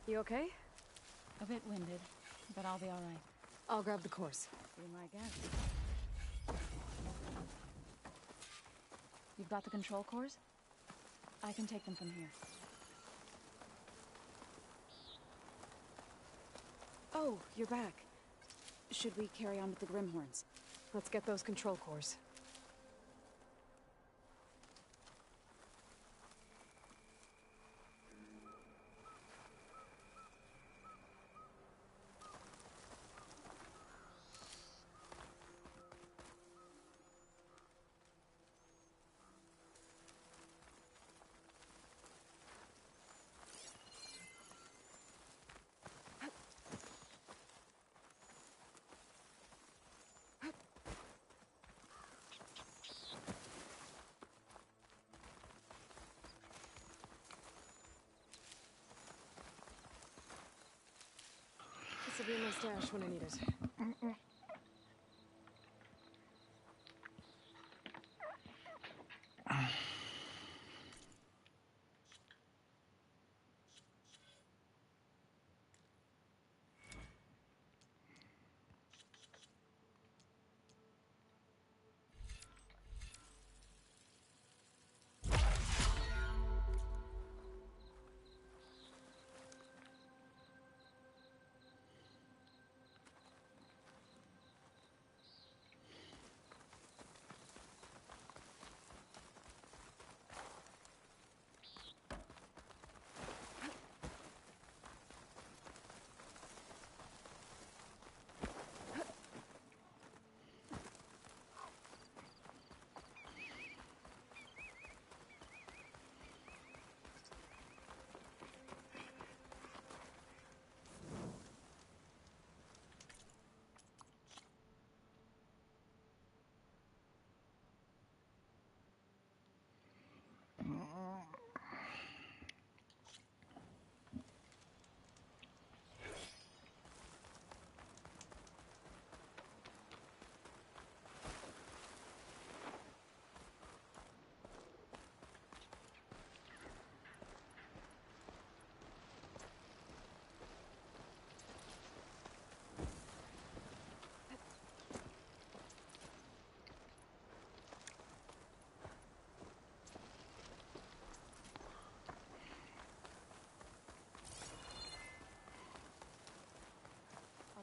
You okay? A bit winded, but I'll be all right. I'll grab the course. Be my guest. You've got the control cores? I can take them from here. Oh, you're back. Should we carry on with the Grimhorns? Let's get those control cores. This will be in my stash when I need it.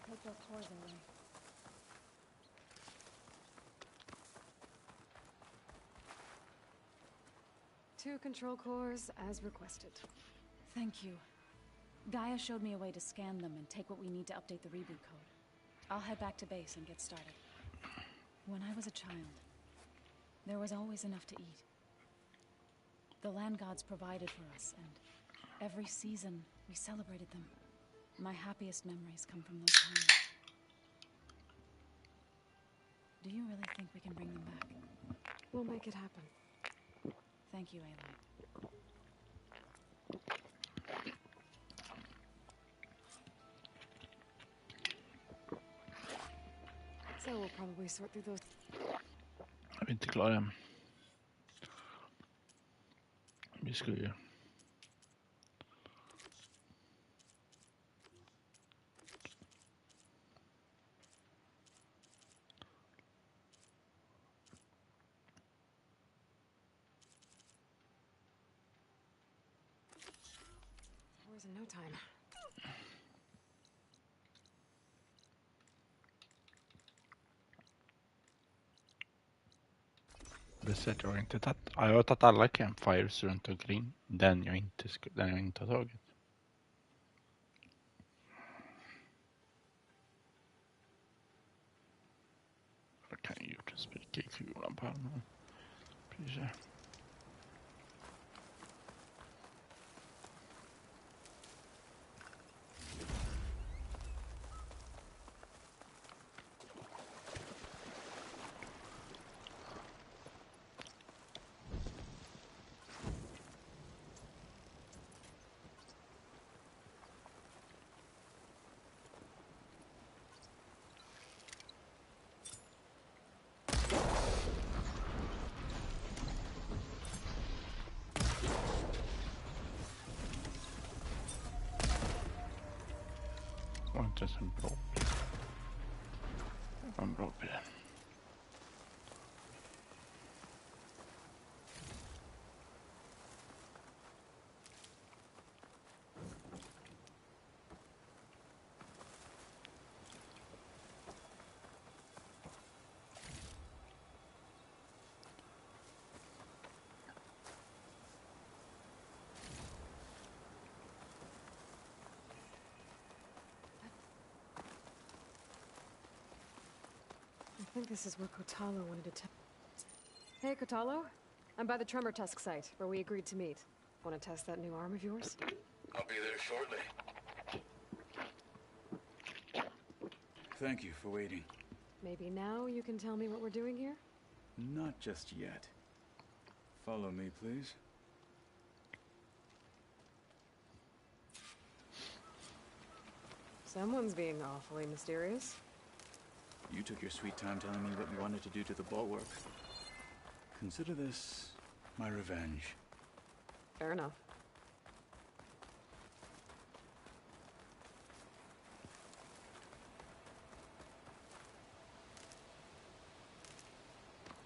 Take those cores away. Two control cores, as requested. Thank you. Gaia showed me a way to scan them and take what we need to update the reboot code. I'll head back to base and get started. When I was a child, there was always enough to eat. The land gods provided for us, and every season we celebrated them. My happiest memories come from those times. Do you really think we can bring them back? We'll make it happen. Thank you, Aloy. So we'll probably sort through those. Jag är inte klar än. Vi ska ju... Hours in no time. Jag har inte tagit. Ja, jag har tagit alla campfires runt omkring. Den jag inte har tagit. Jag kan ju gjort en spricka i kulan på armen. Precis. var inte ens en bra bil. Det var en bra bil. I think this is where Kotalo wanted to tell. Hey, Kotalo. I'm by the Tremor Tusk site, where we agreed to meet. Want to test that new arm of yours? I'll be there shortly. Thank you for waiting. Maybe now you can tell me what we're doing here? Not just yet. Follow me, please. Someone's being awfully mysterious. You took your sweet time telling me what you wanted to do to the bulwark. Consider this my revenge. Fair enough.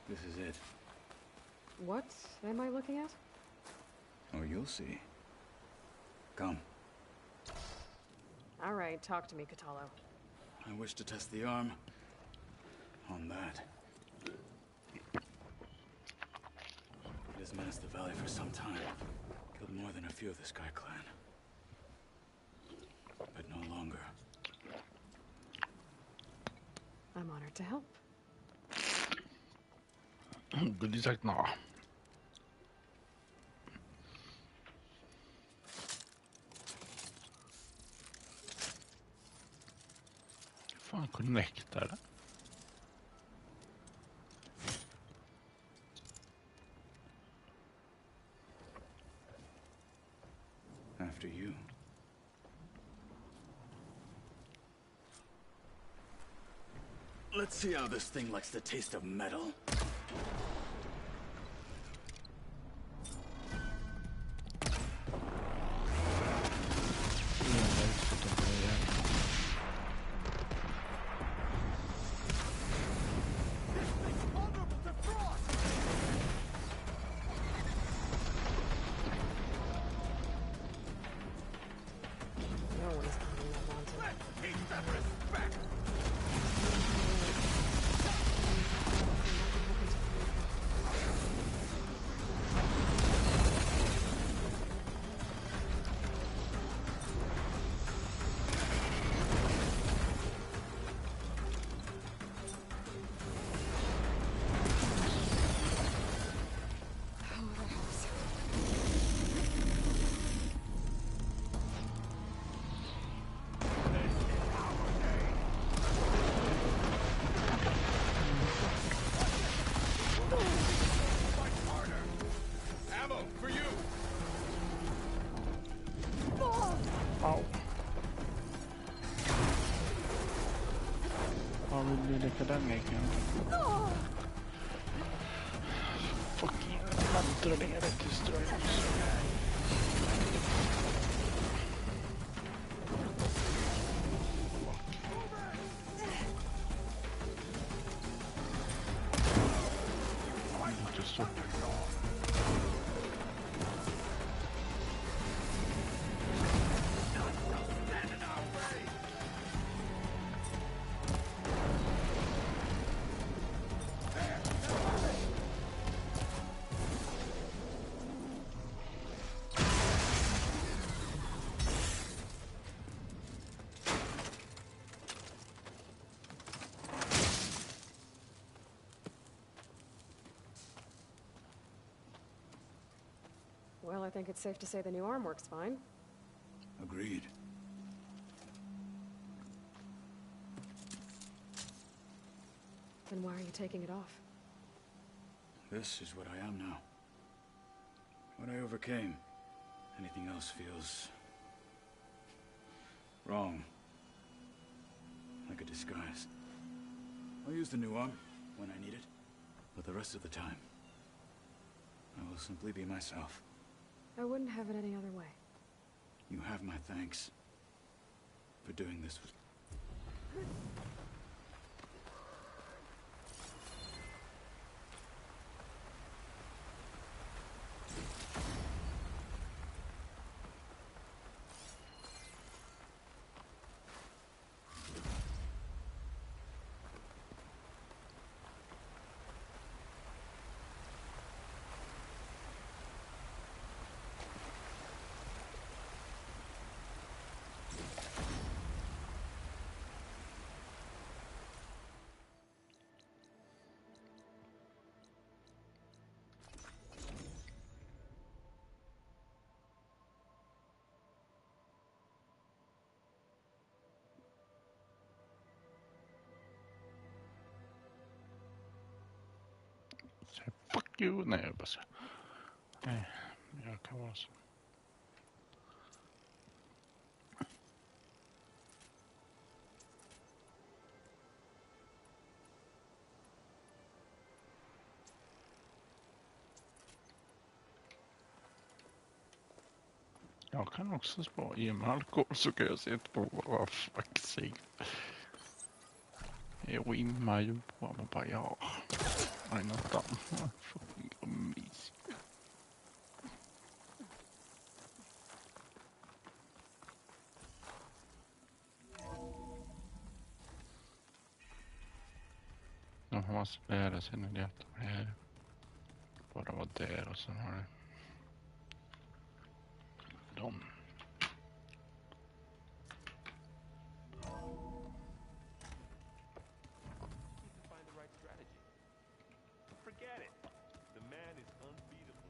This is it. What am I looking at? Oh, you'll see. Come. All right, talk to me, Kotalo. I wish to test the arm on that. It has menaced the valley for some time. Killed more than a few of the Sky Clan. But no longer. I'm honored to help. Good sagt nå. Fan, connectar det. After you. Let's see how this thing likes the taste of metal. Den vägen. Fucking man drar ner det till ström. Inte så. Well, I think it's safe to say the new arm works fine. Agreed. Then why are you taking it off? This is what I am now. What I overcame. Anything else feels wrong. Like a disguise. I'll use the new arm when I need it. But the rest of the time, I will simply be myself. I wouldn't have it any other way. You have my thanks for doing this Säg fuck you. Nej, jag bara så. Nej, jag kan vara så. Jag kan också spara i mig alkohol så kan jag se på vad fuck sig. Jag rimmar ju på mig bara ja. Nej, not done. Fucking amazing. De har måste lära sig när det är att de här bara var där och sen har det de. Find the right strategy. Forget it. The man is unbeatable.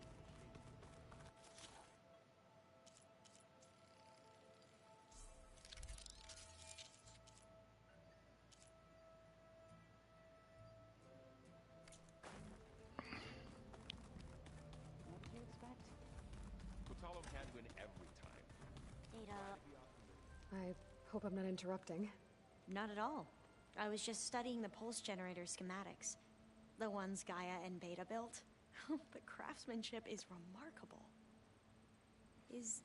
What did you expect? Kotalo can't win every time. Ada. I hope I'm not interrupting. Not at all. I was just studying the pulse generator schematics. The ones Gaia and Beta built. The craftsmanship is remarkable. Is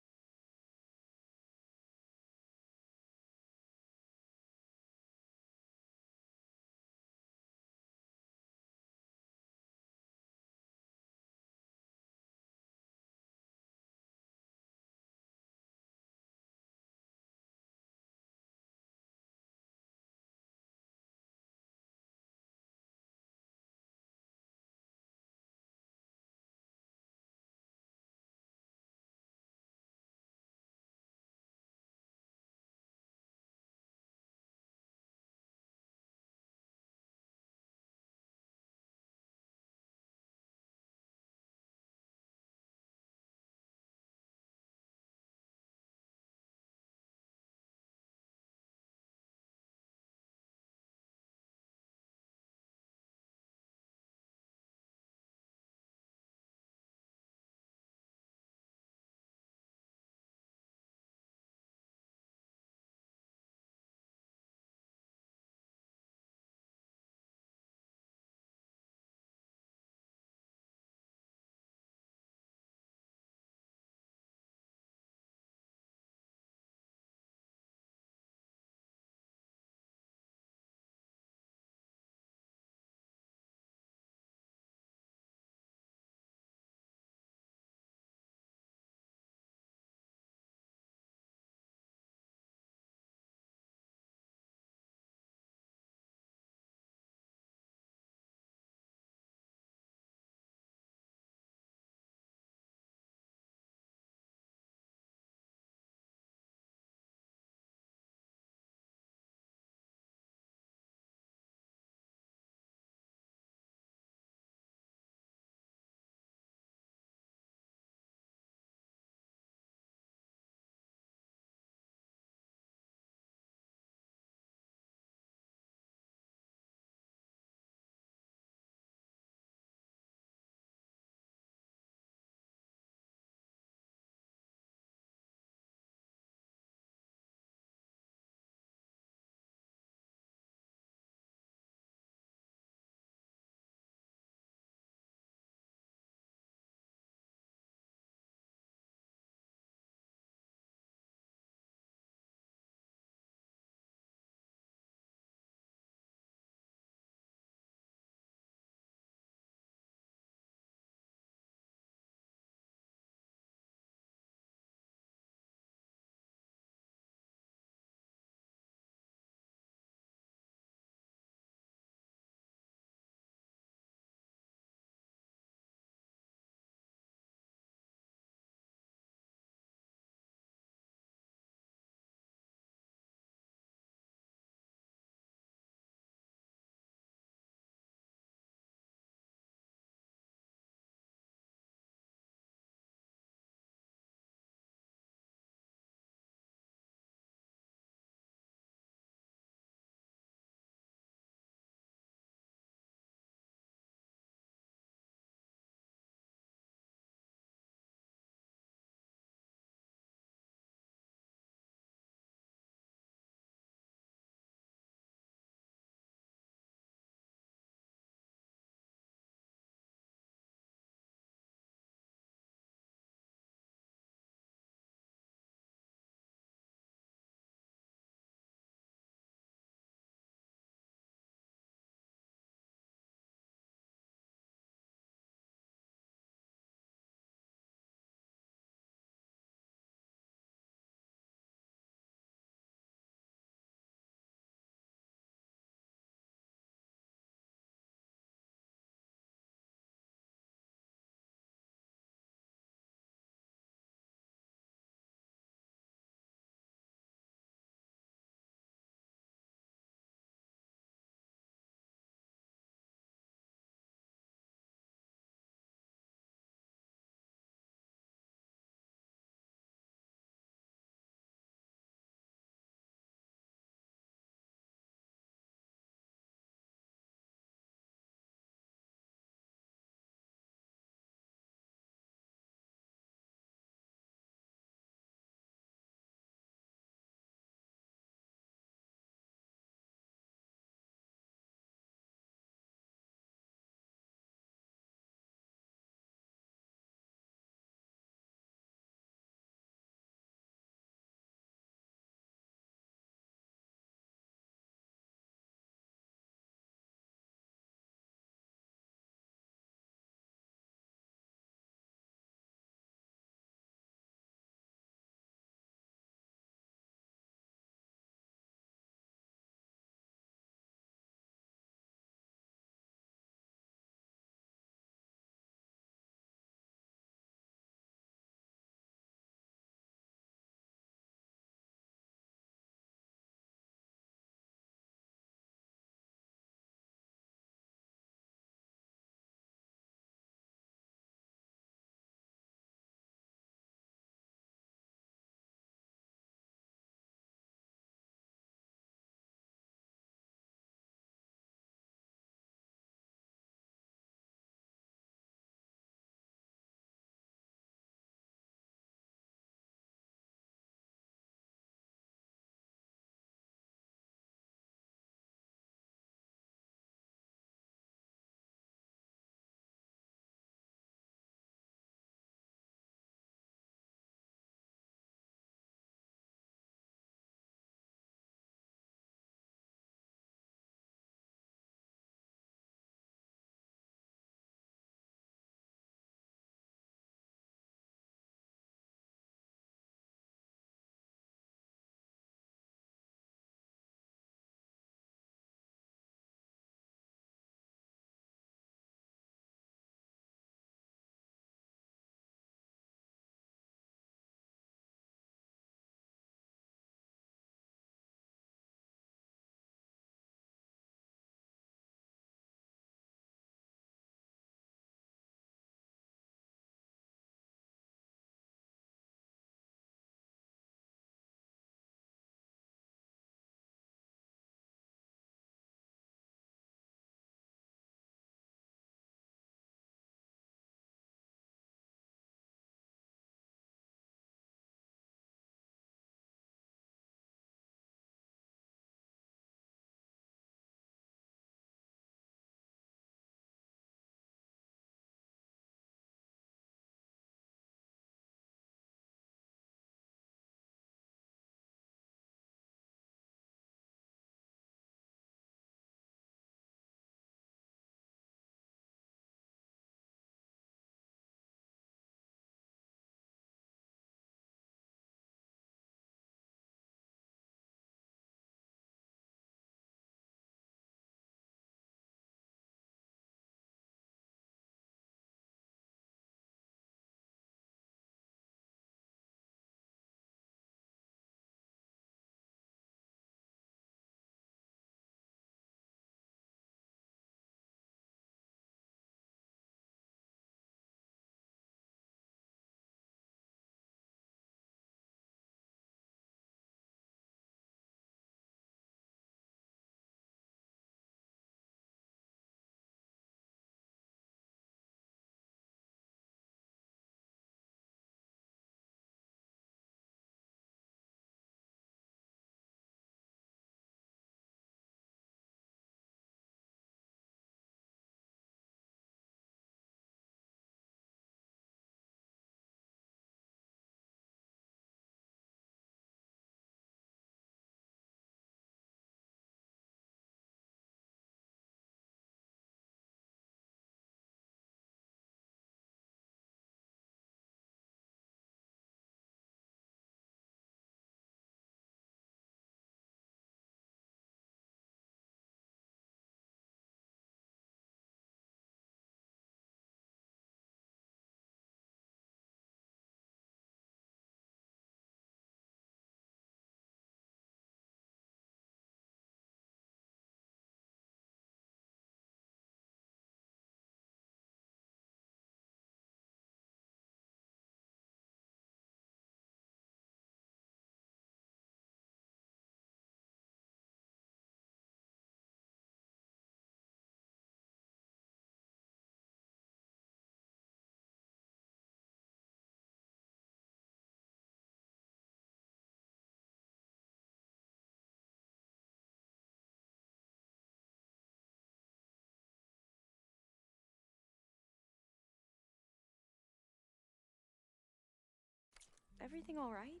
everything all right?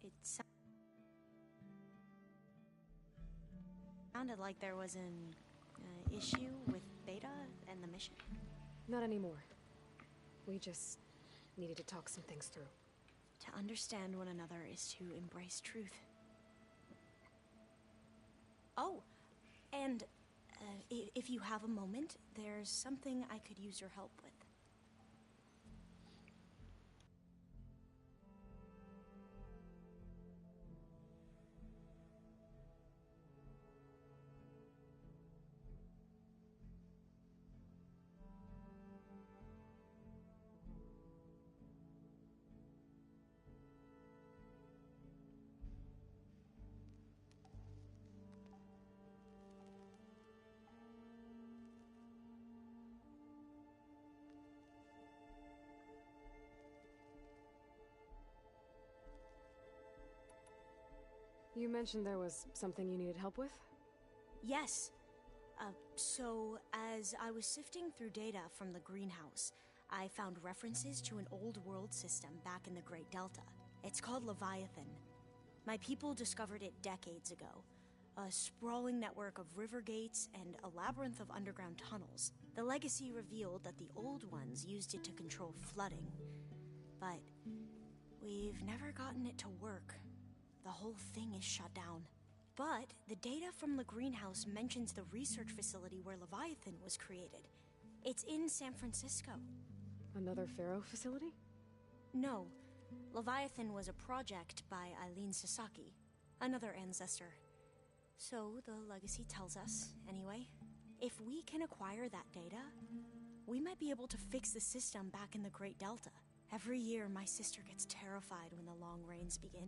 It sounded like there was an issue with Beta and the mission. Not anymore. We just needed to talk some things through. To understand one another is to embrace truth. Oh, and if you have a moment, there's something I could use your help with. You mentioned there was something you needed help with? Yes. So, as I was sifting through data from the greenhouse, I found references to an old world system back in the Great Delta. It's called Leviathan. My people discovered it decades ago. A sprawling network of river gates and a labyrinth of underground tunnels. The legacy revealed that the old ones used it to control flooding. But we've never gotten it to work. The whole thing is shut down. But the data from the greenhouse mentions the research facility where Leviathan was created. It's in San Francisco. Another Pharaoh facility? No. Leviathan was a project by Eileen Sasaki, another ancestor. So the legacy tells us, anyway. If we can acquire that data, we might be able to fix the system back in the Great Delta. Every year, my sister gets terrified when the long rains begin.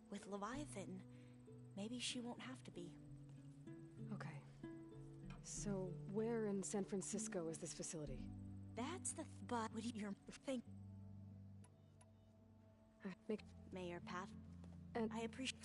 With Leviathan, maybe she won't have to be. Okay. So, where in San Francisco is this facility? That's the but would you think Mayor Pat? And I appreciate.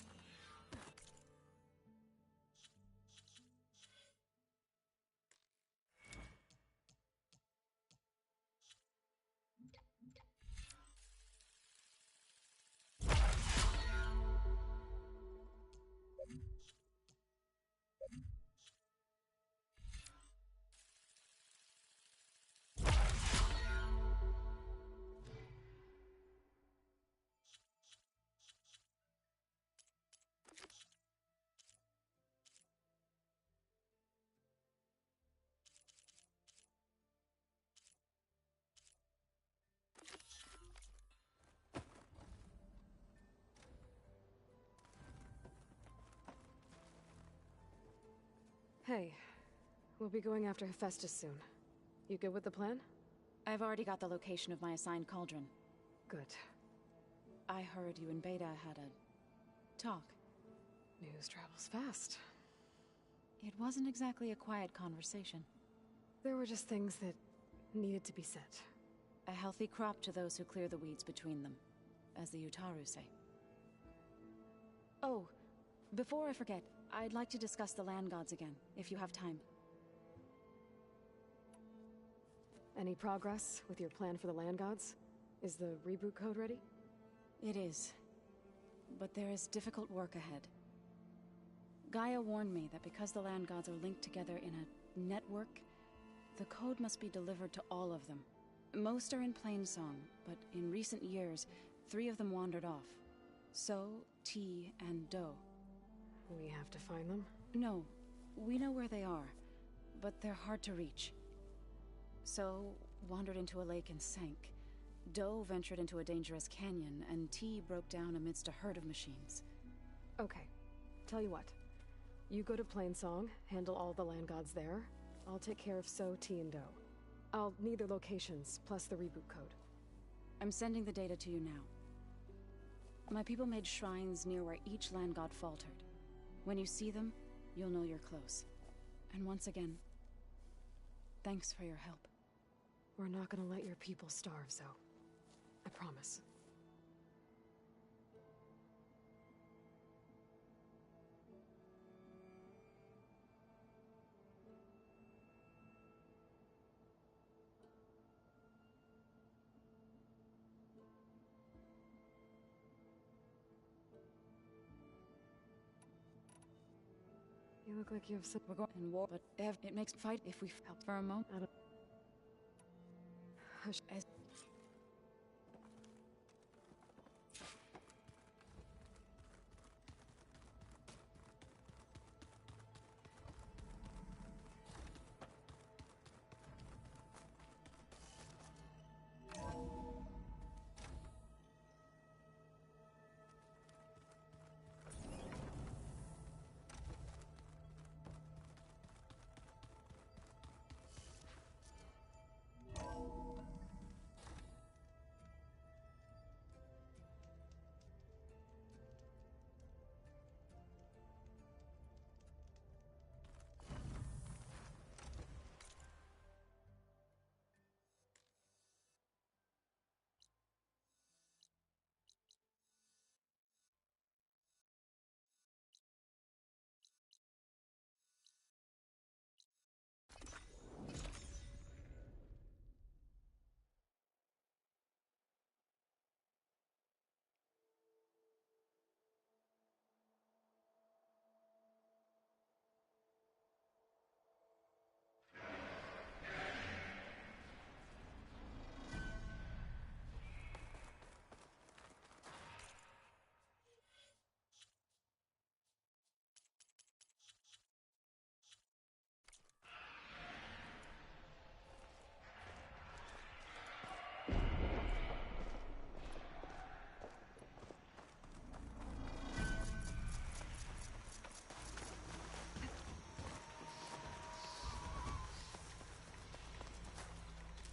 Hey, we'll be going after Hephaestus soon. You good with the plan? I've already got the location of my assigned cauldron. Good. I heard you and Beta had a talk. News travels fast. It wasn't exactly a quiet conversation. There were just things that needed to be said. A healthy crop to those who clear the weeds between them, as the Utaru say. Oh, before I forget, I'd like to discuss the land gods again, if you have time. Any progress with your plan for the land gods? Is the reboot code ready? It is. But there is difficult work ahead. Gaia warned me that because the land gods are linked together in a network, the code must be delivered to all of them. Most are in Plainsong, but in recent years, 3 of them wandered off. So, T, and Do. We have to find them? No, we know where they are, but they're hard to reach. So, wandered into a lake and sank. Do ventured into a dangerous canyon, and T broke down amidst a herd of machines. Okay. Tell you what. You go to Plainsong, handle all the land gods there. I'll take care of So, T, and Do. I'll need their locations, plus the reboot code. I'm sending the data to you now. My people made shrines near where each land god faltered. When you see them, you'll know you're close. And once again, thanks for your help. We're not gonna let your people starve, Zo. I promise. You look like you have some... We're going in war, but it makes fight if we help for a moment. Hush.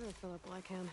I'll fill up while I can.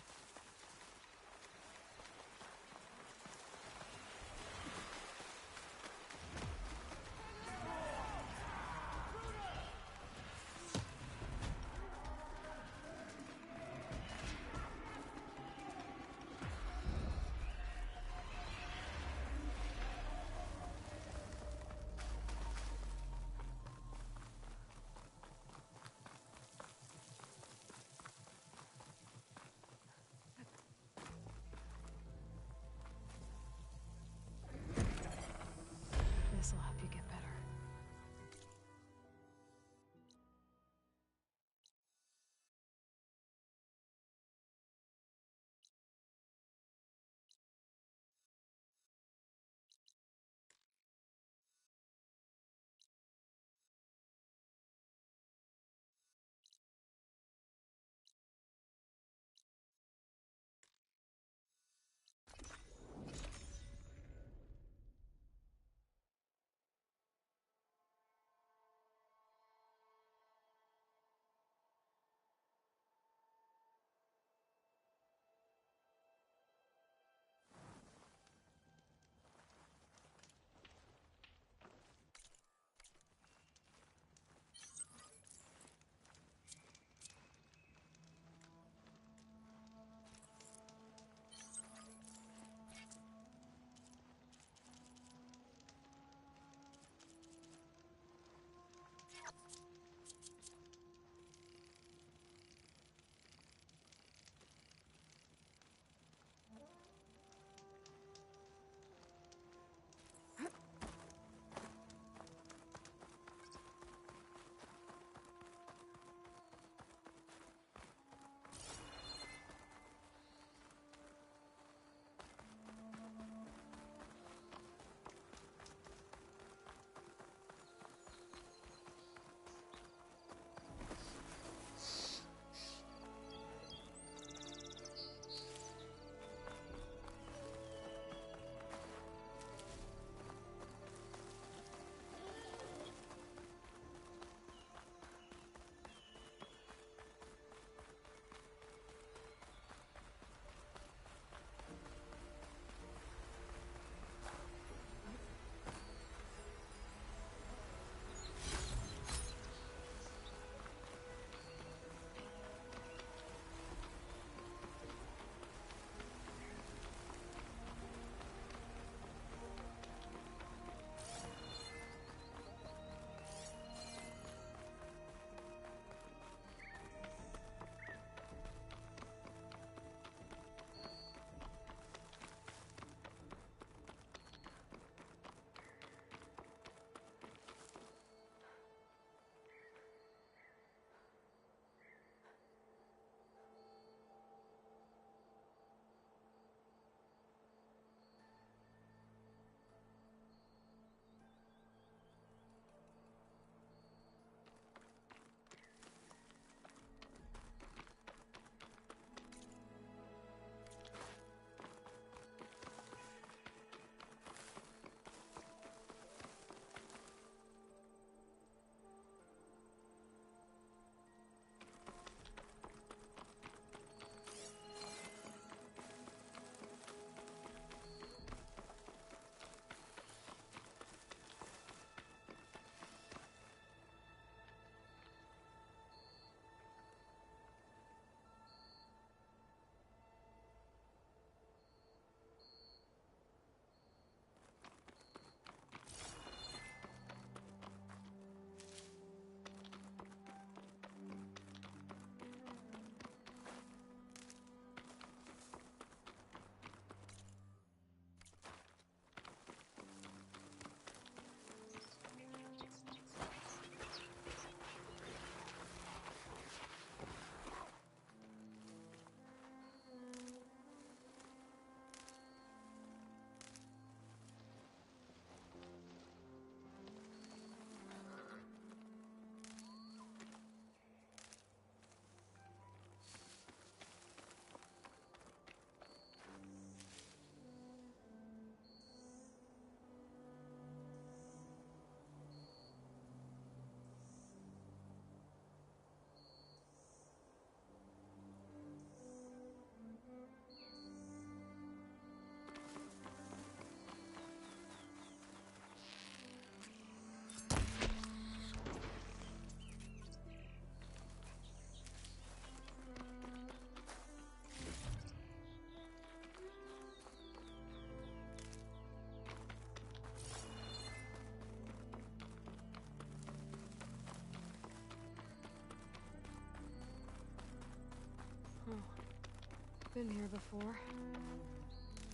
been here before.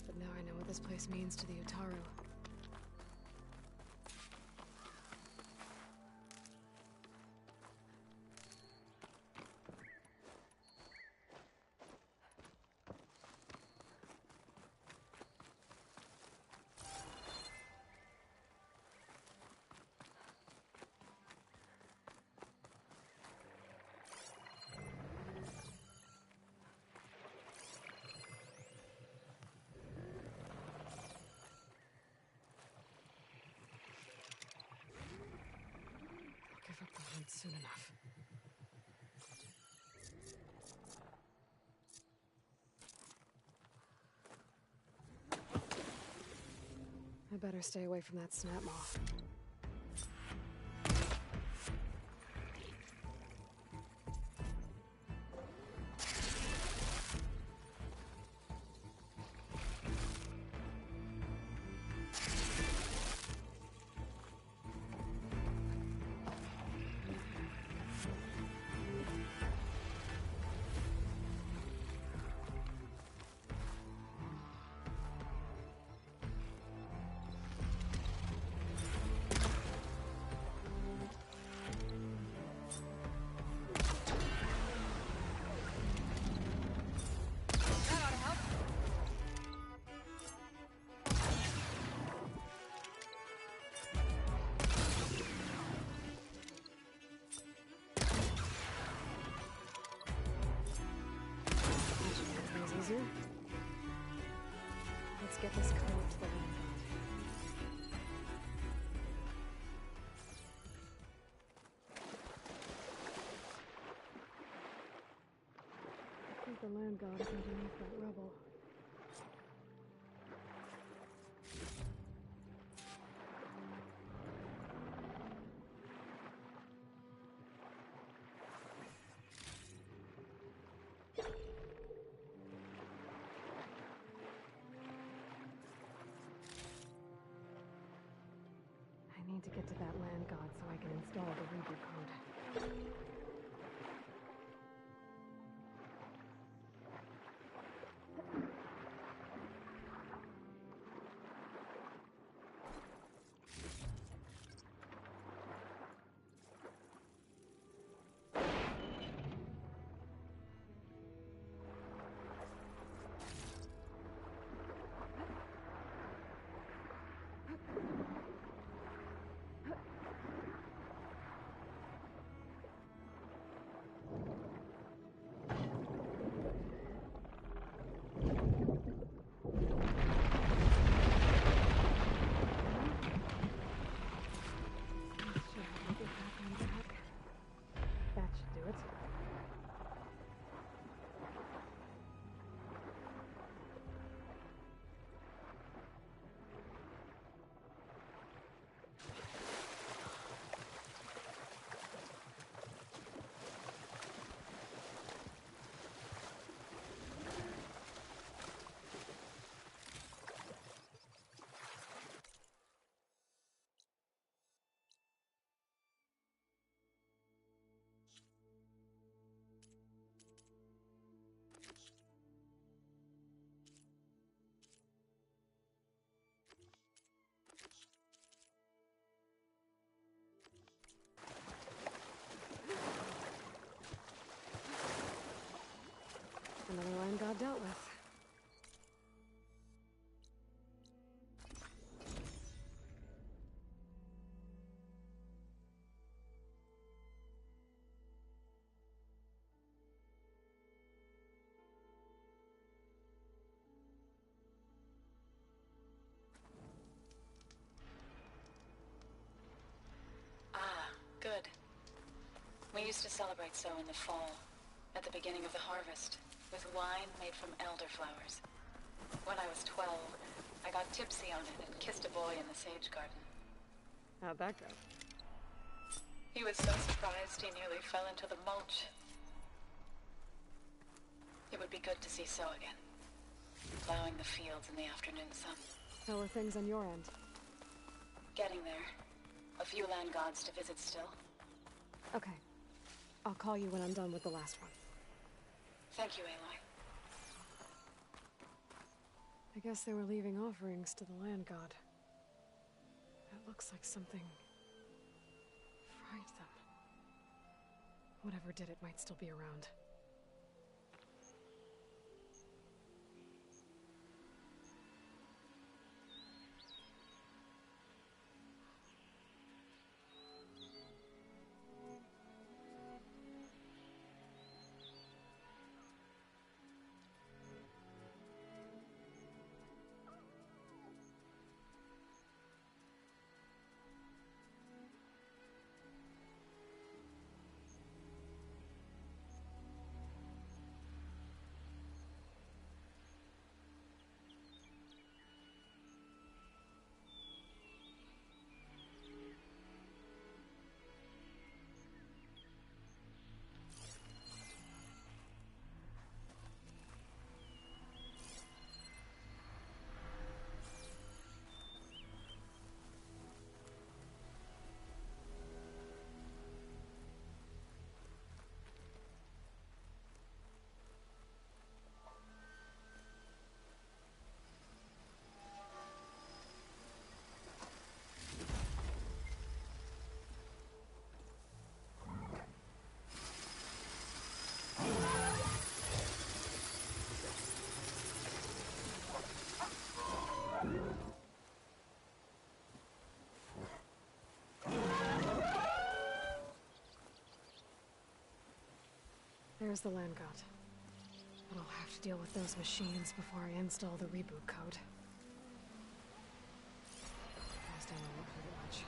But now I know what this place means to the Utaru. Give up the hunt soon enough. I better stay away from that snap moth. Easier. Let's get this code to the land god. I think the land god is underneath that rubble. I need to get to that land god so I can install the reboot code. That should do it. Another land god dealt with. Ah, good. We used to celebrate so in the fall, at the beginning of the harvest, with wine made from elderflowers. When I was 12, I got tipsy on it and kissed a boy in the sage garden. How'd that go? He was so surprised he nearly fell into the mulch. It would be good to see So again, plowing the fields in the afternoon sun. How are things on your end? Getting there. A few land gods to visit still. Okay. I'll call you when I'm done with the last one. Thank you, Aloy. I guess they were leaving offerings to the land god. It looks like something fried them. Whatever did it might still be around. There's the land god. But I'll have to deal with those machines before I install the reboot code. Last time I won't hurt it much.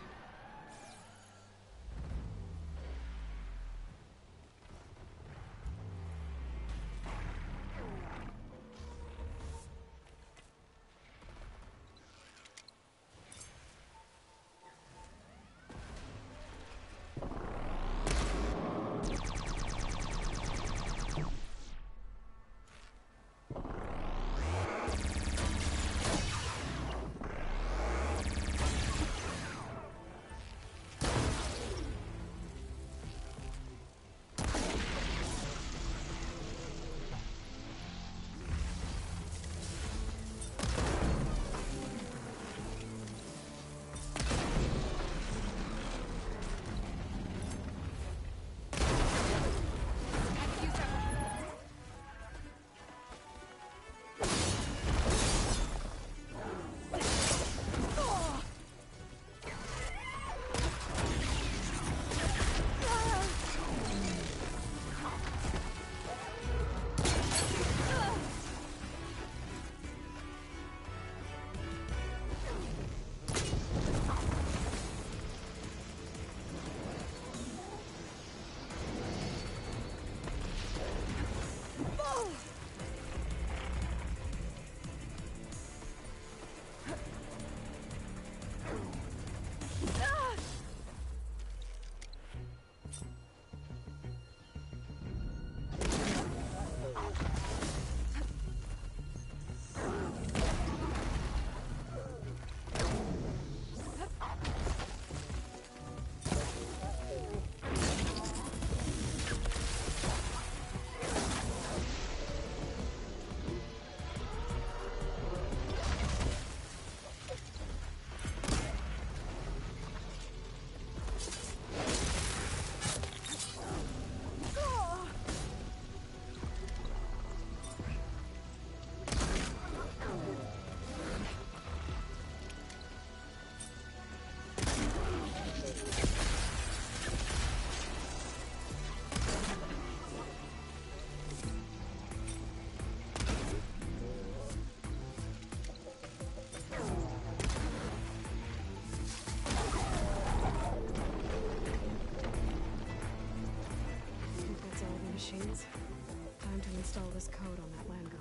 Machines. Time to install this code on that land god.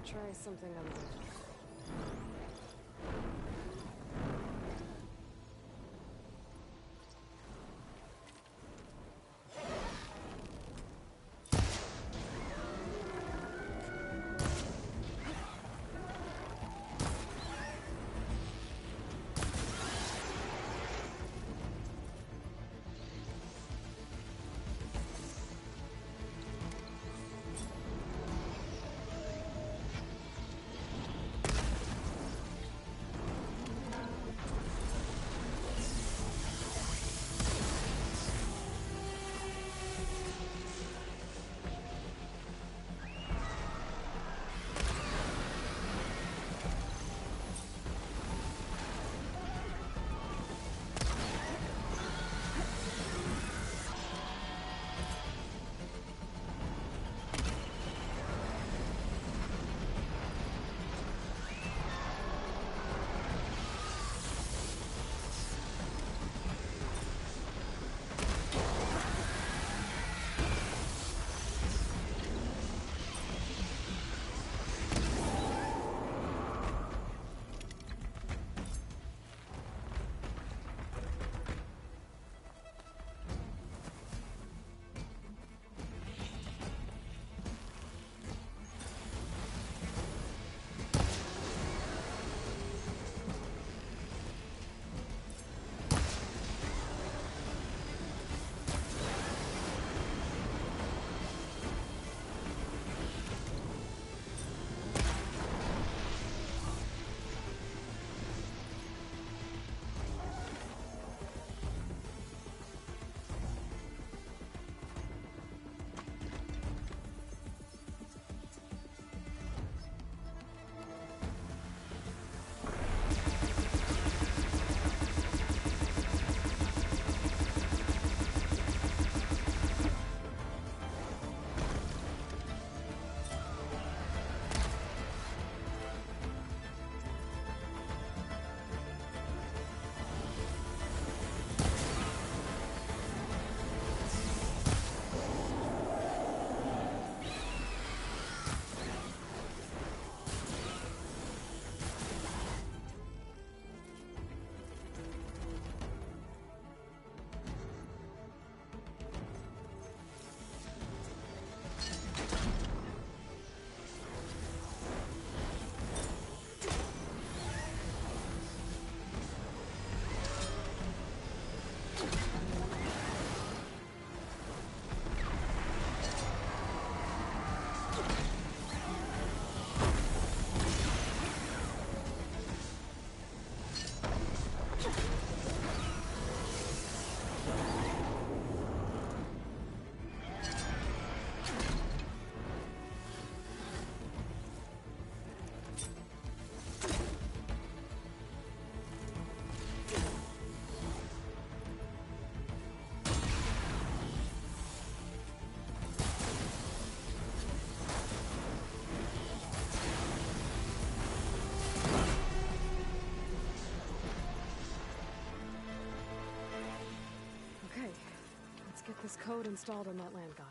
try something a little different. Get this code installed on that land god.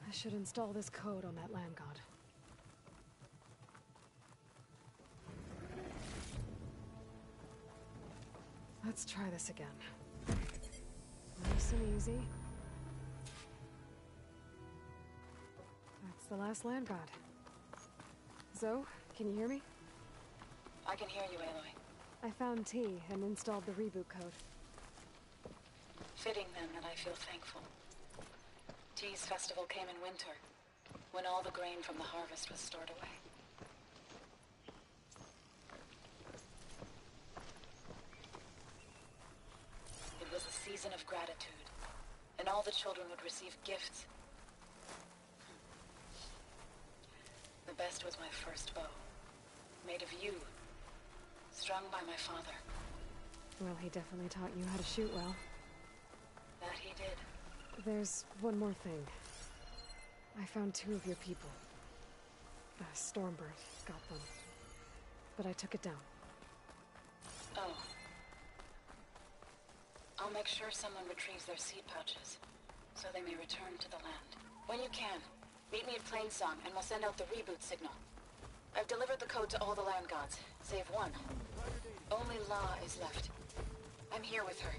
I should install this code on that land god. Let's try this again. Nice and easy. That's the last land god. Zoe, can you hear me? I can hear you, Aloy. I found T and installed the reboot code. Fitting then that I feel thankful. T's festival came in winter, when all the grain from the harvest was stored away. It was a season of gratitude, and all the children would receive gifts. The best was my first bow, made of yew, strung by my father. Well, he definitely taught you how to shoot well. That he did. There's one more thing. I found 2 of your people. Stormbird got them. But I took it down. Oh. I'll make sure someone retrieves their seed pouches, so they may return to the land. When you can, meet me at Plainsong, and we'll send out the reboot signal. I've delivered the code to all the land gods, save one. Only La is left. I'm here with her,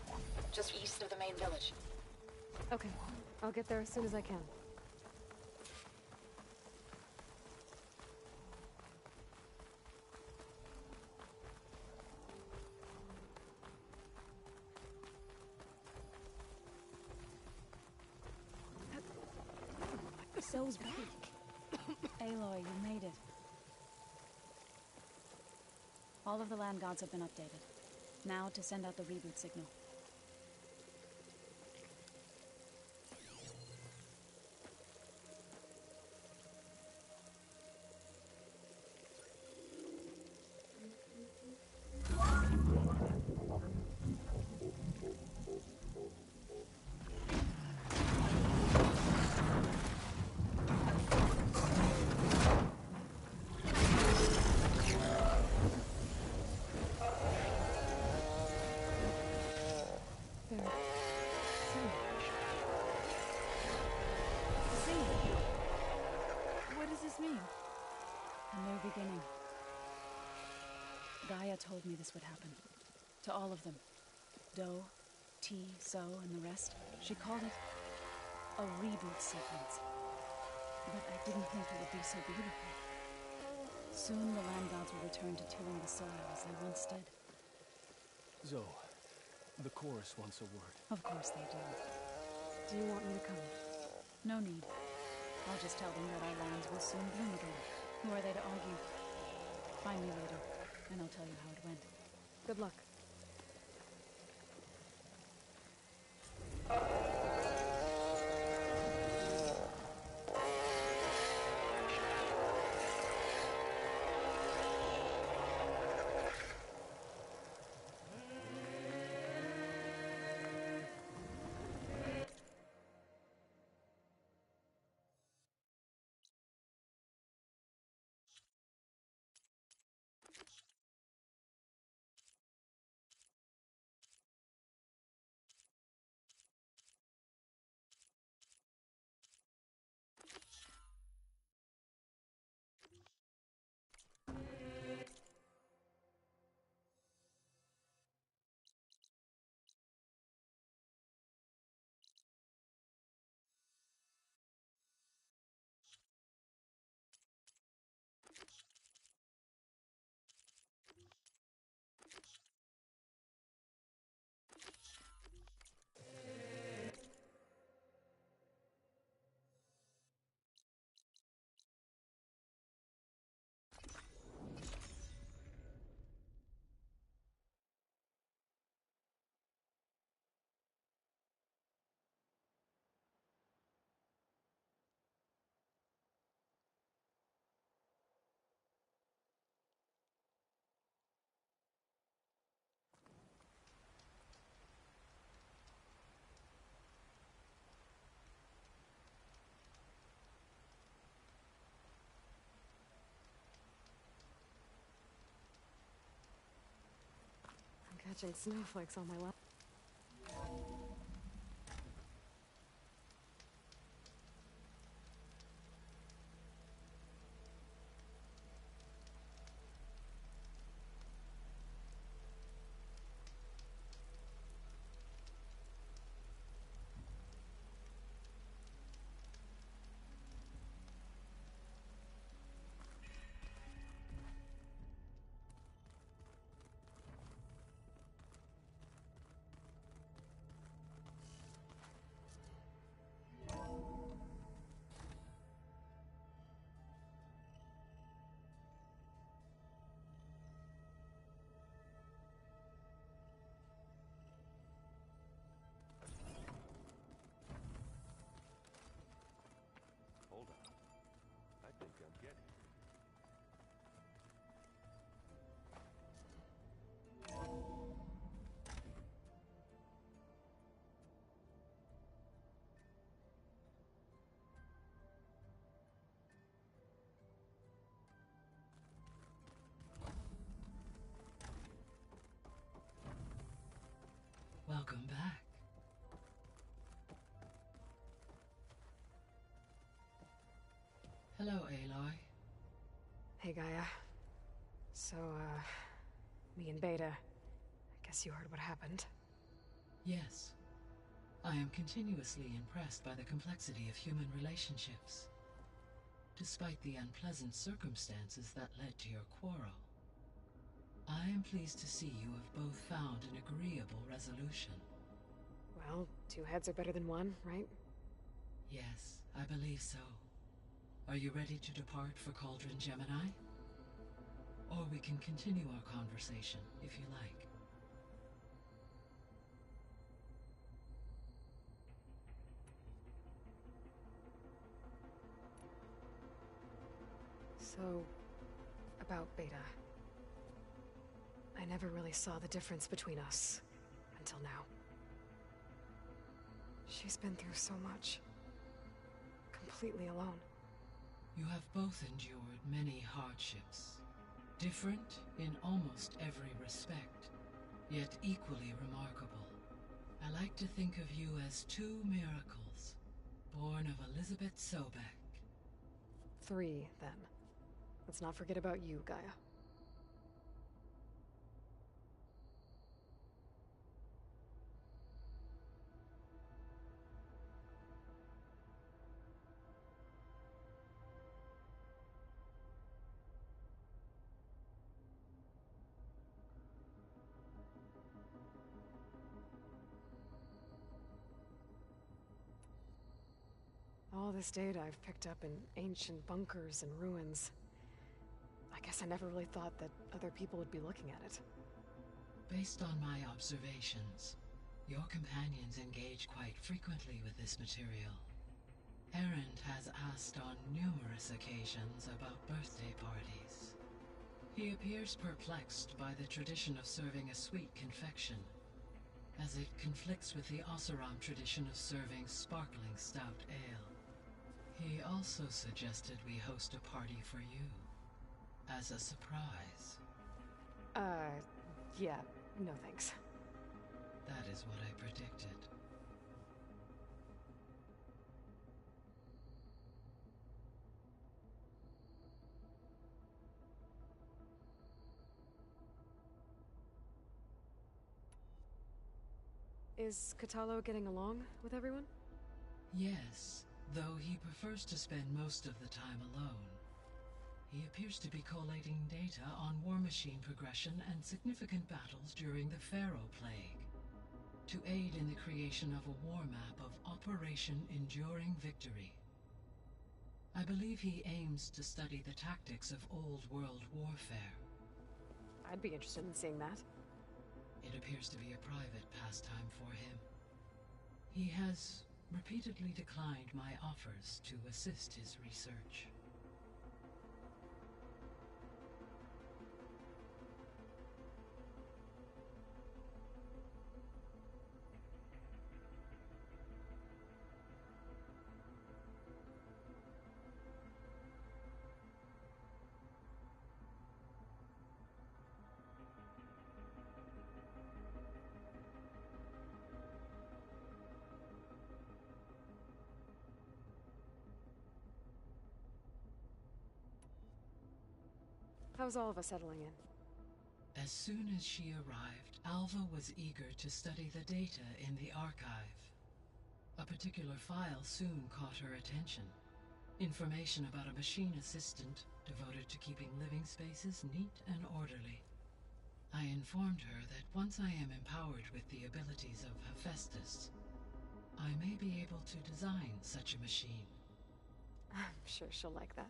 just east of the main village. Okay, I'll get there as soon as I can. So's back. Aloy, you made it. All of the land gods have been updated. Now to send out the reboot signal. Beginning. Gaia told me this would happen. To all of them. Do, T, So, and the rest. She called it a reboot sequence. But I didn't think it would be so beautiful. Soon the land gods will return to tilling the soil as they once did. Zoe, the chorus wants a word. Of course they do. Do you want me to come? No need. I'll just tell them that our lands will soon bloom again. Who are they to argue? Find me later, and I'll tell you how it went. Good luck. Catching snowflakes on my lap. Hold on. I think I'm getting it. Hello, Aloy. Hey, Gaia. So, me and Beta, I guess you heard what happened. Yes. I am continuously impressed by the complexity of human relationships. Despite the unpleasant circumstances that led to your quarrel, I am pleased to see you have both found an agreeable resolution. Well, two heads are better than one, right? Yes, I believe so. Are you ready to depart for Cauldron Gemini? Or we can continue our conversation, if you like. So, about Beta. I never really saw the difference between us, until now. She's been through so much. Completely alone. You have both endured many hardships. Different in almost every respect, yet equally remarkable. I like to think of you as two miracles, born of Elizabeth Sobek. 3, then. Let's not forget about you, Gaia. All this data I've picked up in ancient bunkers and ruins. I guess I never really thought that other people would be looking at it. Based on my observations, your companions engage quite frequently with this material. Erend has asked on numerous occasions about birthday parties. He appears perplexed by the tradition of serving a sweet confection, as it conflicts with the Oseram tradition of serving sparkling stout ale. He also suggested we host a party for you, as a surprise. Yeah, no thanks. That is what I predicted. Is Katalo getting along with everyone? Yes, though he prefers to spend most of the time alone. He appears to be collating data on war machine progression and significant battles during the Pharaoh Plague, to aid in the creation of a war map of Operation Enduring Victory. I believe he aims to study the tactics of Old World warfare. I'd be interested in seeing that. It appears to be a private pastime for him. He has repeatedly declined my offers to assist his research. How's all of us settling in? As soon as she arrived, Alva was eager to study the data in the archive. A particular file soon caught her attention. Information about a machine assistant devoted to keeping living spaces neat and orderly. I informed her that once I am empowered with the abilities of Hephaestus, I may be able to design such a machine. I'm sure she'll like that.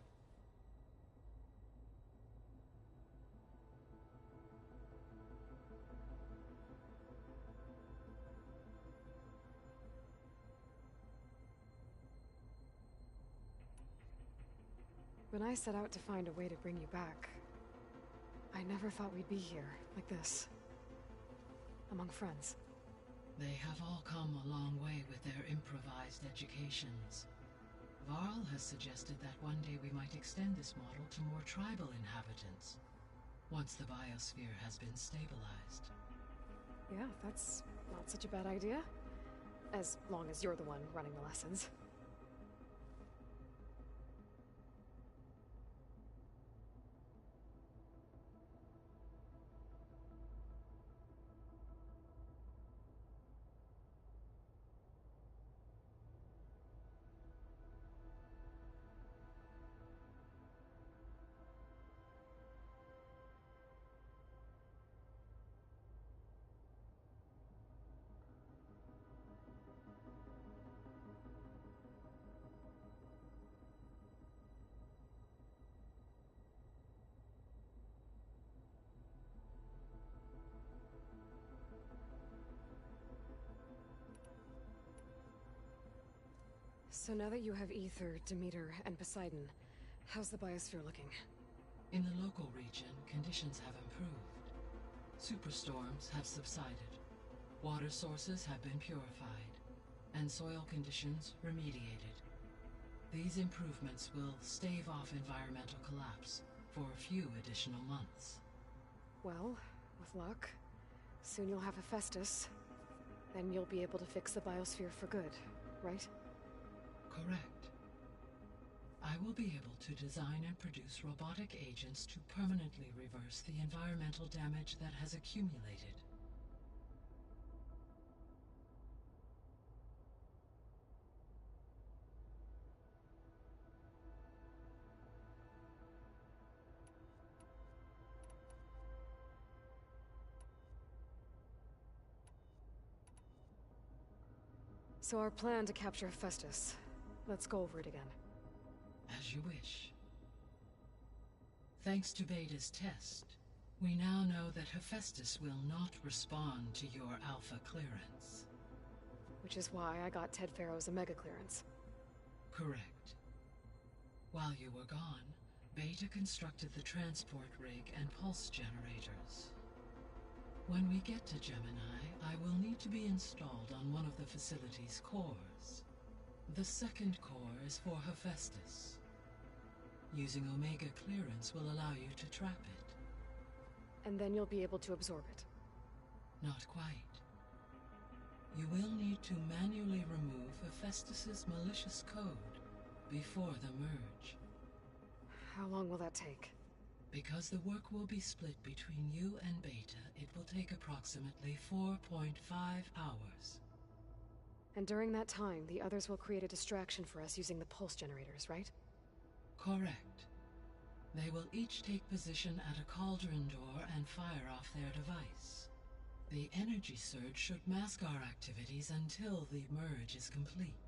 When I set out to find a way to bring you back, I never thought we'd be here, like this. Among friends. They have all come a long way with their improvised educations. Varl has suggested that one day we might extend this model to more tribal inhabitants, once the biosphere has been stabilized. Yeah, that's not such a bad idea. As long as you're the one running the lessons. So now that you have Ether, Demeter, and Poseidon, how's the biosphere looking? In the local region, conditions have improved. Superstorms have subsided. Water sources have been purified, and soil conditions remediated. These improvements will stave off environmental collapse for a few additional months. Well, with luck, soon you'll have Hephaestus. Then you'll be able to fix the biosphere for good, right? Correct. I will be able to design and produce robotic agents to permanently reverse the environmental damage that has accumulated. So our plan to capture Hephaestus. Let's go over it again. As you wish. Thanks to Beta's test, we now know that Hephaestus will not respond to your Alpha clearance. Which is why I got Ted Farrow's Omega clearance. Correct. While you were gone, Beta constructed the transport rig and pulse generators. When we get to Gemini, I will need to be installed on one of the facility's cores. The second core is for Hephaestus. Using Omega clearance will allow you to trap it. And then you'll be able to absorb it. Not quite. You will need to manually remove Hephaestus's malicious code before the merge. How long will that take? Because the work will be split between you and Beta, it will take approximately 4.5 hours. And during that time, the others will create a distraction for us using the pulse generators, right? Correct. They will each take position at a cauldron door and fire off their device. The energy surge should mask our activities until the merge is complete.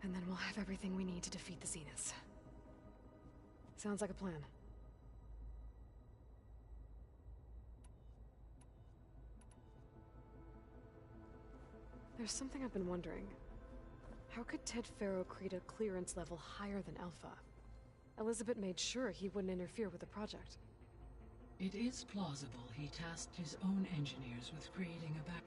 And then we'll have everything we need to defeat the Zeniths. Sounds like a plan. There's something I've been wondering. How could Ted Farrow create a clearance level higher than Alpha? Elizabeth made sure he wouldn't interfere with the project. It is plausible he tasked his own engineers with creating a back...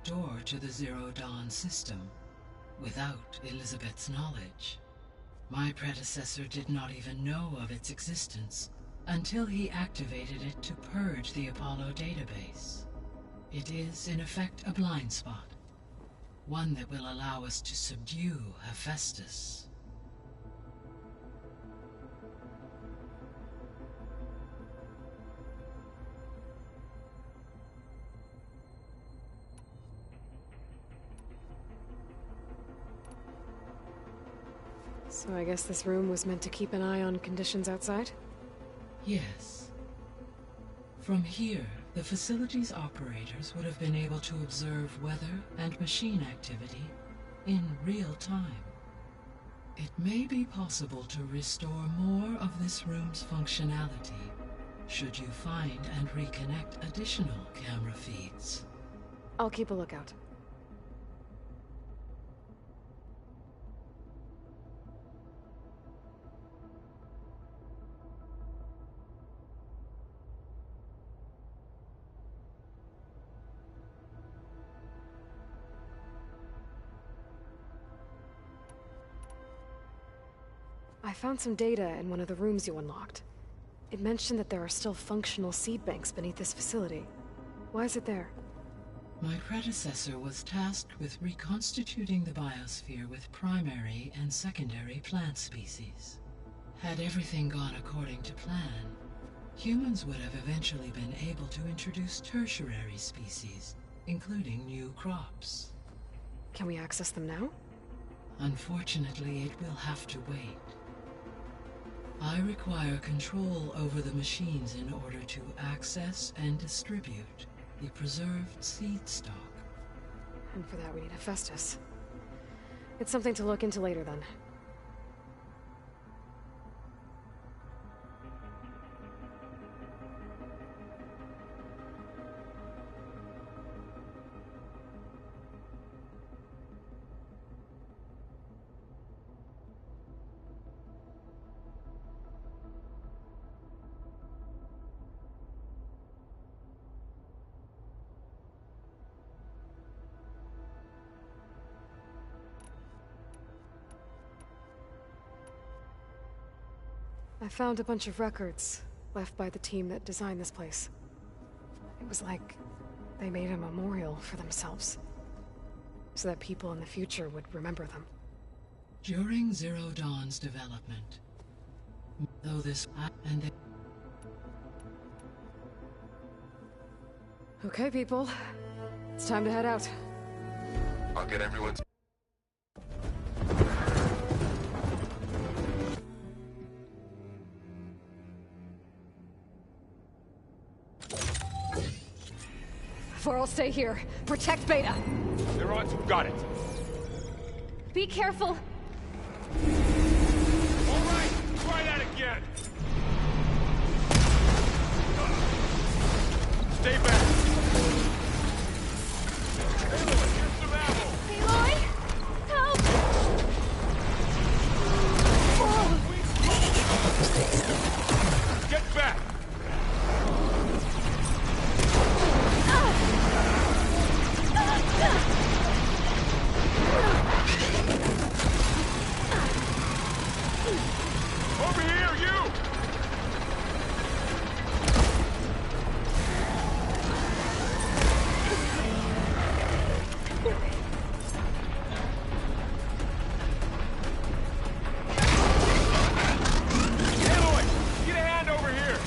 door to the Zero Dawn system, without Elizabeth's knowledge. My predecessor did not even know of its existence until he activated it to purge the Apollo database. It is, in effect, a blind spot, one that will allow us to subdue Hephaestus. So I guess this room was meant to keep an eye on conditions outside? Yes. From here, the facility's operators would have been able to observe weather and machine activity in real time. It may be possible to restore more of this room's functionality should you find and reconnect additional camera feeds. I'll keep a lookout. I found some data in one of the rooms you unlocked. It mentioned that there are still functional seed banks beneath this facility. Why is it there? My predecessor was tasked with reconstituting the biosphere with primary and secondary plant species. Had everything gone according to plan, humans would have eventually been able to introduce tertiary species, including new crops. Can we access them now? Unfortunately, it will have to wait. I require control over the machines in order to access and distribute the preserved seed stock. And for that we need Hephaestus. It's something to look into later then. I found a bunch of records left by the team that designed this place. It was like they made a memorial for themselves, so that people in the future would remember them. During Zero Dawn's development, though this and they... Okay, people. It's time to head out. I'll get everyone to... Varl, stay here. Protect Beta. They're on to got it. Be careful. All right, try that again. Stay back. Aloy, here's some ammo. Aloy! Help! Get back. Over here, you! Aloy, get a hand over here!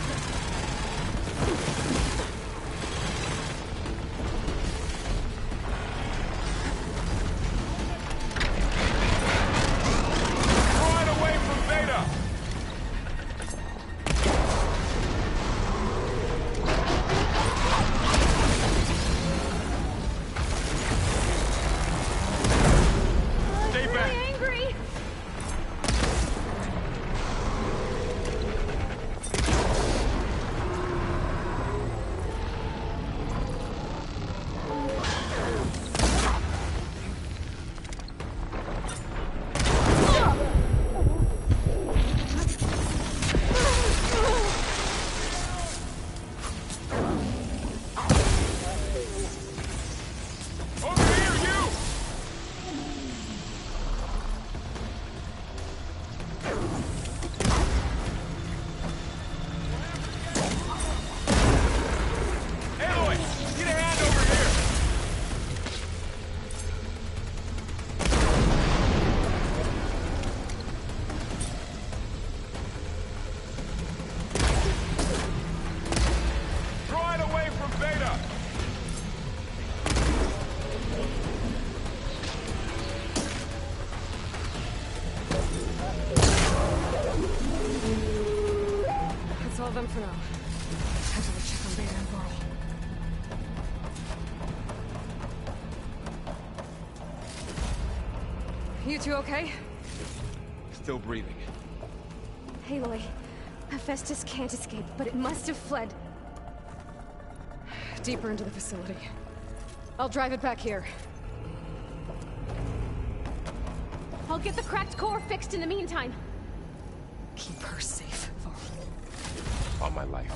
Right away from Beta! Stay back! Angry! Over here, you! Aloy, get a hand over here! Draw it away from Beta! That's all of them for now. Time to go check on Beta and Varl. You two okay? Still breathing. Aloy, Hephaestus can't escape, but it must have fled. Deeper into the facility. I'll drive it back here. I'll get the cracked core fixed in the meantime. Keep her safe, Varl. On my life.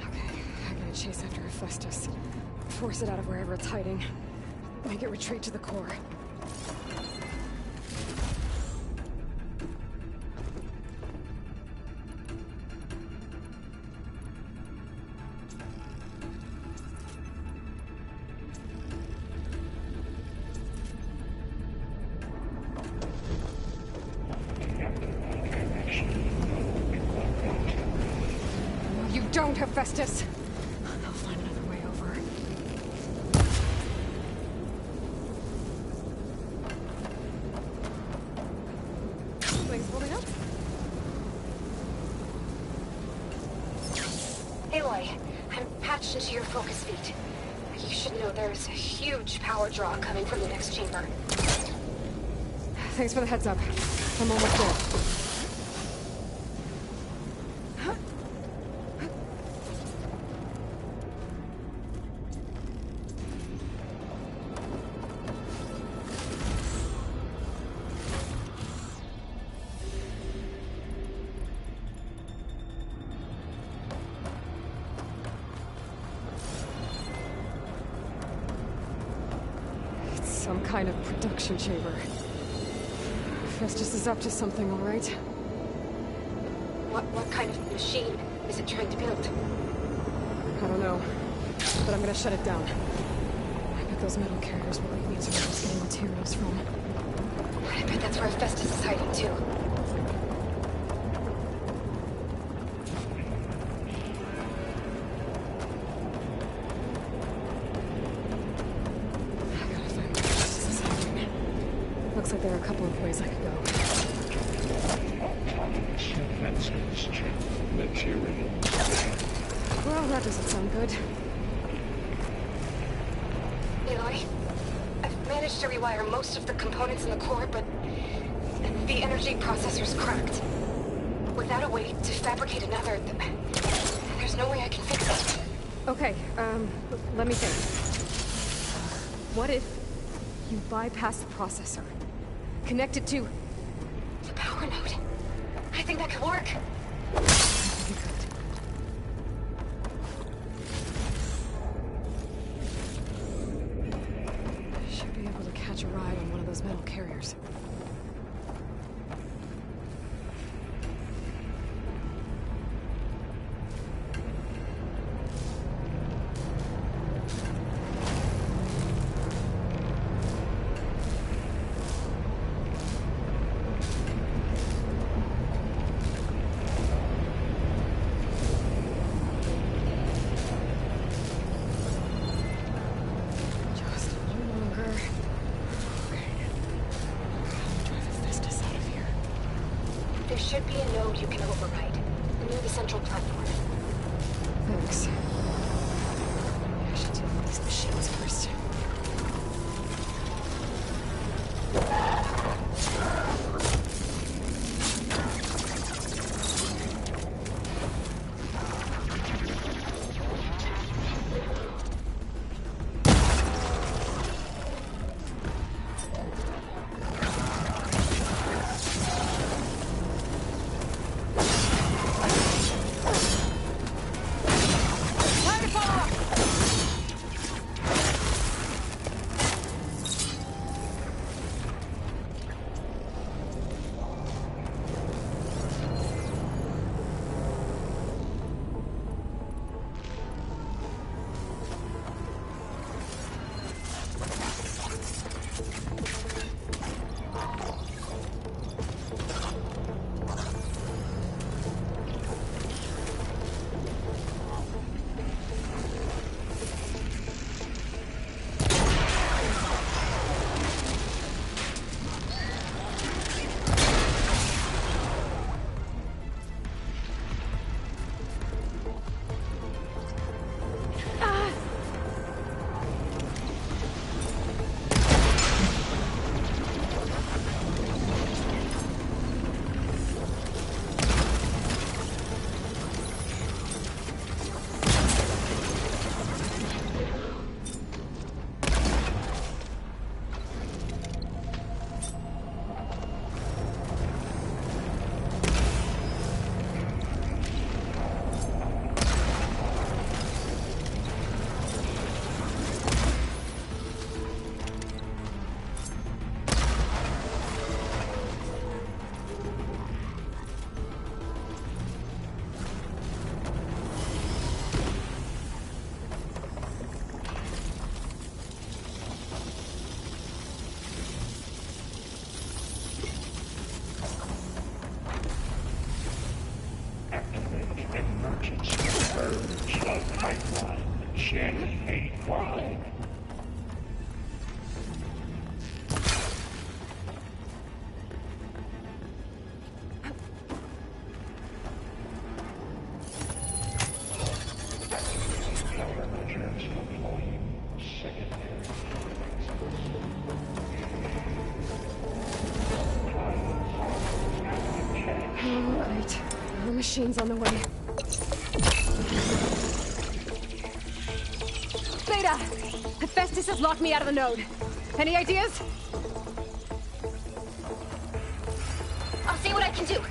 Okay, I gotta chase after Hephaestus. Force it out of wherever it's hiding. Make it retreat to the core. No, you don't, Hephaestus! They'll find another way over. Things holding up? Aloy, I'm patched into your focus feed. You should know there's a huge power draw coming from the next chamber. Thanks for the heads up. I'm almost there. It's some kind of production chamber. Festus is up to something, all right? What kind of machine is it trying to build? I don't know, but I'm gonna shut it down. I bet those metal carriers will lead me to where he's getting materials from. I bet that's where Festus is hiding too. Looks like there are a couple of ways I could go. Well, that doesn't sound good. Aloy, I've managed to rewire most of the components in the core, but the energy processor's cracked. Without a way to fabricate another, there's no way I can fix it. Okay, let me think. What if you bypass the processor? Connect it to the power node. I think that could work. I think it could. Should be able to catch a ride on one of those metal carriers. There should be a node you can override, near the central platform. Thanks. I should deal with these machines first. Machines on the way. Beta! Hephaestus has locked me out of the node. Any ideas? I'll see what I can do.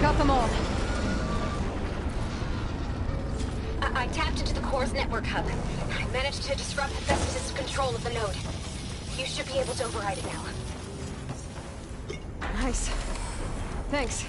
Got them all. I tapped into the core's network hub. I managed to disrupt Hephaestus' control of the node. You should be able to override it now. Nice. Thanks.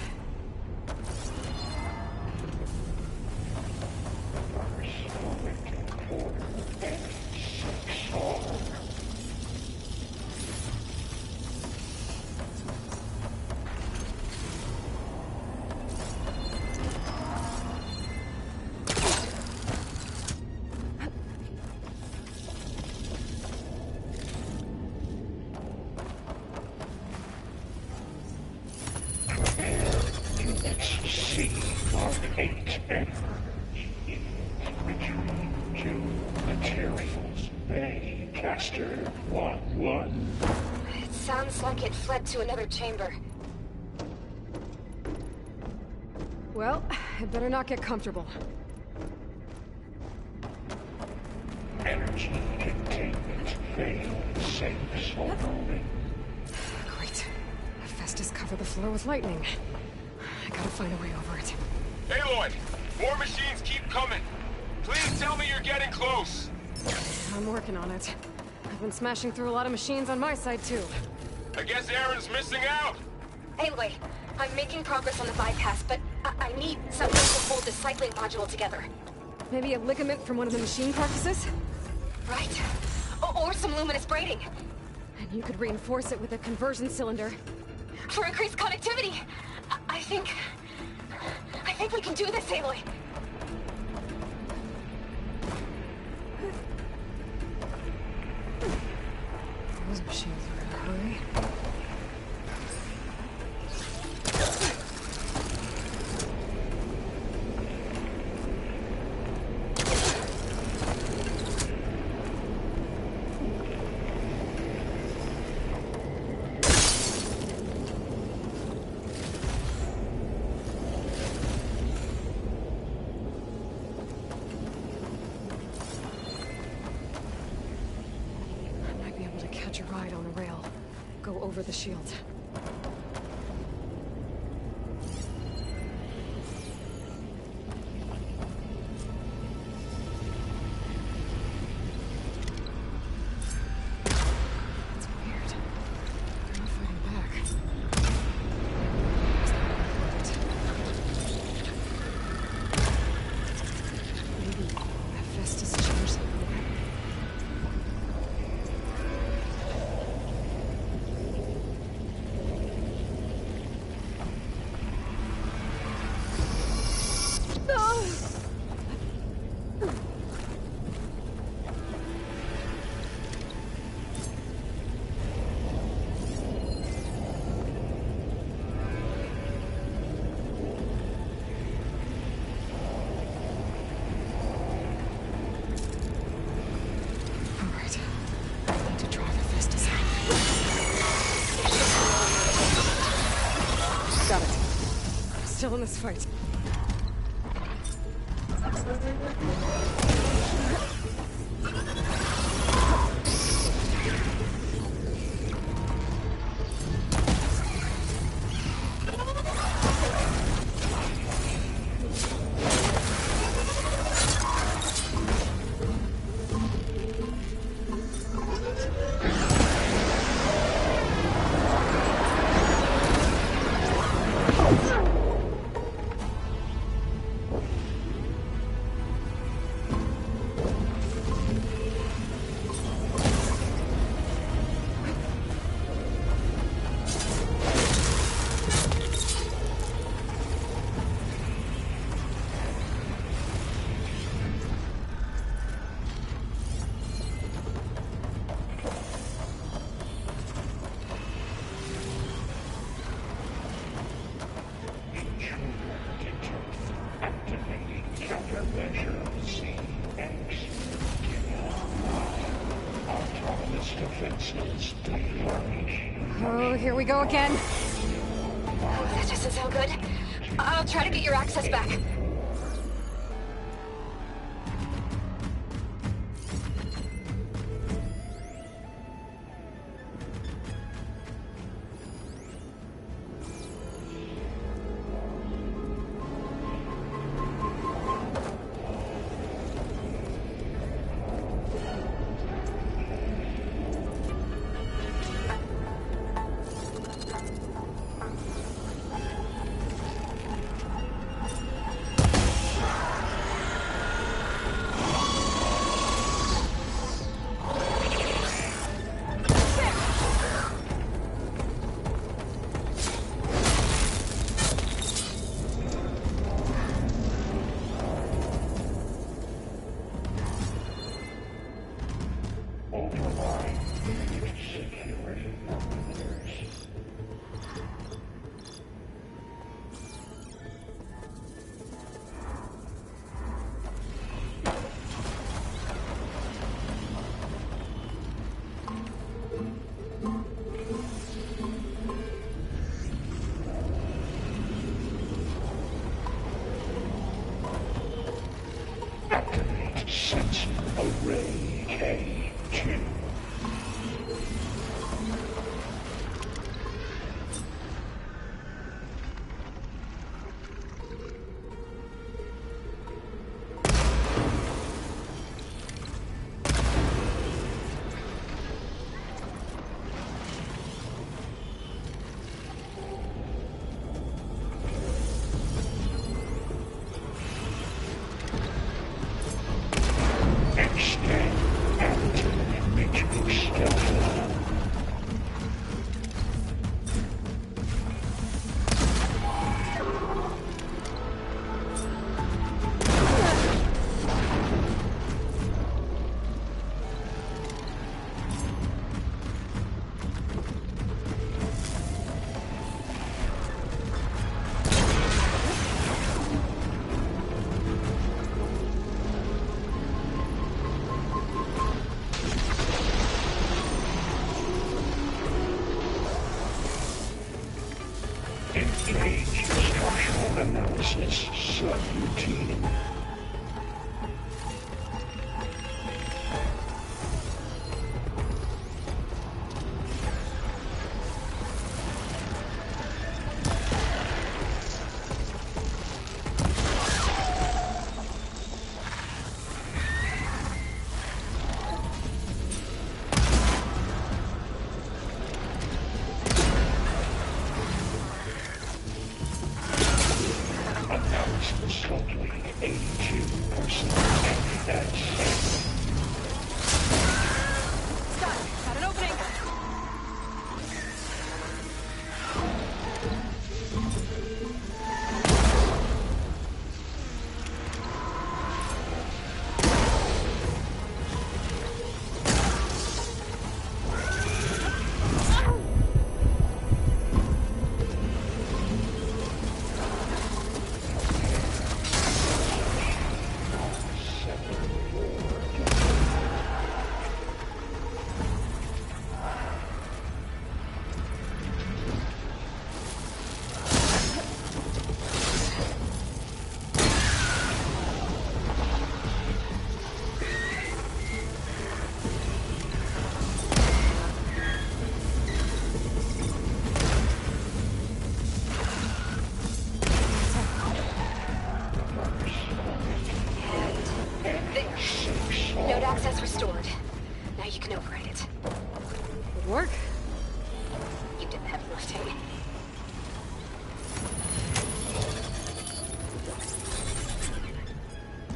It sounds like it fled to another chamber. Well, I better not get comfortable. Energy containment failed. Save us for a moment. Great. Hephaestus covered the floor with lightning. I gotta find a way over it. Aloy! More machines keep coming! Please tell me you're getting close! I'm working on it. I've been smashing through a lot of machines on my side, too. I guess Aaron's missing out! Anyway, I'm making progress on the bypass, but I need something to hold the cycling module together. Maybe a ligament from one of the machine carcasses? Right. Or some luminous braiding. And you could reinforce it with a conversion cylinder. For increased connectivity! I think we can do this, Aloy. Those machines are in a hurry. over the shield. It's weird. They're not fighting back. Maybe Hephaestus changed something. Got it. Still in this fight. Oh, here we go again. Oh, that doesn't sound good. I'll try to get your access back. Engage structural analysis subroutine. 82%. That's it. Scott, got an opening! Node access restored. Now you can override it. Good work. You did the heavy lifting.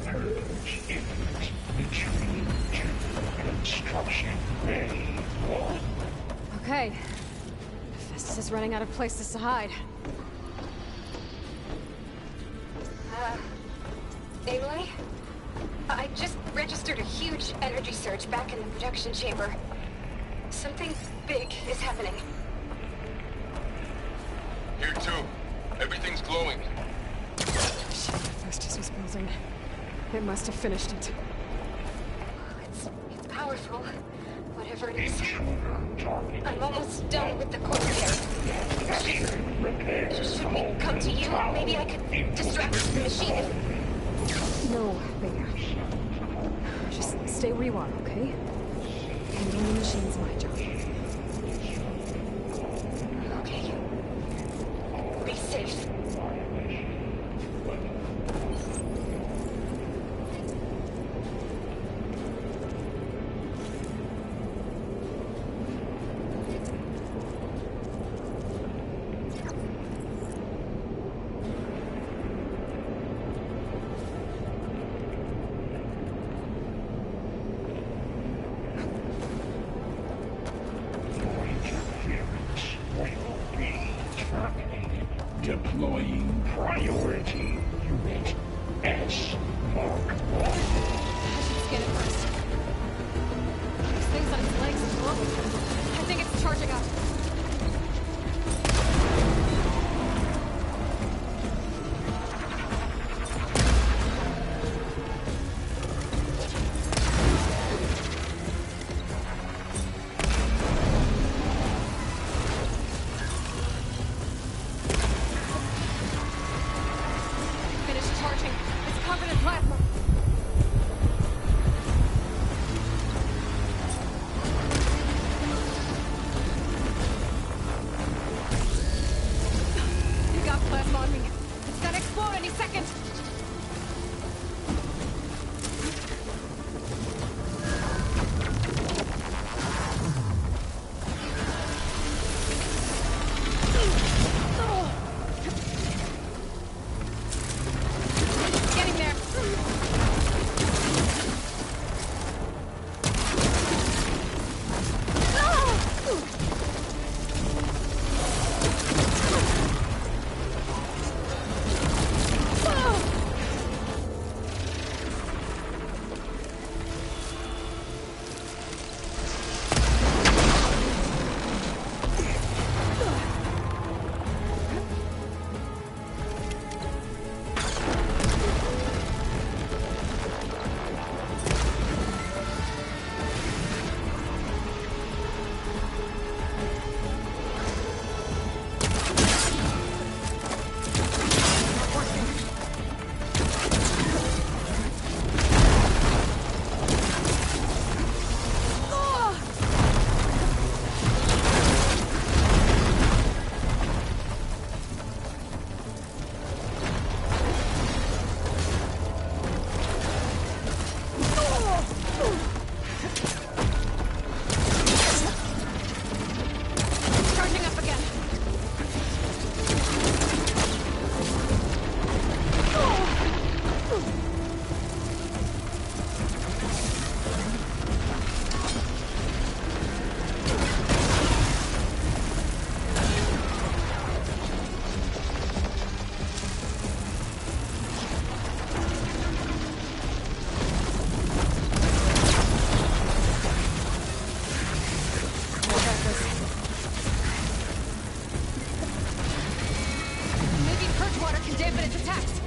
Purge imminent. Retreat to construction bay 1. Okay. Festus is running out of places to hide. Aloy? I just registered a huge energy surge back in the production chamber. Something big is happening. Here too. Everything's glowing. Festus was building. It must have finished it. It's powerful. Whatever it is. I'm almost done with the core repair. Should we come to you? Maybe I could distract the machine. No, Beta. Just stay where you are, okay? Handling the machine's my job. Okay. Be safe. Deploying priority unit S Mark 1. I should scan it first. This thing's on its legs as well. I think it's charging up. Finished charging. It's covered in plasma. You got plasma on me. It's gonna explode any second. Getting there. to dampen its attacks.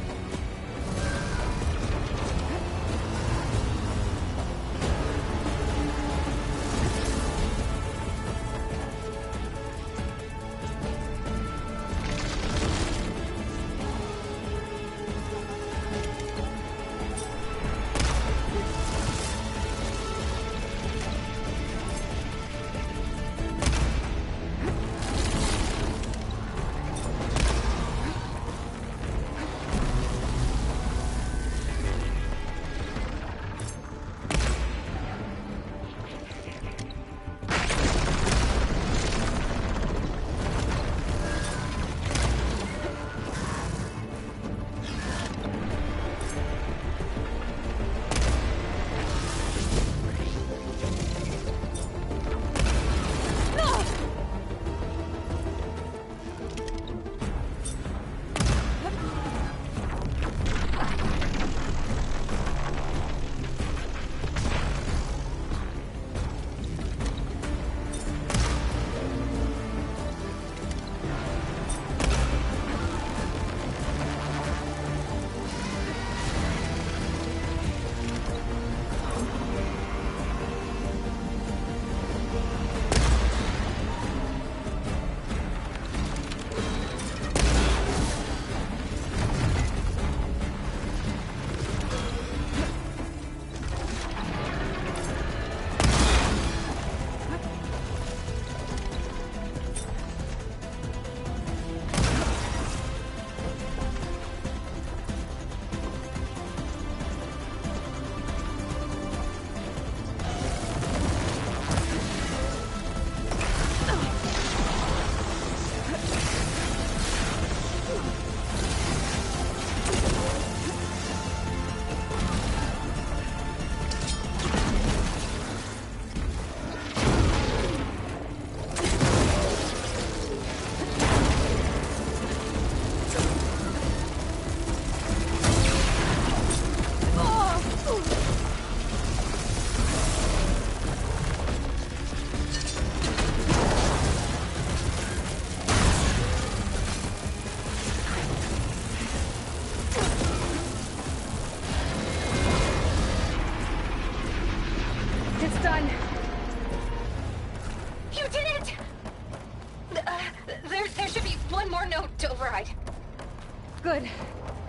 Good.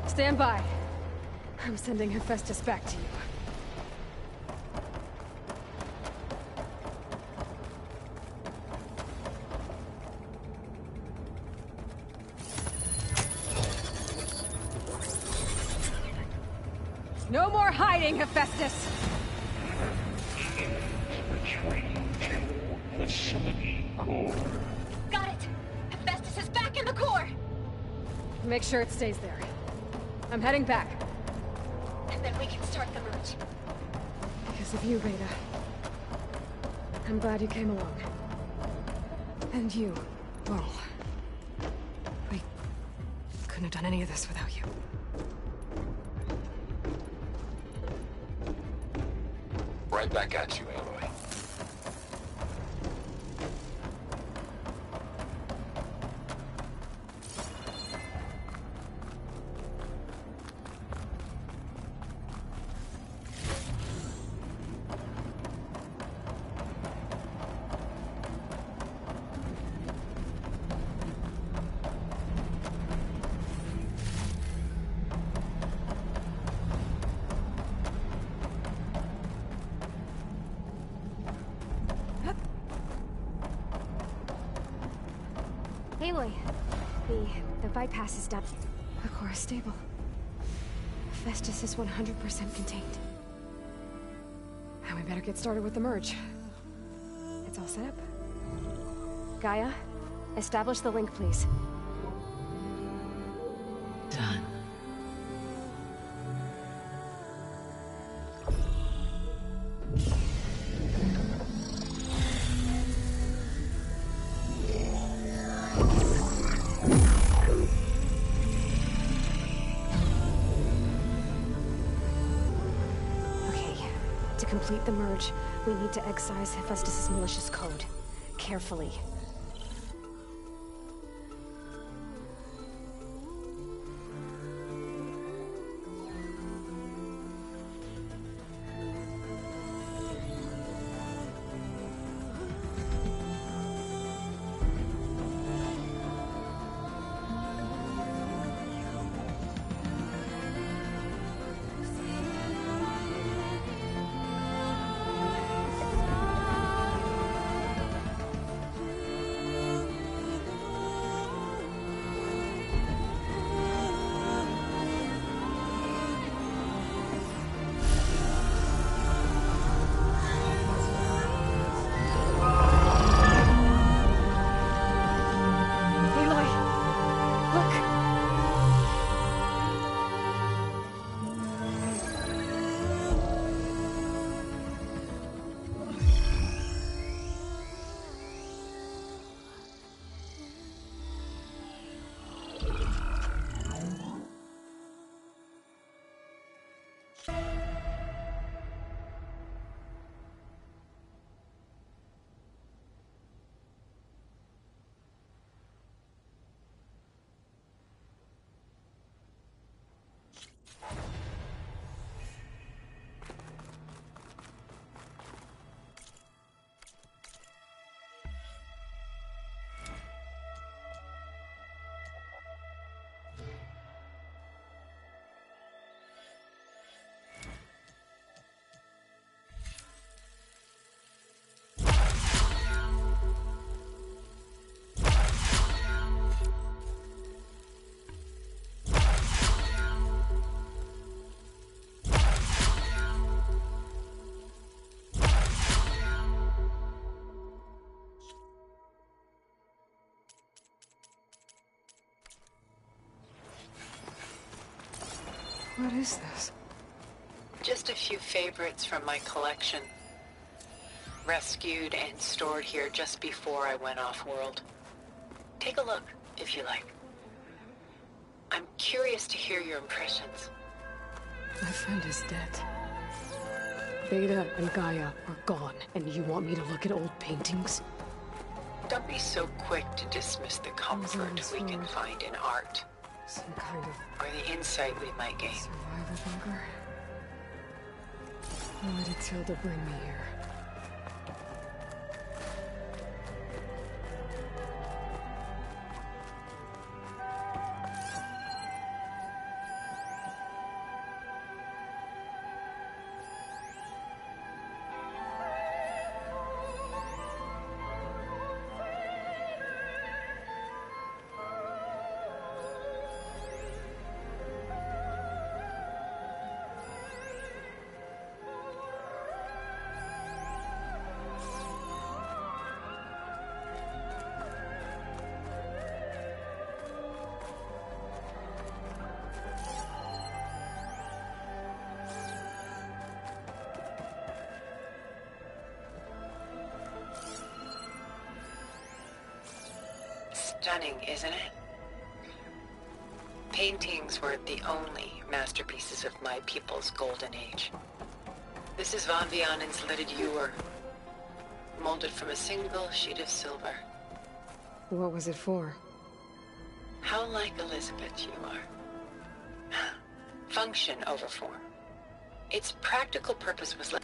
Stand by. I'm sending Hephaestus back to you. No more hiding, Hephaestus! Got it! Hephaestus is back in the core! Make sure it stays there. I'm heading back. And then we can start the merge. Because of you, Beta. I'm glad you came along. And you, well... we couldn't have done any of this without you. Right back at you, Aloy. Aloy, the bypass is done. The core is stable. Hephaestus is 100% contained. And we better get started with the merge. It's all set up. Gaia, establish the link, please. Done. To complete the merge, we need to excise Hephaestus' malicious code. Carefully. What is this? Just a few favorites from my collection. Rescued and stored here just before I went off-world. Take a look, if you like. I'm curious to hear your impressions. My friend is dead. Beta and Gaia are gone, and you want me to look at old paintings? Don't be so quick to dismiss the comfort we can find in art. Some kind of... or the insight we might gain. survival bunker? Why did Tilda bring me here? Stunning, isn't it? Paintings were the only masterpieces of my people's golden age. This is Von Vianen's lidded ewer, molded from a single sheet of silver. What was it for? How like Elizabeth you are. Function over form. Its practical purpose was less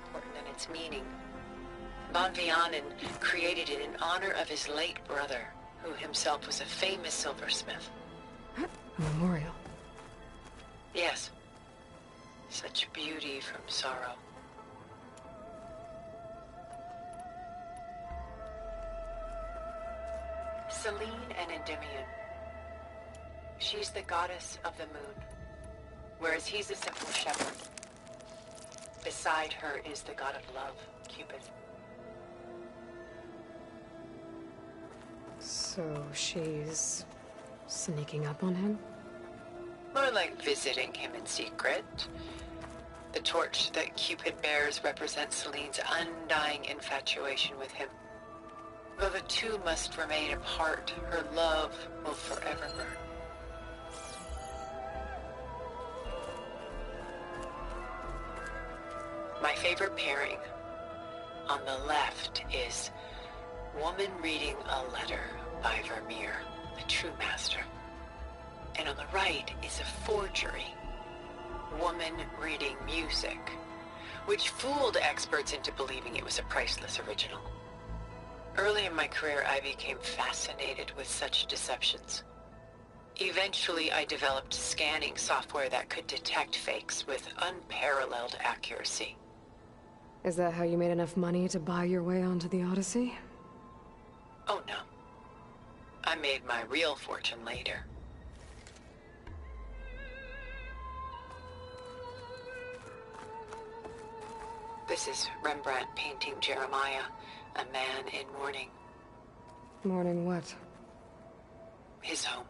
important than its meaning. Von Vianen created it in honor of his late brother, who himself was a famous silversmith. A memorial. Yes. Such beauty from sorrow. Selene and Endymion. She's the goddess of the moon, whereas he's a simple shepherd. Beside her is the god of love, Cupid. So she's sneaking up on him? More like visiting him in secret. The torch that Cupid bears represents Selene's undying infatuation with him. Though the two must remain apart, her love will forever burn. My favorite pairing on the left is woman reading a letter by Vermeer, a true master. And on the right is a forgery, woman reading music, which fooled experts into believing it was a priceless original. Early in my career, I became fascinated with such deceptions. Eventually, I developed scanning software that could detect fakes with unparalleled accuracy. Is that how you made enough money to buy your way onto the Odyssey? Oh no. I made my real fortune later. This is Rembrandt painting Jeremiah, a man in mourning. Mourning what? His home.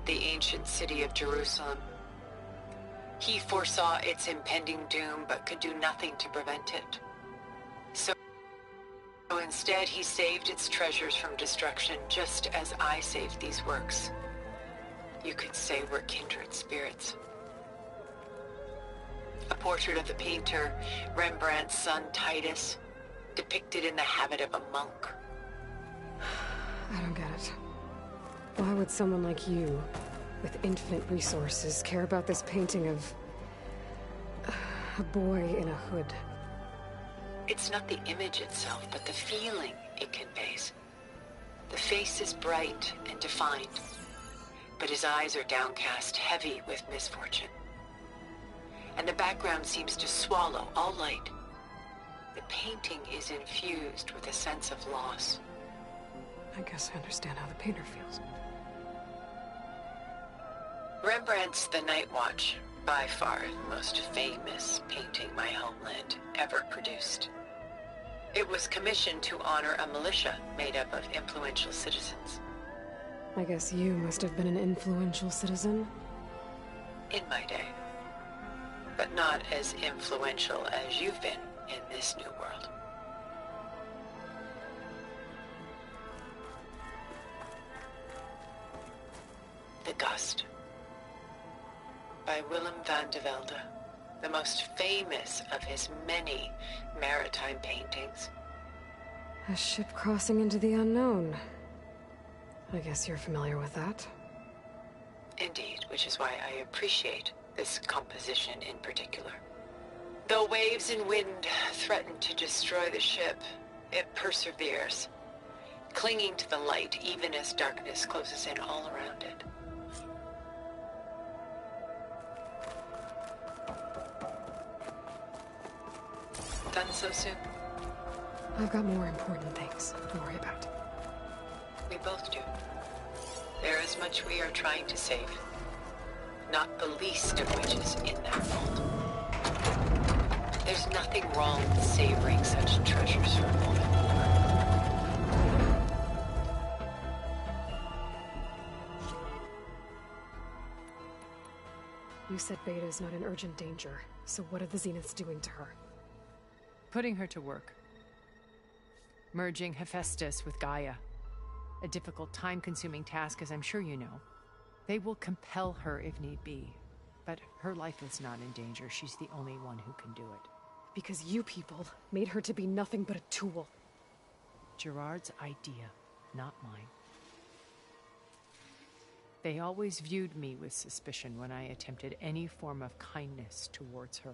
The ancient city of Jerusalem. He foresaw its impending doom, but could do nothing to prevent it. So instead, he saved its treasures from destruction, just as I saved these works. You could say we're kindred spirits. A portrait of the painter, Rembrandt's son Titus, depicted in the habit of a monk. I don't get it. Why would someone like you, with infinite resources, care about this painting of a boy in a hood? It's not the image itself, but the feeling it conveys. The face is bright and defined, but his eyes are downcast, heavy with misfortune. And the background seems to swallow all light. The painting is infused with a sense of loss. I guess I understand how the painter feels. Rembrandt's The Night Watch, by far the most famous painting my homeland ever produced. It was commissioned to honor a militia made up of influential citizens. I guess you must have been an influential citizen? In my day. But not as influential as you've been in this new world. The Gust, by Willem van de Velde, the most famous of his many maritime paintings. A ship crossing into the unknown. I guess you're familiar with that. Indeed, which is why I appreciate this composition in particular. Though waves and wind threaten to destroy the ship, it perseveres, clinging to the light even as darkness closes in all around it. Done so soon? I've got more important things to worry about. We both do. There is much we are trying to save, not the least of which is in that vault. There's nothing wrong with savoring such treasures for a moment. You said Beta's not in urgent danger, so what are the Zeniths doing to her? Putting her to work. Merging Hephaestus with Gaia. A difficult, time-consuming task, as I'm sure you know. They will compel her if need be. But her life is not in danger. She's the only one who can do it. Because you people made her to be nothing but a tool. Gerard's idea, not mine. They always viewed me with suspicion when I attempted any form of kindness towards her.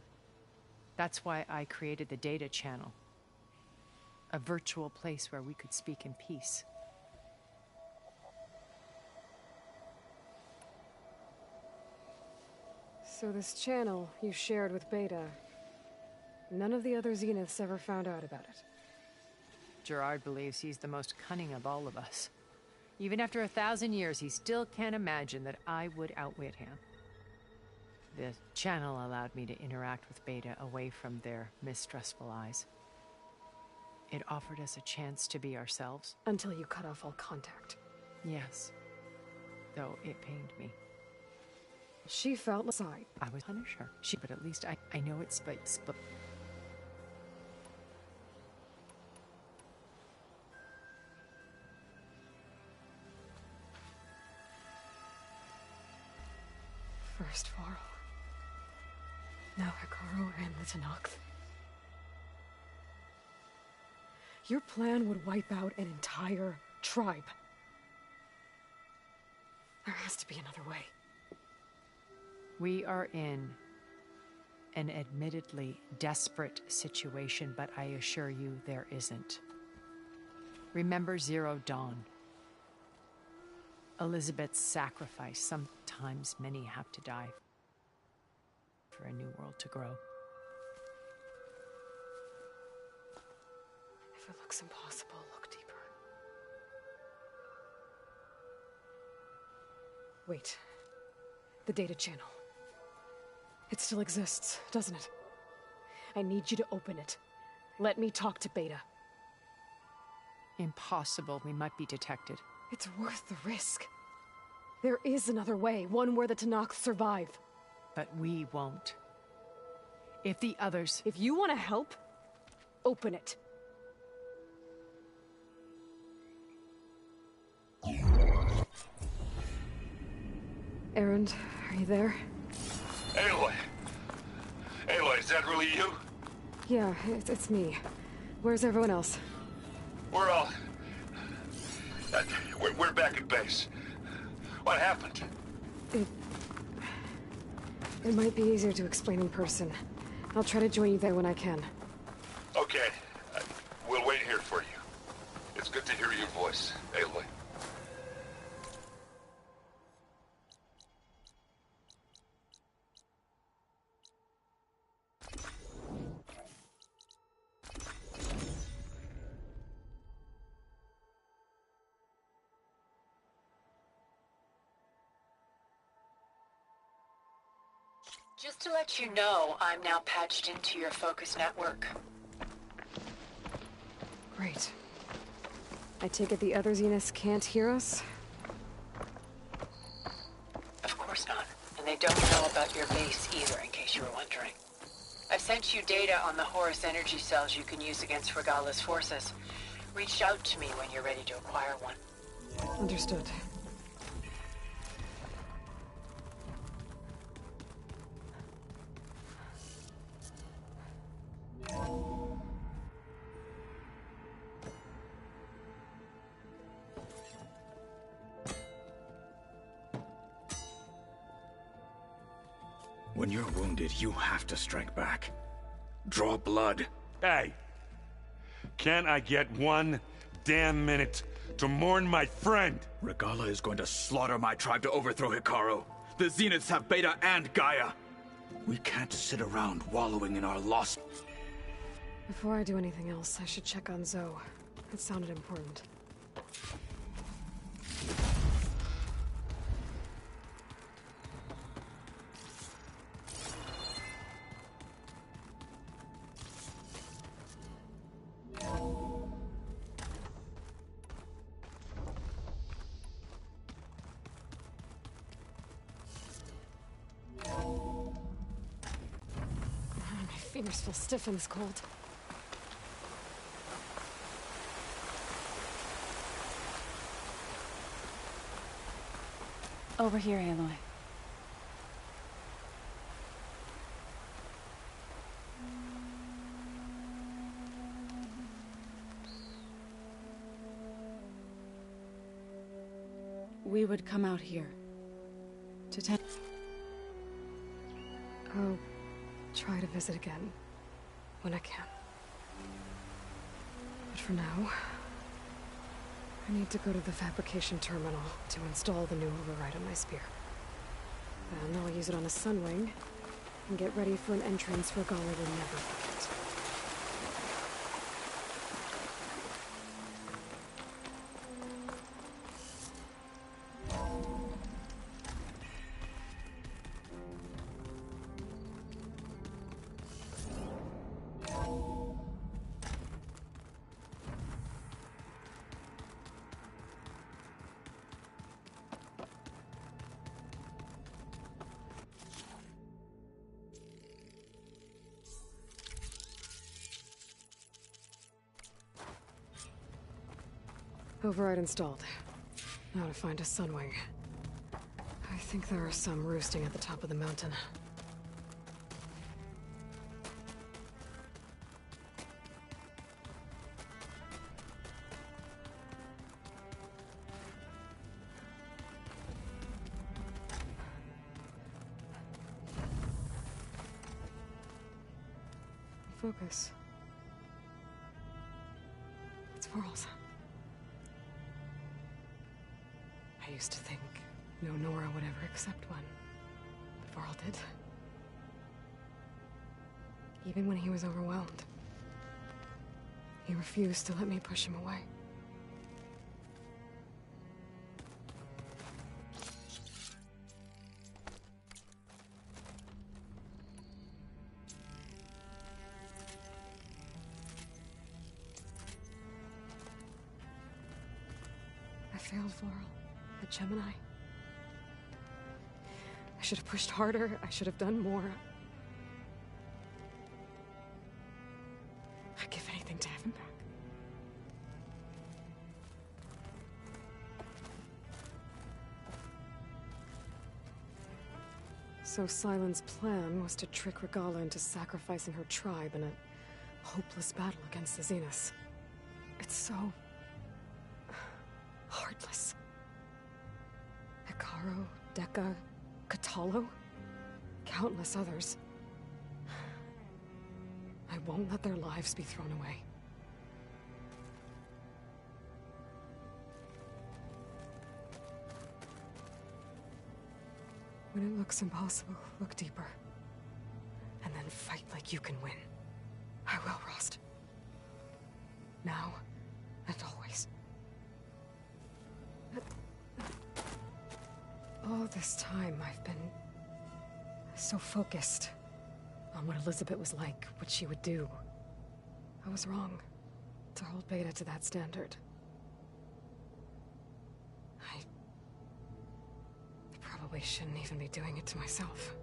That's why I created the data channel. A virtual place where we could speak in peace. So this channel you shared with Beta, none of the other Zeniths ever found out about it? Gerard believes he's the most cunning of all of us. Even after 1,000 years, he still can't imagine that I would outwit him. The channel allowed me to interact with Beta away from their mistrustful eyes. It offered us a chance to be ourselves. Until you cut off all contact. Yes. Though it pained me. She felt aside. I would punish her. But at least I know it's but First Varl. Now Hikaru and the Tenakth. Your plan would wipe out an entire tribe. There has to be another way. We are in an admittedly desperate situation, but I assure you there isn't. Remember Zero Dawn. Elizabeth's sacrifice. Sometimes many have to die for a new world to grow. If it looks impossible, look deeper. Wait. The data channel. It still exists, doesn't it? I need you to open it. Let me talk to Beta. Impossible. We might be detected. It's worth the risk. There is another way, one where the Tenakth survive. But we won't. If the others... If you want to help, open it. Erend, are you there? Aloy! Aloy, is that really you? Yeah, it's me. Where's everyone else? We're all... we're back at base. What happened? It might be easier to explain in person. I'll try to join you there when I can. Okay. We'll wait here for you. It's good to hear your voice, Aloy. Just to let you know, I'm now patched into your focus network. Great. I take it the other Zeniths can't hear us? Of course not. And they don't know about your base either, in case you were wondering. I've sent you data on the Horus energy cells you can use against Regala's forces. Reach out to me when you're ready to acquire one. Understood. When you're wounded, you have to strike back. Draw blood. Hey! Can't I get one damn minute to mourn my friend? Regala is going to slaughter my tribe to overthrow Hikaru. The Zeniths have Beta and Gaia. We can't sit around wallowing in our loss. Before I do anything else, I should check on Zoe. It sounded important. My fingers feel stiff in this cold. Over here, Aloy. We would come out here to tend. I'll try to visit again when I can. But for now, I need to go to the fabrication terminal to install the new override on my spear. Then I'll use it on a sunwing and get ready for an entrance Regala will never forget. Override installed. Now to find a sunwing. I think there are some roosting at the top of the mountain. Focus. It's Varl's. I used to think no Nora would ever accept one, but Varl did. Even when he was overwhelmed, he refused to let me push him away. I failed Varl. At Gemini. I should have pushed harder. I should have done more. I'd give anything to have him back. So Sylens' plan was to trick Regala into sacrificing her tribe in a hopeless battle against the Zeniths. It's so heartless. Hikaru Deca, Catalo, countless others. I won't let their lives be thrown away. When it looks impossible, look deeper. And then fight like you can win. I will, Rost. Now and always. All this time, I've been so focused on what Elizabeth was like, what she would do. I was wrong to hold Beta to that standard. I probably shouldn't even be doing it to myself.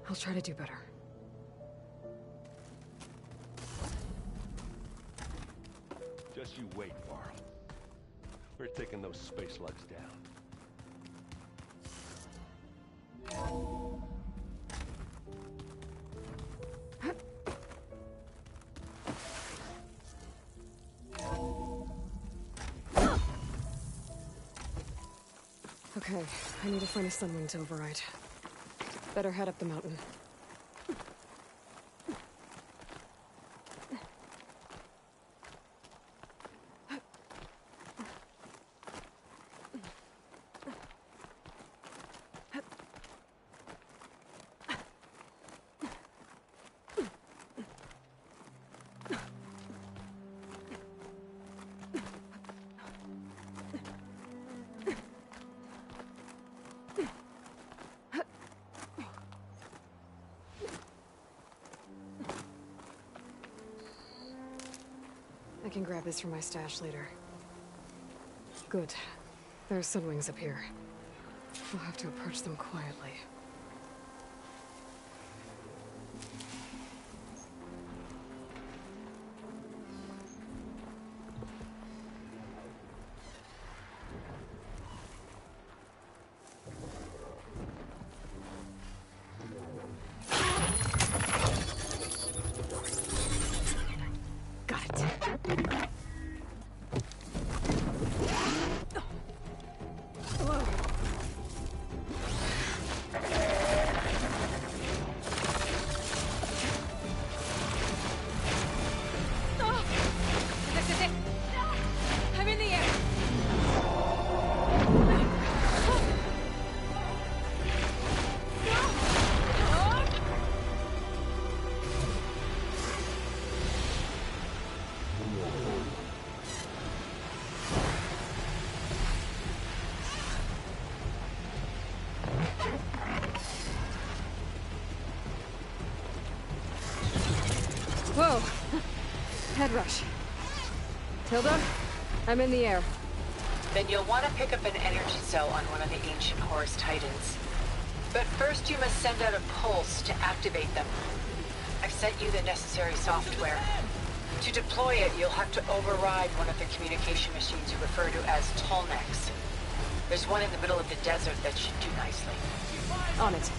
I'll try to do better. Just you wait, Varl. We're taking those space slugs down. Okay, I need to find a sunwing to override. Better head up the mountain. I can grab this from my stash later. Good. There's sunwings up here. We'll have to approach them quietly. I'm in the air! Whoa! Head rush. Tilda, I'm in the air. Then you'll want to pick up an energy cell on one of the ancient Horus Titans. But first you must send out a pulse to activate them. I've sent you the necessary software. To deploy it, you'll have to override one of the communication machines you refer to as Tallnecks. There's one in the middle of the desert that should do nicely. On it.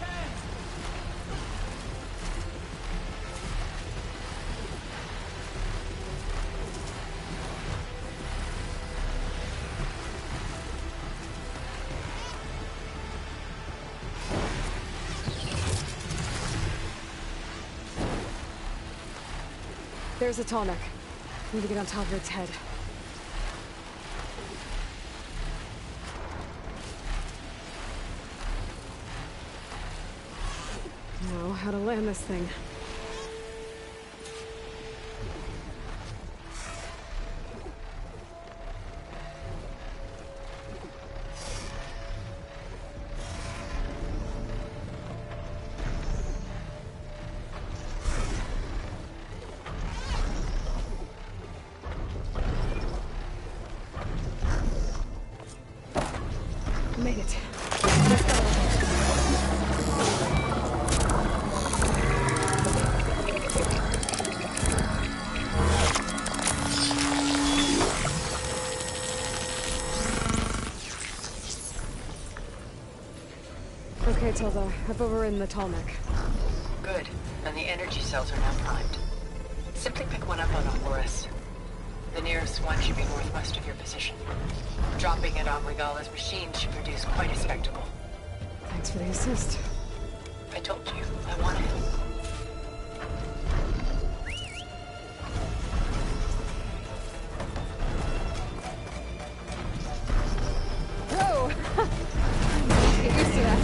There's a Tallneck. Need to get on top of its head. Know how to land this thing. Made it. Let's go. Okay, Tilda. I've overridden the Tallneck. Good. And the energy cells are now primed. Simply pick one up on a Horus. The nearest one should be northwest of your position. Dropping it on Regala's machine should produce quite a spectacle. Thanks for the assist. I told you, I wanted it. Whoa! Get used to that.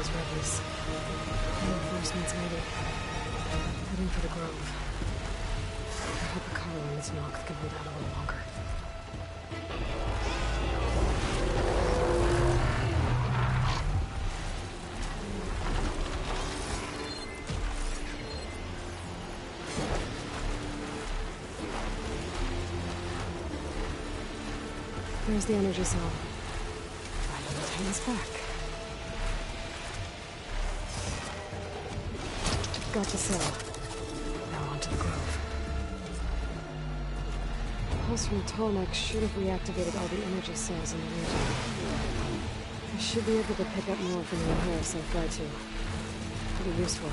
Rebels. Reinforcements maybe. Heading for the Grove. I hope Carl and Miss Nox can hold out a little longer. There's the energy cell. Time's back. Got the cell. Now on to the Grove. The pulse from Tolmec should have reactivated all the energy cells in the region. I should be able to pick up more from the O'Hare self-guide too. Pretty useful,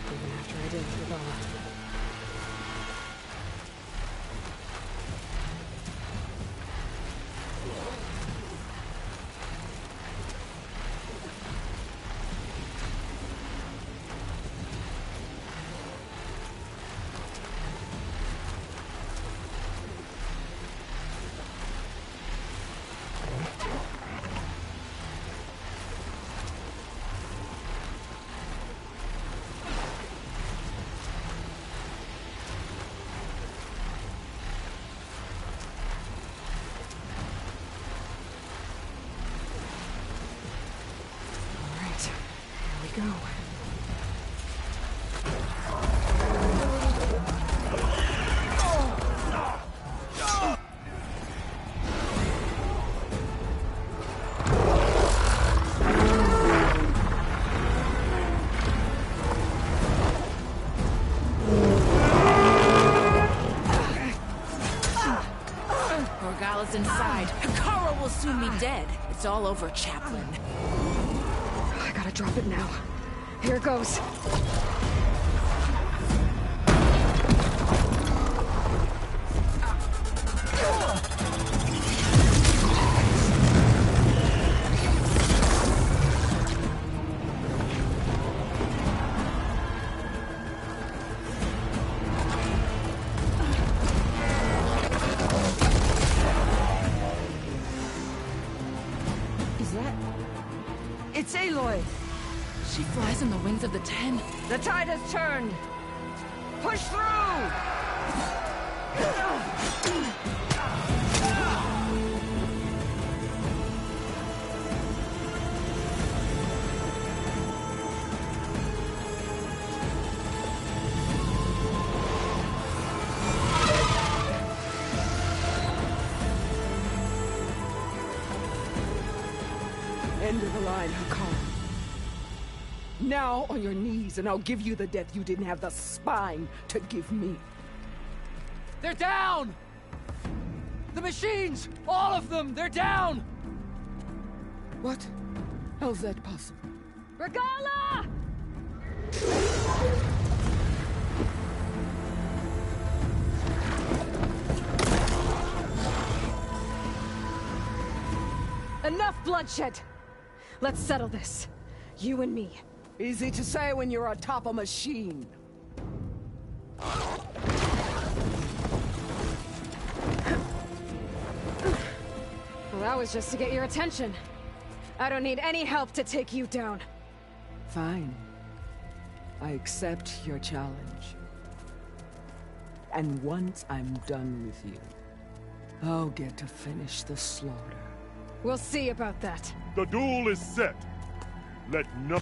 even after I did with Vala. Go. Morgala's inside. Hikara will soon be dead. It's all over, Chaplain. I gotta drop it now. Here it goes. Is that... It's Aloy! She flies on the wings of the Ten. The tide has turned! Push through! End of the line, Hikara. Now on your knees, and I'll give you the death you didn't have the spine to give me. They're down! The machines! All of them! They're down! What? How's that possible? Regala! Enough bloodshed! Let's settle this. You and me. Easy to say when you're atop a machine. Well, that was just to get your attention. I don't need any help to take you down. Fine. I accept your challenge. And once I'm done with you, I'll get to finish the slaughter. We'll see about that. The duel is set. Let no...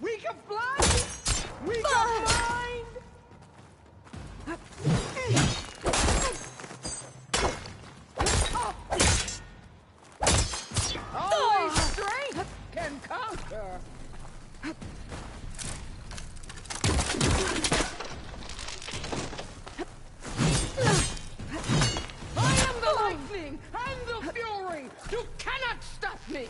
We I am the lightning and the fury! You cannot stop me!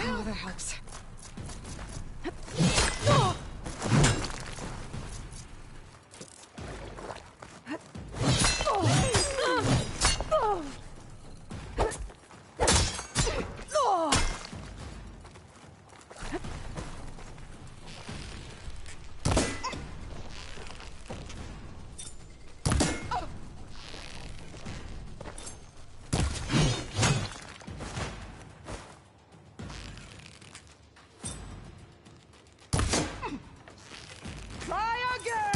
Oh, that helps. Try again!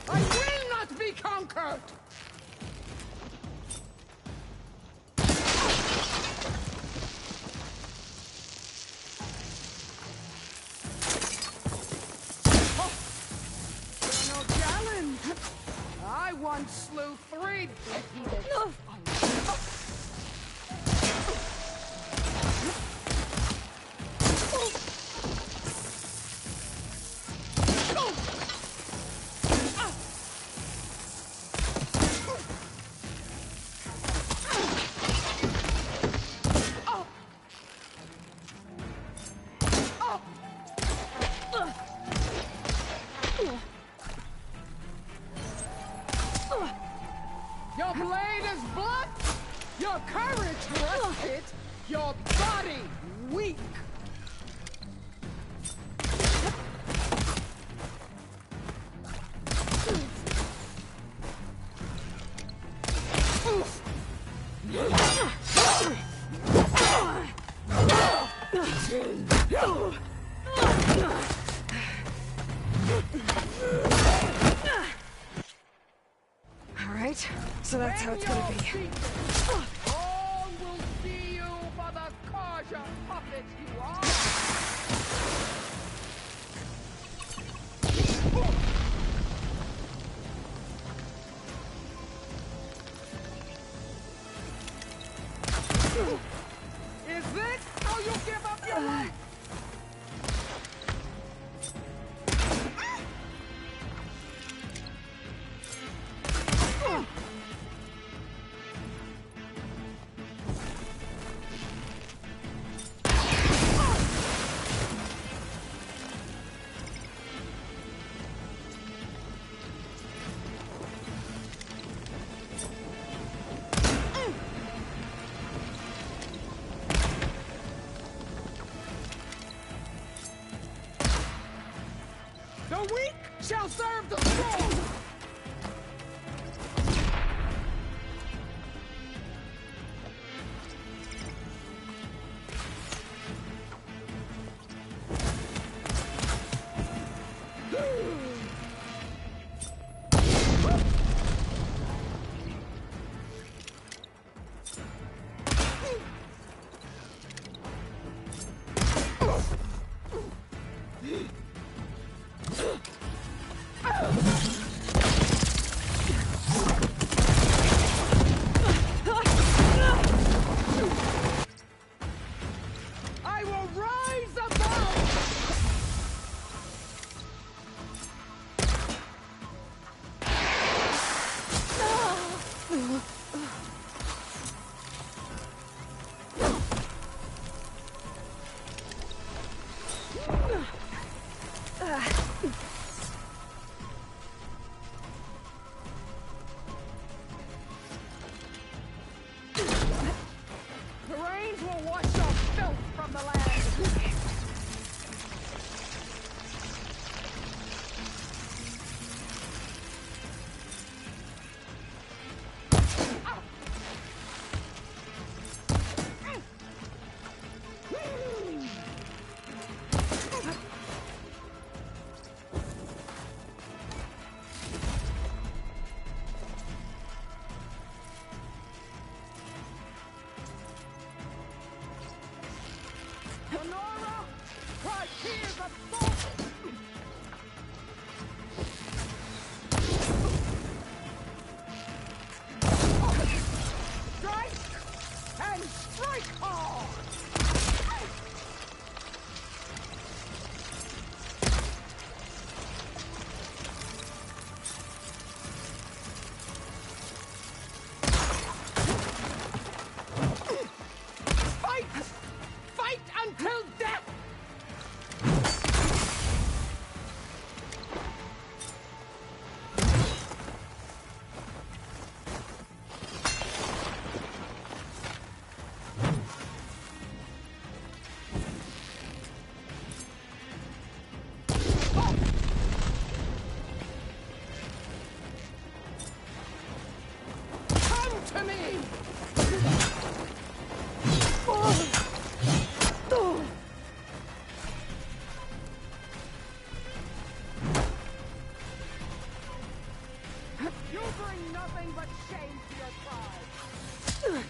I will not be conquered! No challenge! I once slew 3 defeated. Your blade is blunt, your courage rusted, your body weak. All right, so that's how it's gonna be. All will see you for the Karja puppet you are. Is this how you give up your life? The weak shall serve the strong! Here's a thought! Strike! And strike hard! Fight! Fight until death! Come to me! You bring nothing but shame to your tribe!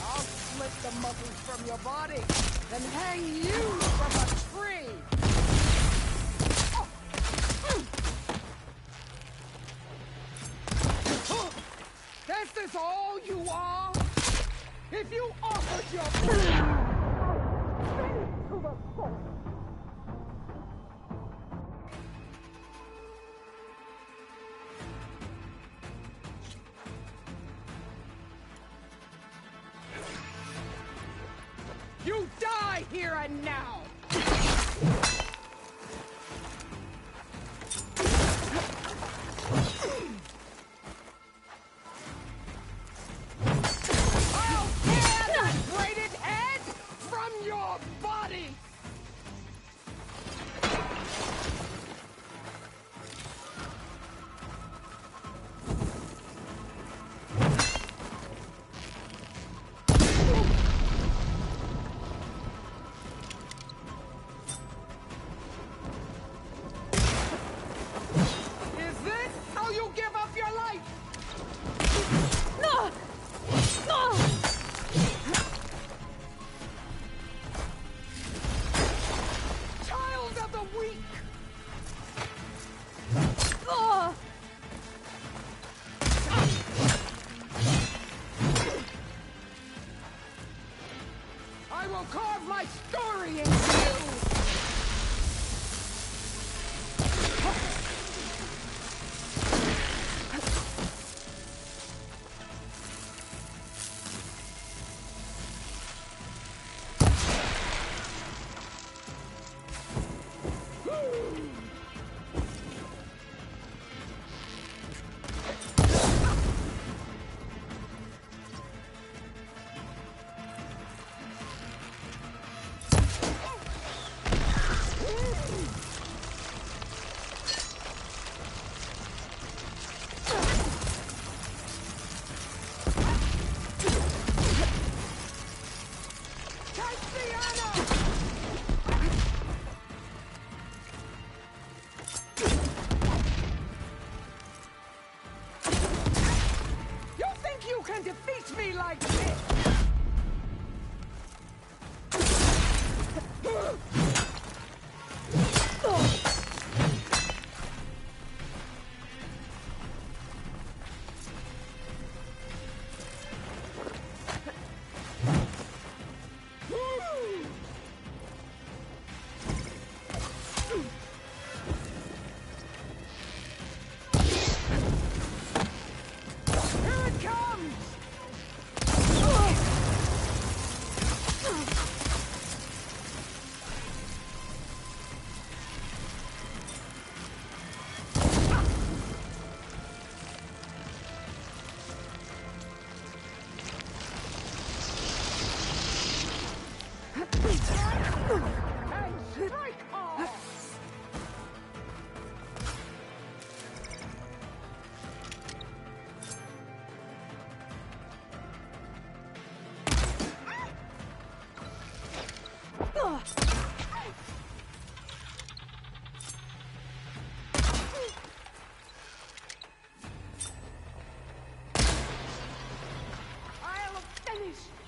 I'll split the muscles from your body and hang you from a tree! This is all you are? If you offered your face to the sword! You die here and now! I'll tear that braided head from your body! Is this how you give up your life? No! No! Child of the weak! Oh! I will carve my story into you! You think you can defeat me like this? Here it comes!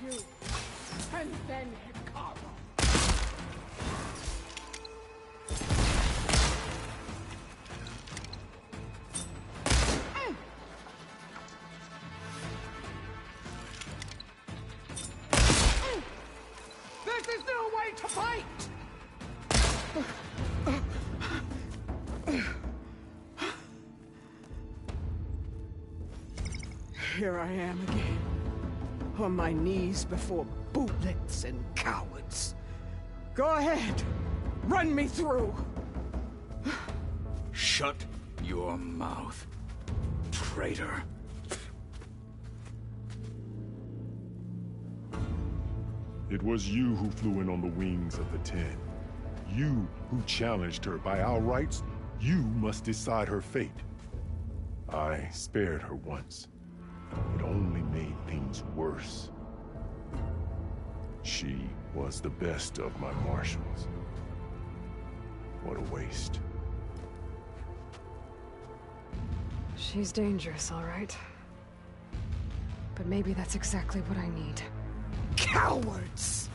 you, and then Hikaru. This is no way to fight! Here I am again, on my knees before bootlets and cowards. Go ahead, run me through. Shut your mouth, traitor. It was you who flew in on the wings of the 10. You who challenged her by our rights. You must decide her fate. I spared her once. It only made things worse. She was the best of my marshals. What a waste. She's dangerous, all right. But maybe that's exactly what I need. Cowards!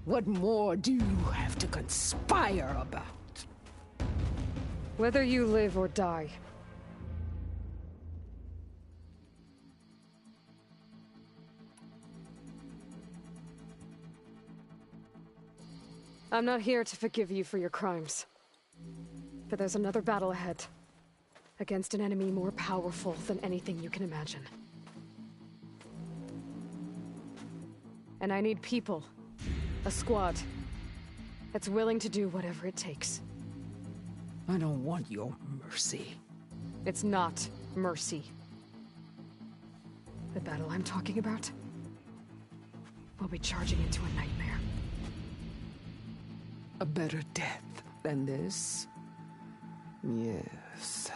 What more do you have to conspire about? Whether you live or die. I'm not here to forgive you for your crimes. But there's another battle ahead. Against an enemy more powerful than anything you can imagine. And I need people. A squad. That's willing to do whatever it takes. I don't want your mercy. It's not mercy. The battle I'm talking about will be charging into a nightmare. A better death than this? Yes.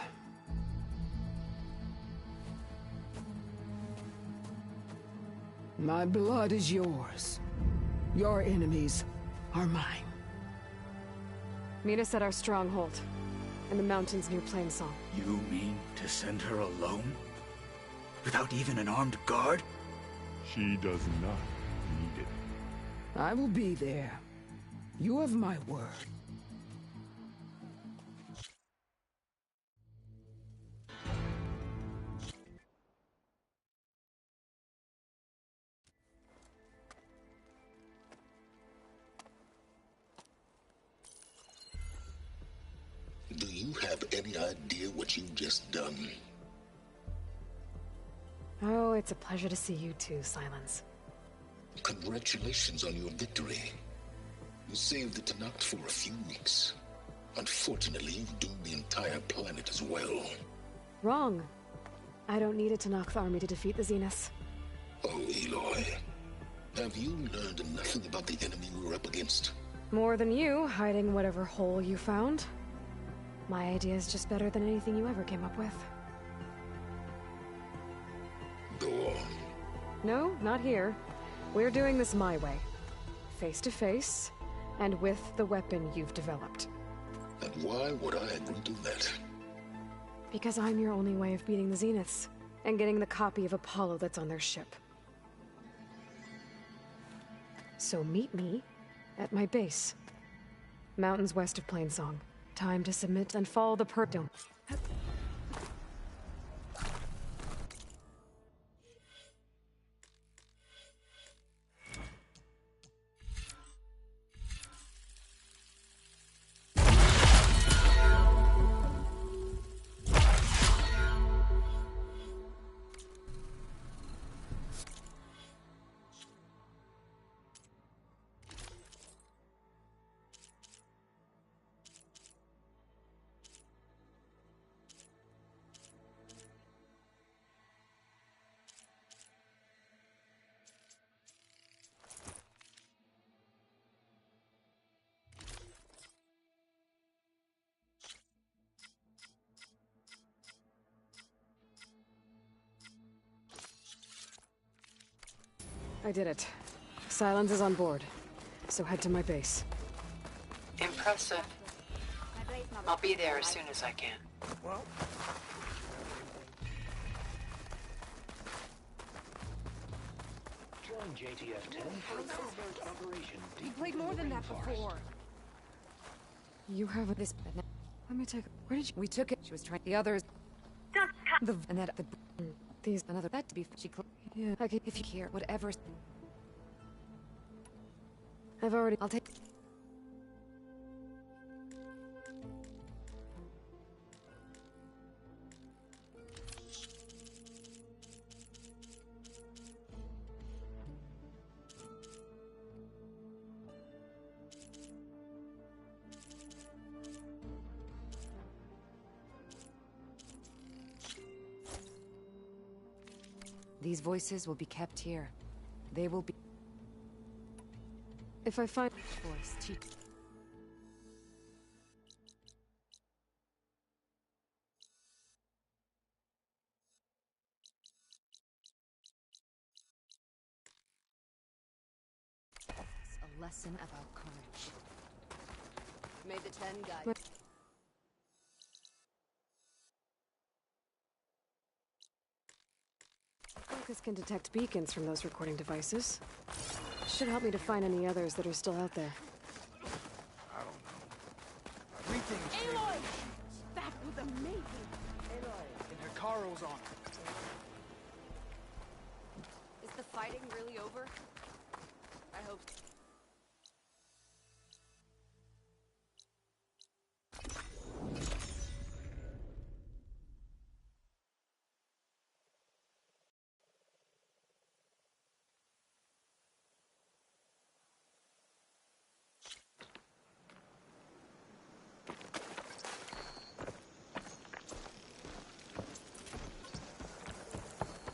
My blood is yours. Your enemies are mine. Meet us at our stronghold, in the mountains near Plainsong. You mean to send her alone? Without even an armed guard? She does not need it. I will be there. You have my word. Do you have any idea what you've just done? Oh, it's a pleasure to see you too, Silence. Congratulations on your victory. You saved the Tenakth for a few weeks. Unfortunately, you've doomed the entire planet as well. Wrong. I don't need a Tenakth army to defeat the Zeniths. Oh, Aloy. Have you learned nothing about the enemy we're up against? More than you, hiding whatever hole you found. My idea is just better than anything you ever came up with. Go on. No, not here. We're doing this my way. Face to face, and with the weapon you've developed. And why would I agree to that? Because I'm your only way of beating the Zeniths, and getting the copy of Apollo that's on their ship. So meet me at my base. Mountains west of Plainsong. Time to submit and follow the don't. I did it. Silence is on board, so head to my base. Impressive. I'll be there as soon as I can. Well, JTF-10 for a covert operation We deep played within more the than that rainforest. before. You have this. Let me take. Where did you? We took it. She was trying. The others. The and that the. These another that to be. She. Yeah. Okay. If you care, whatever. I've already. I'll take. These voices will be kept here. They will be. If I find voice, cheat. A lesson about courage. Made the 10 guy. But Focus can detect beacons from those recording devices. Should help me to find any others that are still out there. Everything's Aloy! That was amazing! Aloy. And Hikaru's on. Is the fighting really over? I hope so.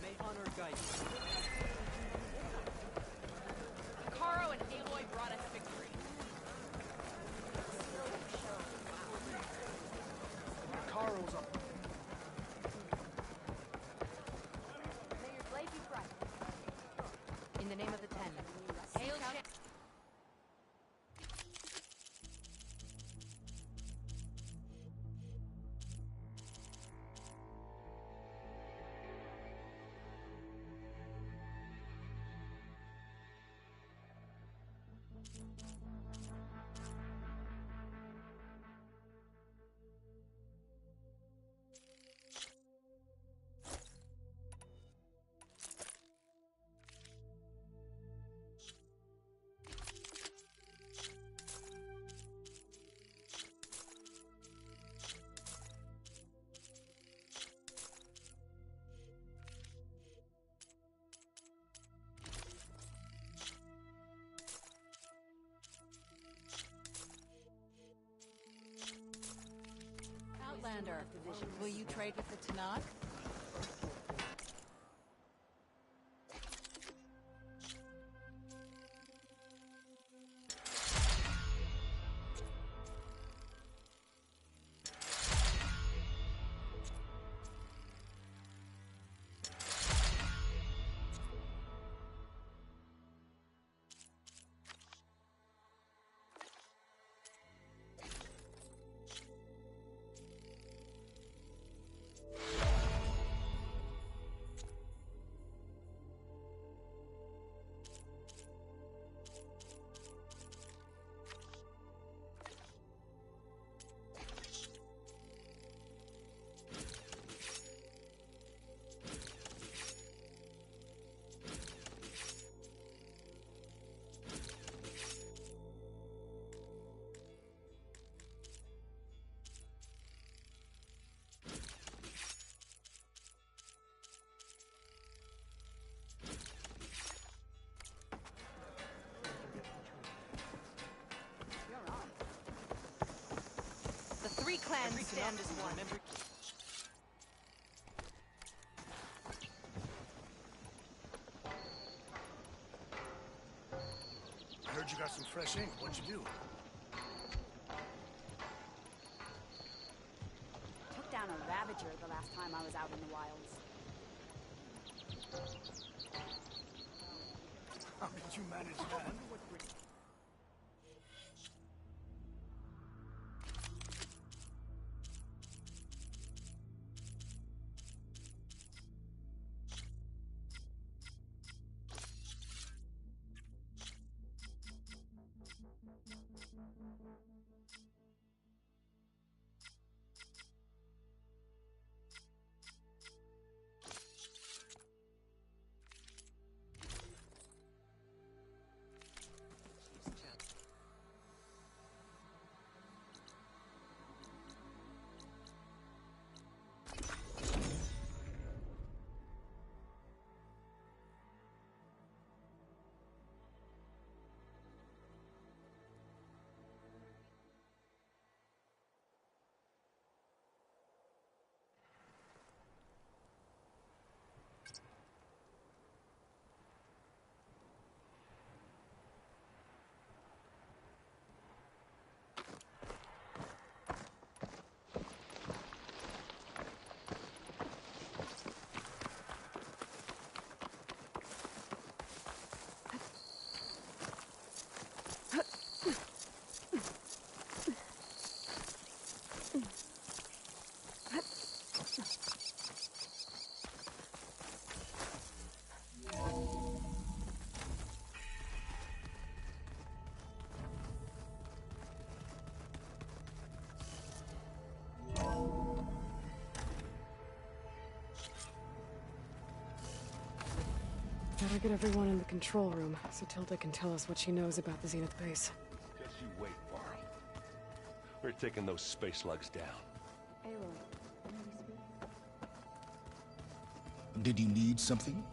May honor guide you. Hikaru and Aloy brought us victory. Hikaru's on. May your blade be bright. In the name of the 10. Hail Shan- Outlander, will you trade with the Tanakh? The 3 clans stand as one. I heard you got some fresh ink. What'd you do? Took down a Ravager the last time I was out in the wilds. How did you manage that? Better get everyone in the control room so Tilda can tell us what she knows about the Zenith base. Just you wait, Varl. We're taking those space slugs down. Did you need something?